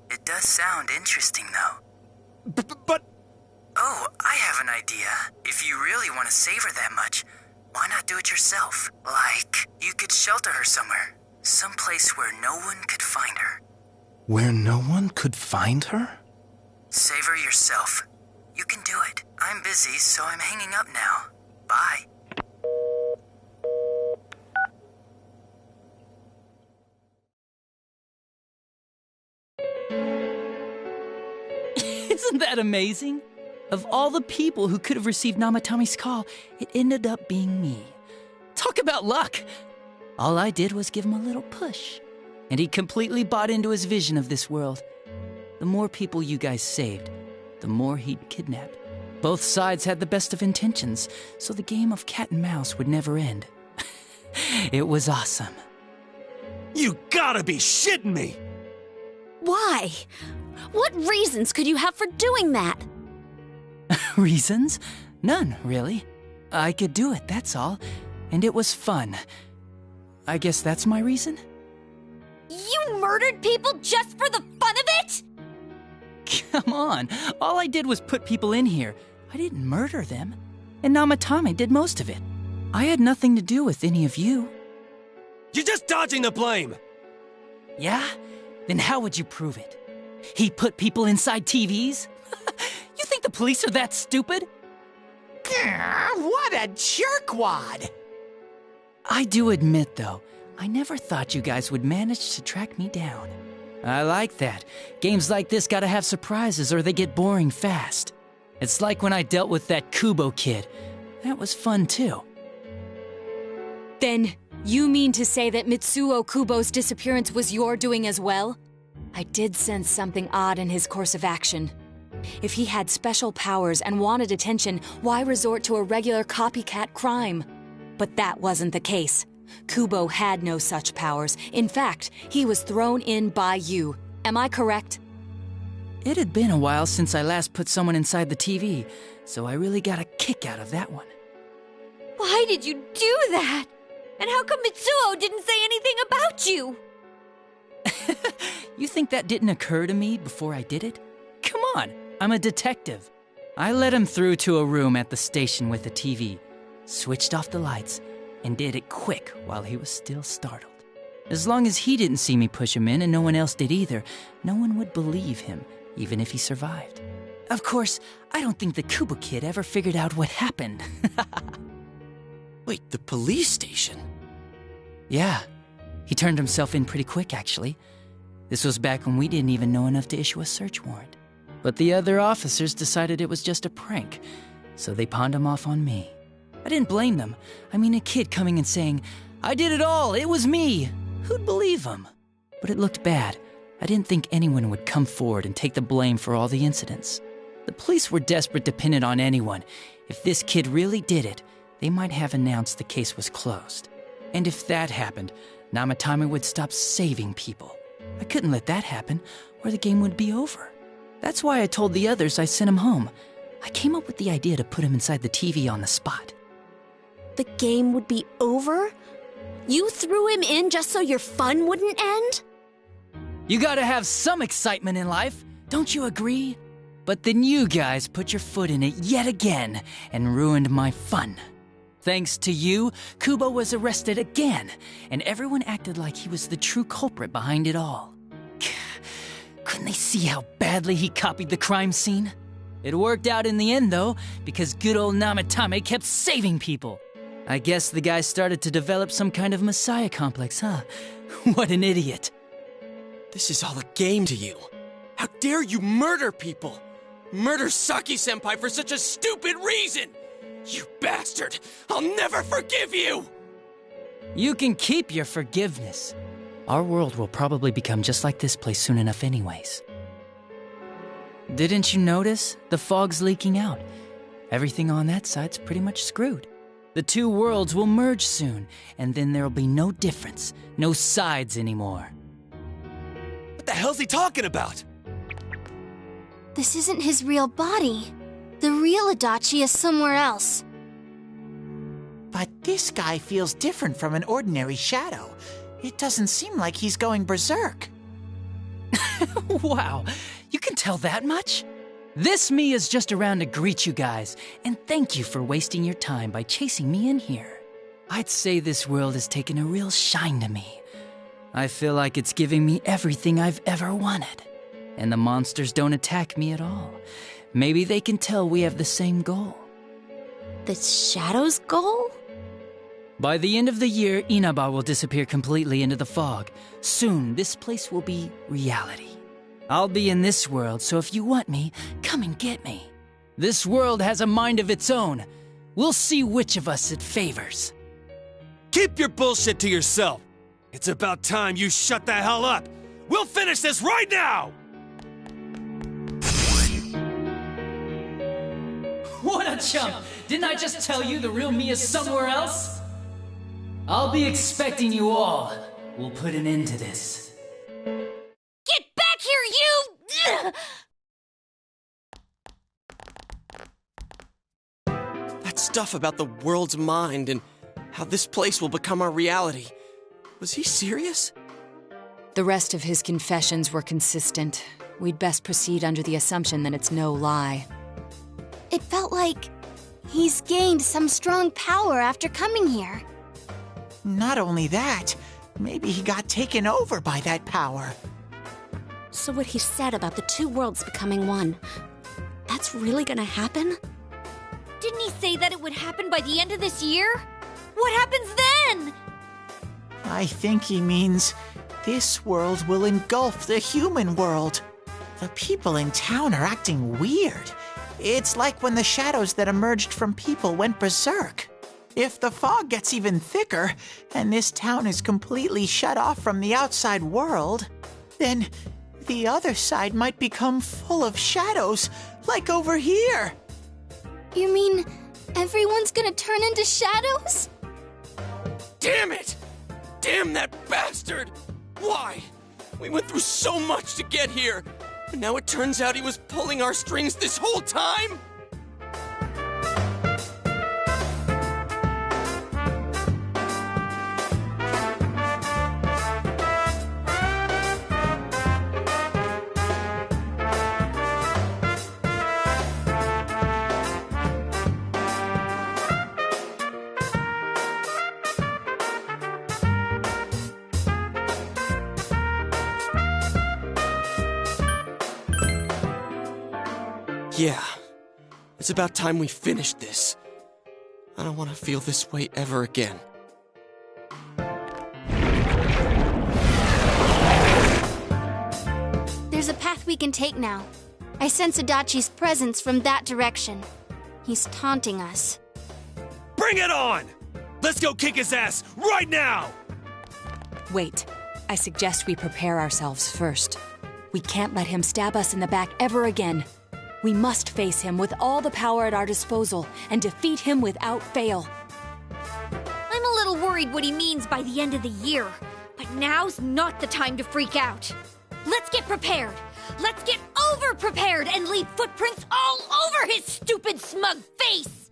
It does sound interesting, though. But... Oh, I have an idea. If you really want to save her that much, why not do it yourself? Like, you could shelter her somewhere. Someplace where no one could find her. Where no one could find her? Save her yourself. You can do it. I'm busy, so I'm hanging up now. Bye. Isn't that amazing? Of all the people who could have received Namatame's call, it ended up being me. Talk about luck! All I did was give him a little push, and he completely bought into his vision of this world. The more people you guys saved, the more he'd kidnap. Both sides had the best of intentions, so the game of cat and mouse would never end. It was awesome. You gotta be shitting me! Why? What reasons could you have for doing that? Reasons? None, really. I could do it, that's all. And it was fun. I guess that's my reason? You murdered people just for the fun of it? Come on, all I did was put people in here. I didn't murder them. And Namatame did most of it. I had nothing to do with any of you. You're just dodging the blame! Yeah? Then how would you prove it? He put people inside TVs? You think the police are that stupid? What a jerkwad! I do admit, though, I never thought you guys would manage to track me down. I like that. Games like this gotta have surprises or they get boring fast. It's like when I dealt with that Kubo kid. That was fun, too. Then, you mean to say that Mitsuo Kubo's disappearance was your doing as well? I did sense something odd in his course of action. If he had special powers and wanted attention, why resort to a regular copycat crime? But that wasn't the case. Kubo had no such powers. In fact, he was thrown in by you. Am I correct? It had been a while since I last put someone inside the TV, so I really got a kick out of that one. Why did you do that? And how come Mitsuo didn't say anything about you? You think that didn't occur to me before I did it? Come on, I'm a detective. I let him through to a room at the station with a TV, switched off the lights, and did it quick while he was still startled. As long as he didn't see me push him in and no one else did either, no one would believe him, even if he survived. Of course, I don't think the Kubo kid ever figured out what happened. Wait, the police station? Yeah, he turned himself in pretty quick, actually. This was back when we didn't even know enough to issue a search warrant. But the other officers decided it was just a prank, so they pawned him off on me. I didn't blame them. I mean, a kid coming and saying, "I did it all, it was me." Who'd believe him? But it looked bad. I didn't think anyone would come forward and take the blame for all the incidents. The police were desperate to pin it on anyone. If this kid really did it, they might have announced the case was closed. And if that happened, Namatame would stop saving people. I couldn't let that happen, or the game would be over. That's why I told the others I sent him home. I came up with the idea to put him inside the TV on the spot. The game would be over? You threw him in just so your fun wouldn't end? You gotta have some excitement in life, don't you agree? But then you guys put your foot in it yet again and ruined my fun. Thanks to you, Kubo was arrested again, and everyone acted like he was the true culprit behind it all. Couldn't they see how badly he copied the crime scene? It worked out in the end, though, because good old Namatame kept saving people. I guess the guy started to develop some kind of messiah complex, huh? What an idiot. This is all a game to you. How dare you murder people? Murder Saki-senpai for such a stupid reason! You bastard! I'll never forgive you! You can keep your forgiveness. Our world will probably become just like this place soon enough anyways. Didn't you notice? The fog's leaking out. Everything on that side's pretty much screwed. The two worlds will merge soon, and then there'll be no difference, no sides anymore. What the hell's he talking about? This isn't his real body. The real Adachi is somewhere else. But this guy feels different from an ordinary shadow. It doesn't seem like he's going berserk. Wow, you can tell that much? This me is just around to greet you guys, and thank you for wasting your time by chasing me in here. I'd say this world has taken a real shine to me. I feel like it's giving me everything I've ever wanted. And the monsters don't attack me at all. Maybe they can tell we have the same goal. The Shadow's goal? By the end of the year, Inaba will disappear completely into the fog. Soon, this place will be reality. I'll be in this world, so if you want me, come and get me. This world has a mind of its own. We'll see which of us it favors. Keep your bullshit to yourself. It's about time you shut the hell up. We'll finish this right now! What a chump! Didn't I just tell you the real me is somewhere else? I'll be expecting you all. We'll put an end to this. Get back here, you! That stuff about the world's mind and how this place will become our reality. Was he serious? The rest of his confessions were consistent. We'd best proceed under the assumption that it's no lie. It felt like he's gained some strong power after coming here. Not only that, maybe he got taken over by that power. So what he said about the two worlds becoming one, that's really gonna happen? Didn't he say that it would happen by the end of this year? What happens then? I think he means this world will engulf the human world. The people in town are acting weird. It's like when the shadows that emerged from people went berserk. If the fog gets even thicker, and this town is completely shut off from the outside world, then the other side might become full of shadows, like over here. You mean everyone's gonna turn into shadows? Damn it! Damn that bastard! Why? We went through so much to get here, and now it turns out he was pulling our strings this whole time? Yeah. It's about time we finished this. I don't want to feel this way ever again. There's a path we can take now. I sense Adachi's presence from that direction. He's taunting us. Bring it on! Let's go kick his ass right now! Wait. I suggest we prepare ourselves first. We can't let him stab us in the back ever again. We must face him with all the power at our disposal and defeat him without fail. I'm a little worried what he means by the end of the year, but now's not the time to freak out. Let's get prepared. Let's get over-prepared and leave footprints all over his stupid, smug face!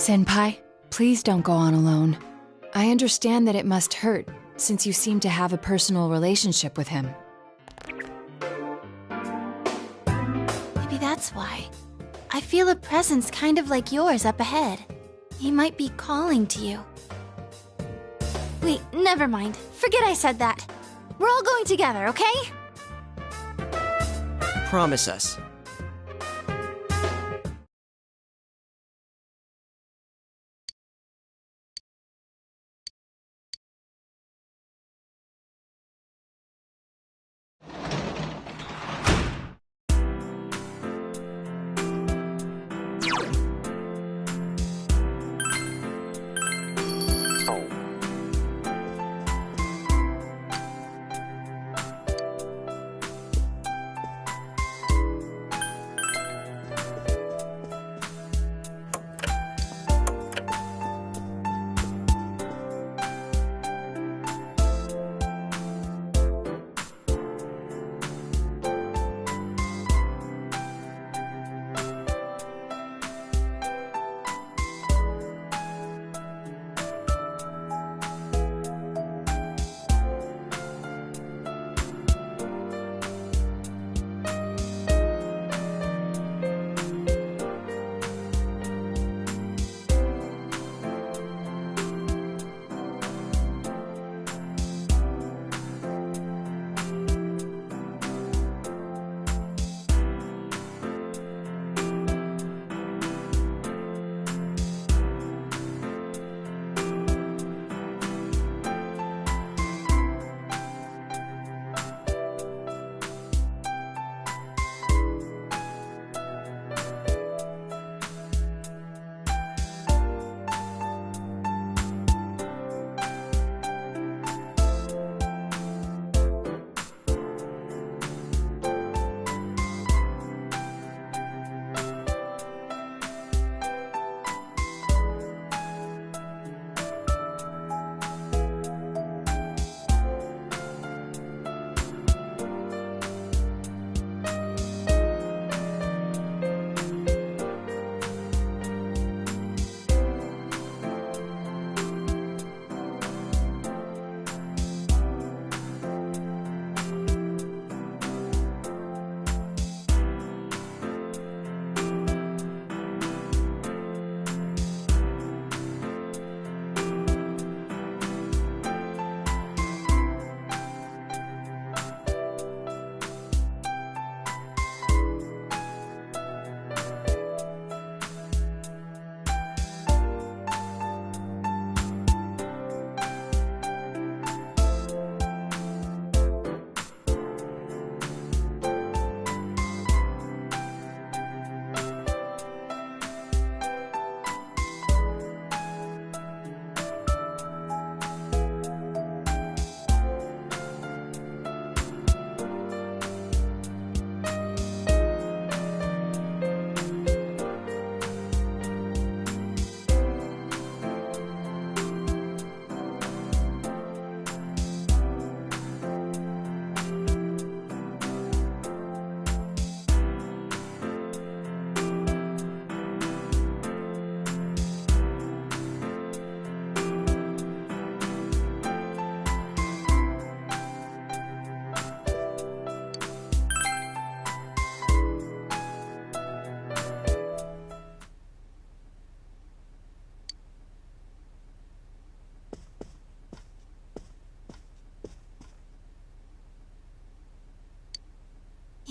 Senpai, please don't go on alone. I understand that it must hurt, since you seem to have a personal relationship with him. Maybe that's why. I feel a presence kind of like yours up ahead. He might be calling to you. Wait, never mind. Forget I said that. We're all going together, okay? Promise us.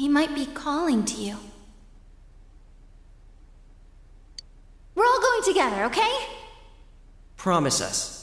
might be calling to you. We're all going together, okay? Promise us.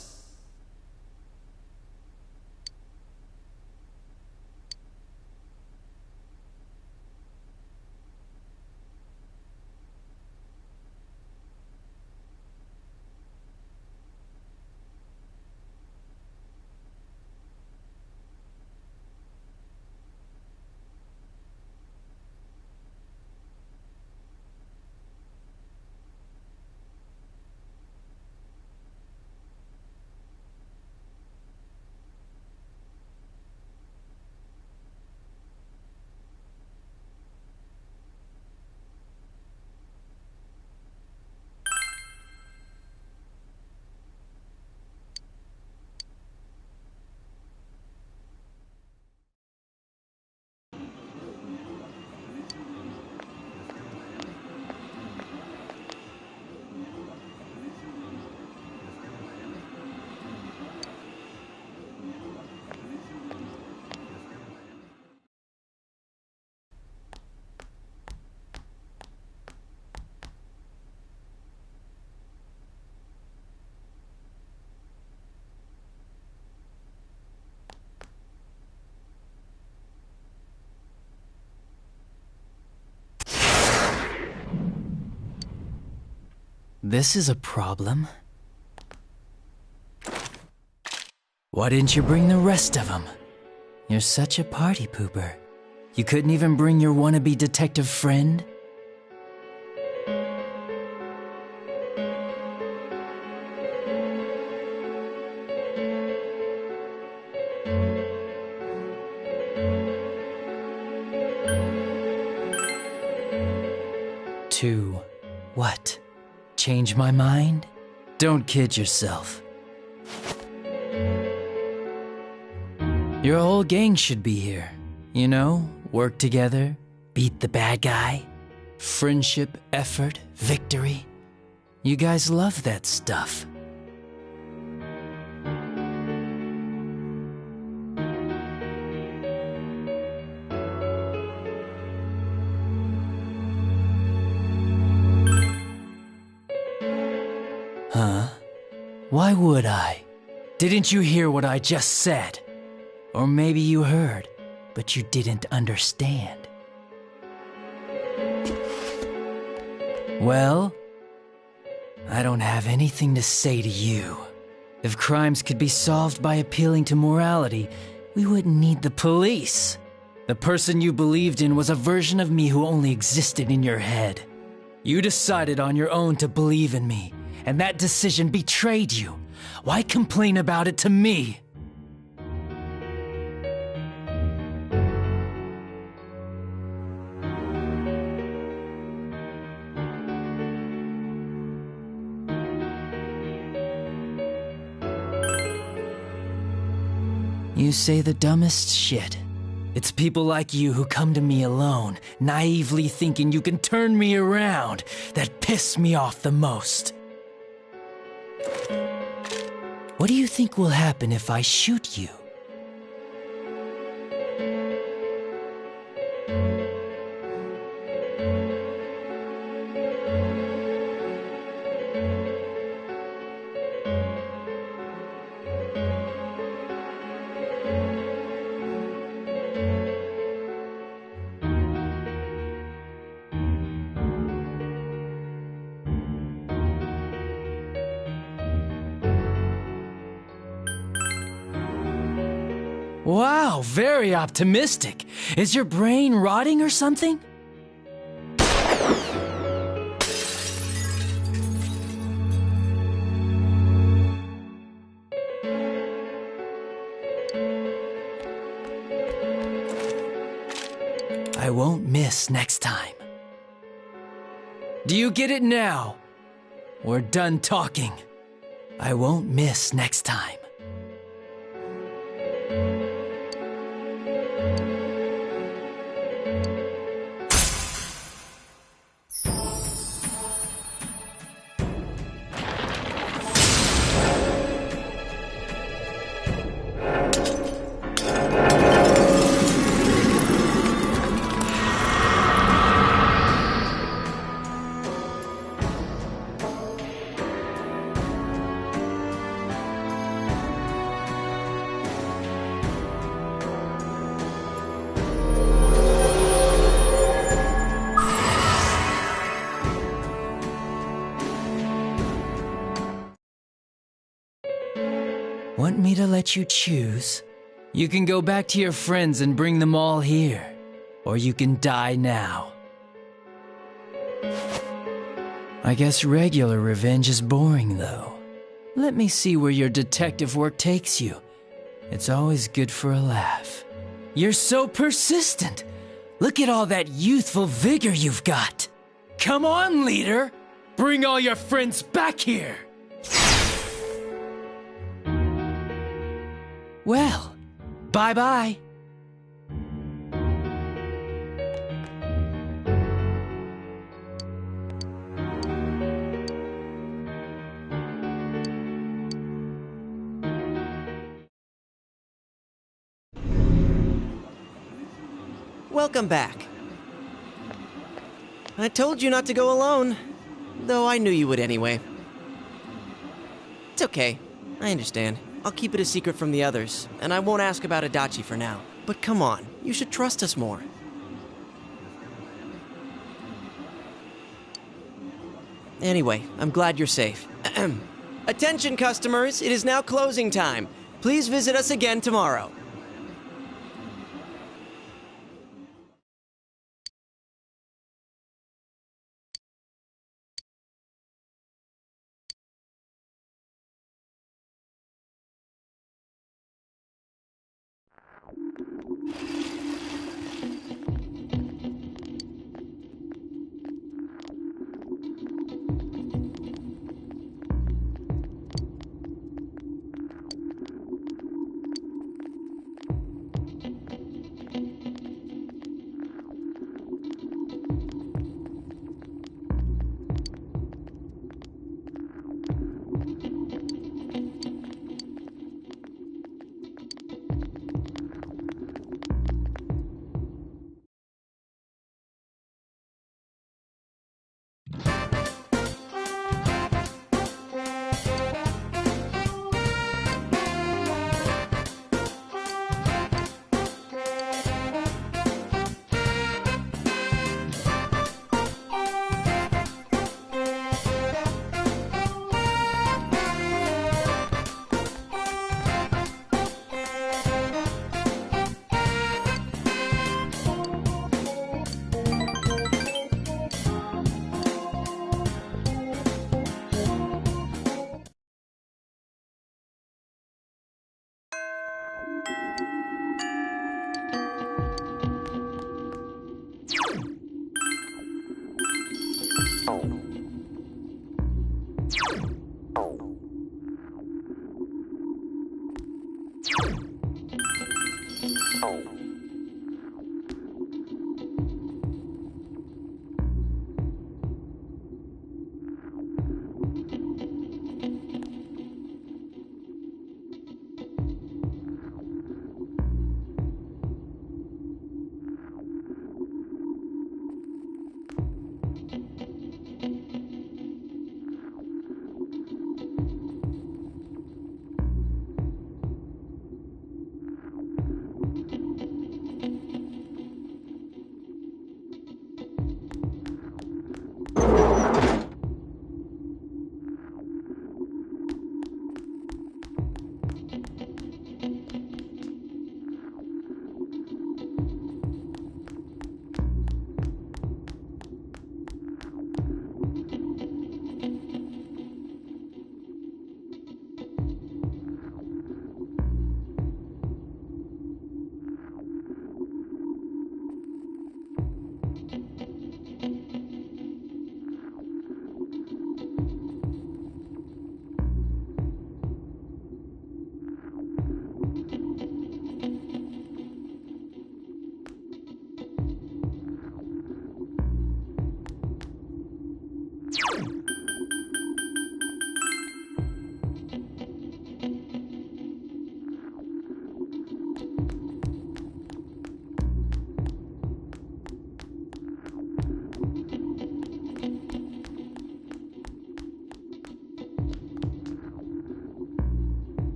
This is a problem. Why didn't you bring the rest of them? You're such a party pooper. You couldn't even bring your wannabe detective friend? To what? Change my mind? Don't kid yourself. Your whole gang should be here. You know, work together, beat the bad guy. Friendship, effort, victory. You guys love that stuff. Huh? Why would I? Didn't you hear what I just said? Or maybe you heard, but you didn't understand. Well, I don't have anything to say to you. If crimes could be solved by appealing to morality, we wouldn't need the police. The person you believed in was a version of me who only existed in your head. You decided on your own to believe in me, and that decision betrayed you. Why complain about it to me? You say the dumbest shit. It's people like you who come to me alone, naively thinking you can turn me around, that piss me off the most. What do you think will happen if I shoot you? Wow, very optimistic. Is your brain rotting or something? I won't miss next time. Do you get it now? We're done talking. I won't miss next time. Want me to let you choose? You can go back to your friends and bring them all here, or you can die now. I guess regular revenge is boring, though. Let me see where your detective work takes you. It's always good for a laugh. You're so persistent. Look at all that youthful vigor you've got. Come on, leader. Bring all your friends back here. Well, bye-bye. Welcome back. I told you not to go alone, though I knew you would anyway. It's okay. I understand. I'll keep it a secret from the others, and I won't ask about Adachi for now. But come on, you should trust us more. Anyway, I'm glad you're safe. Attention, customers, it is now closing time. Please visit us again tomorrow.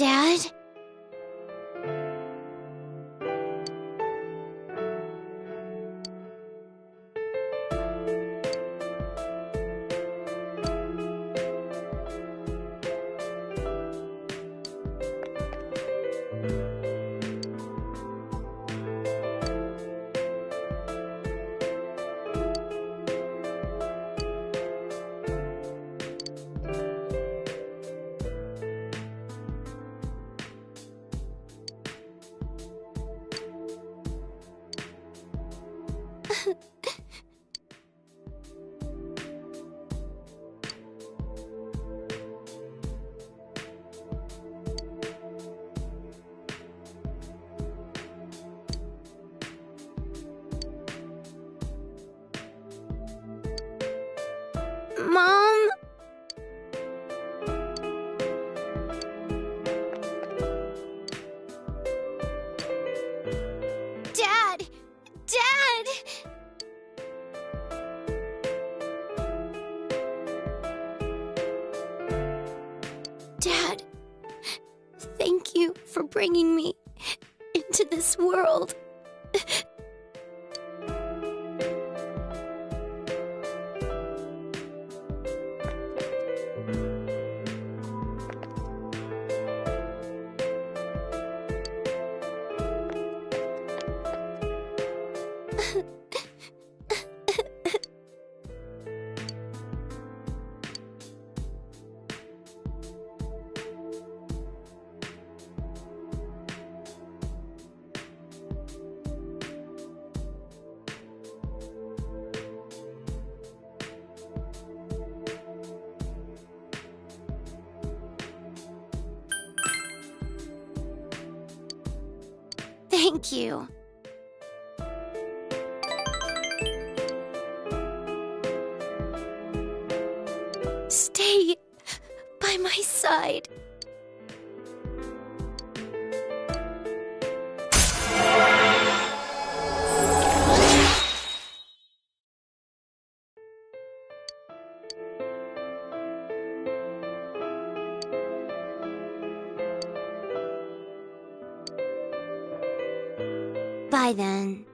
Dad? Mom? Dad! Dad! Dad, thank you for bringing me into this world. Thank you. Stay by my side. Bye then.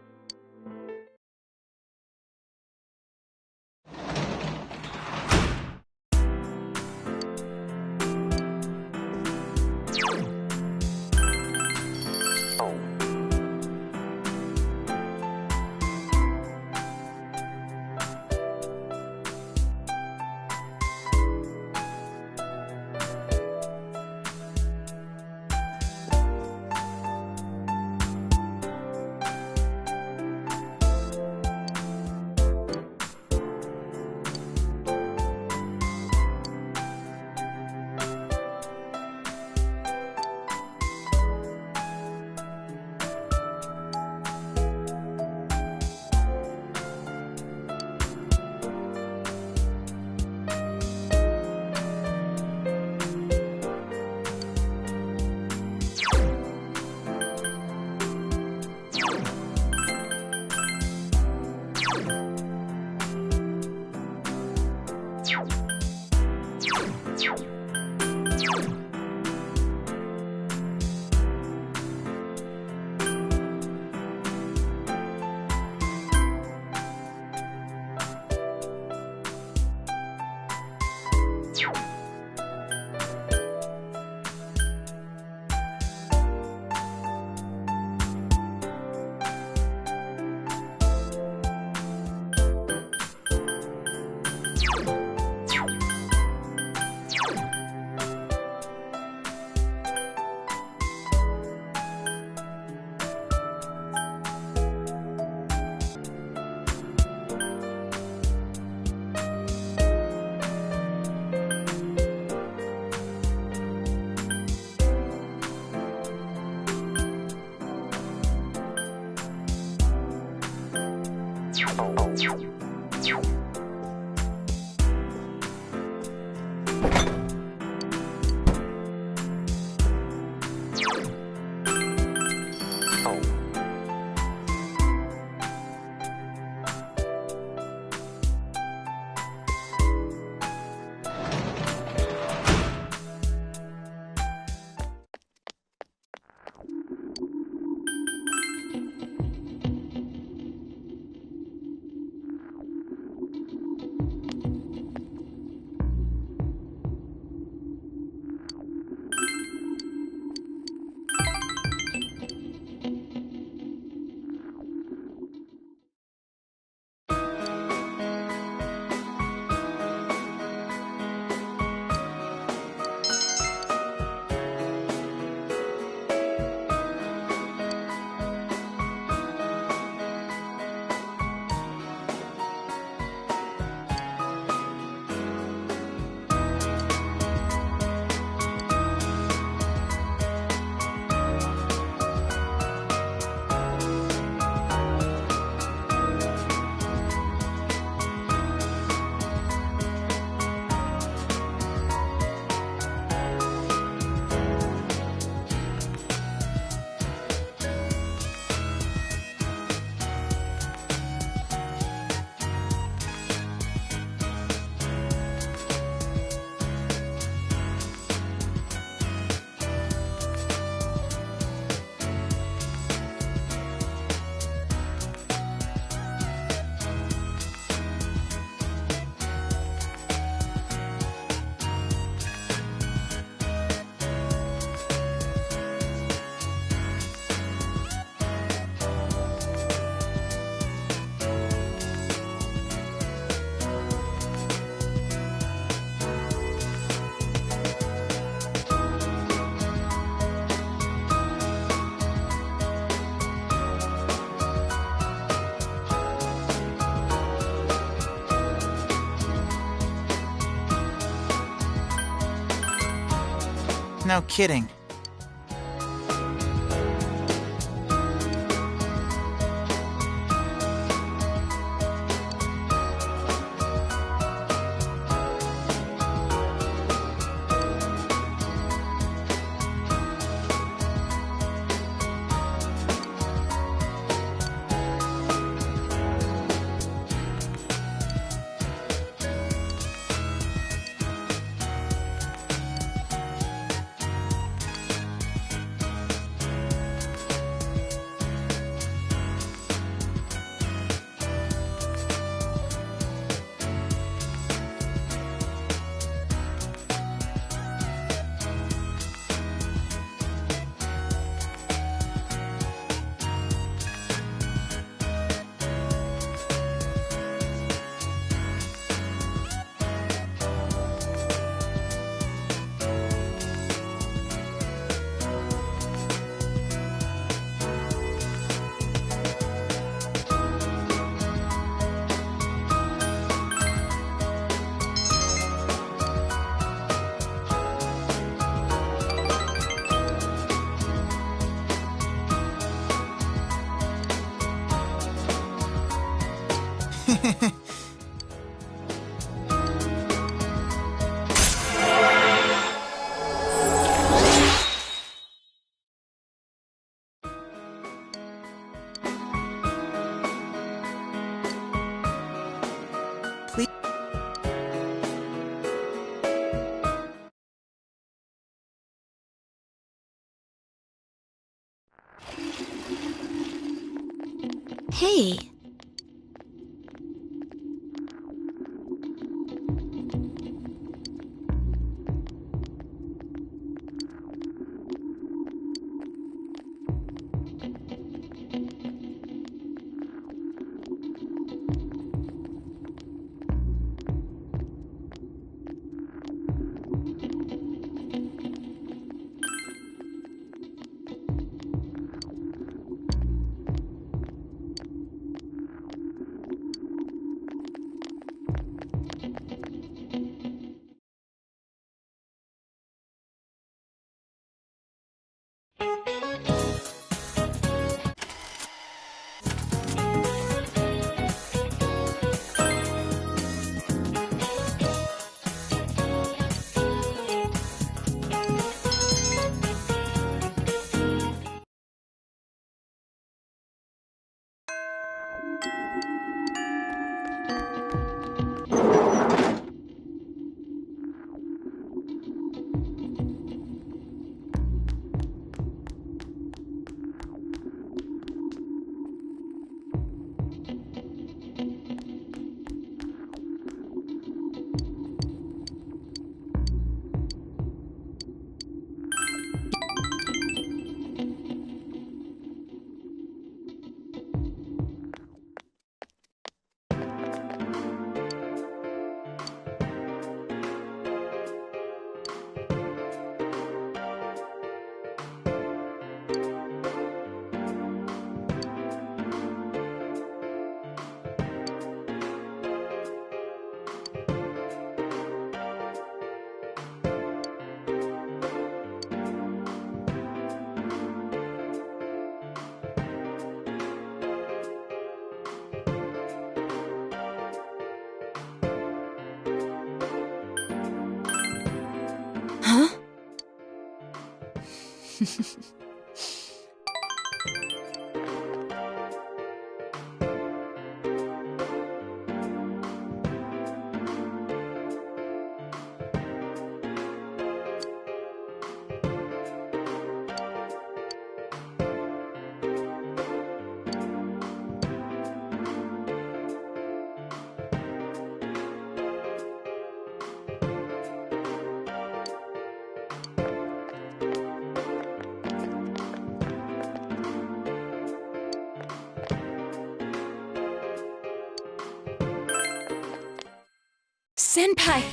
No kidding. Hey. Senpai!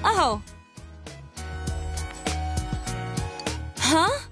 Oh. Huh?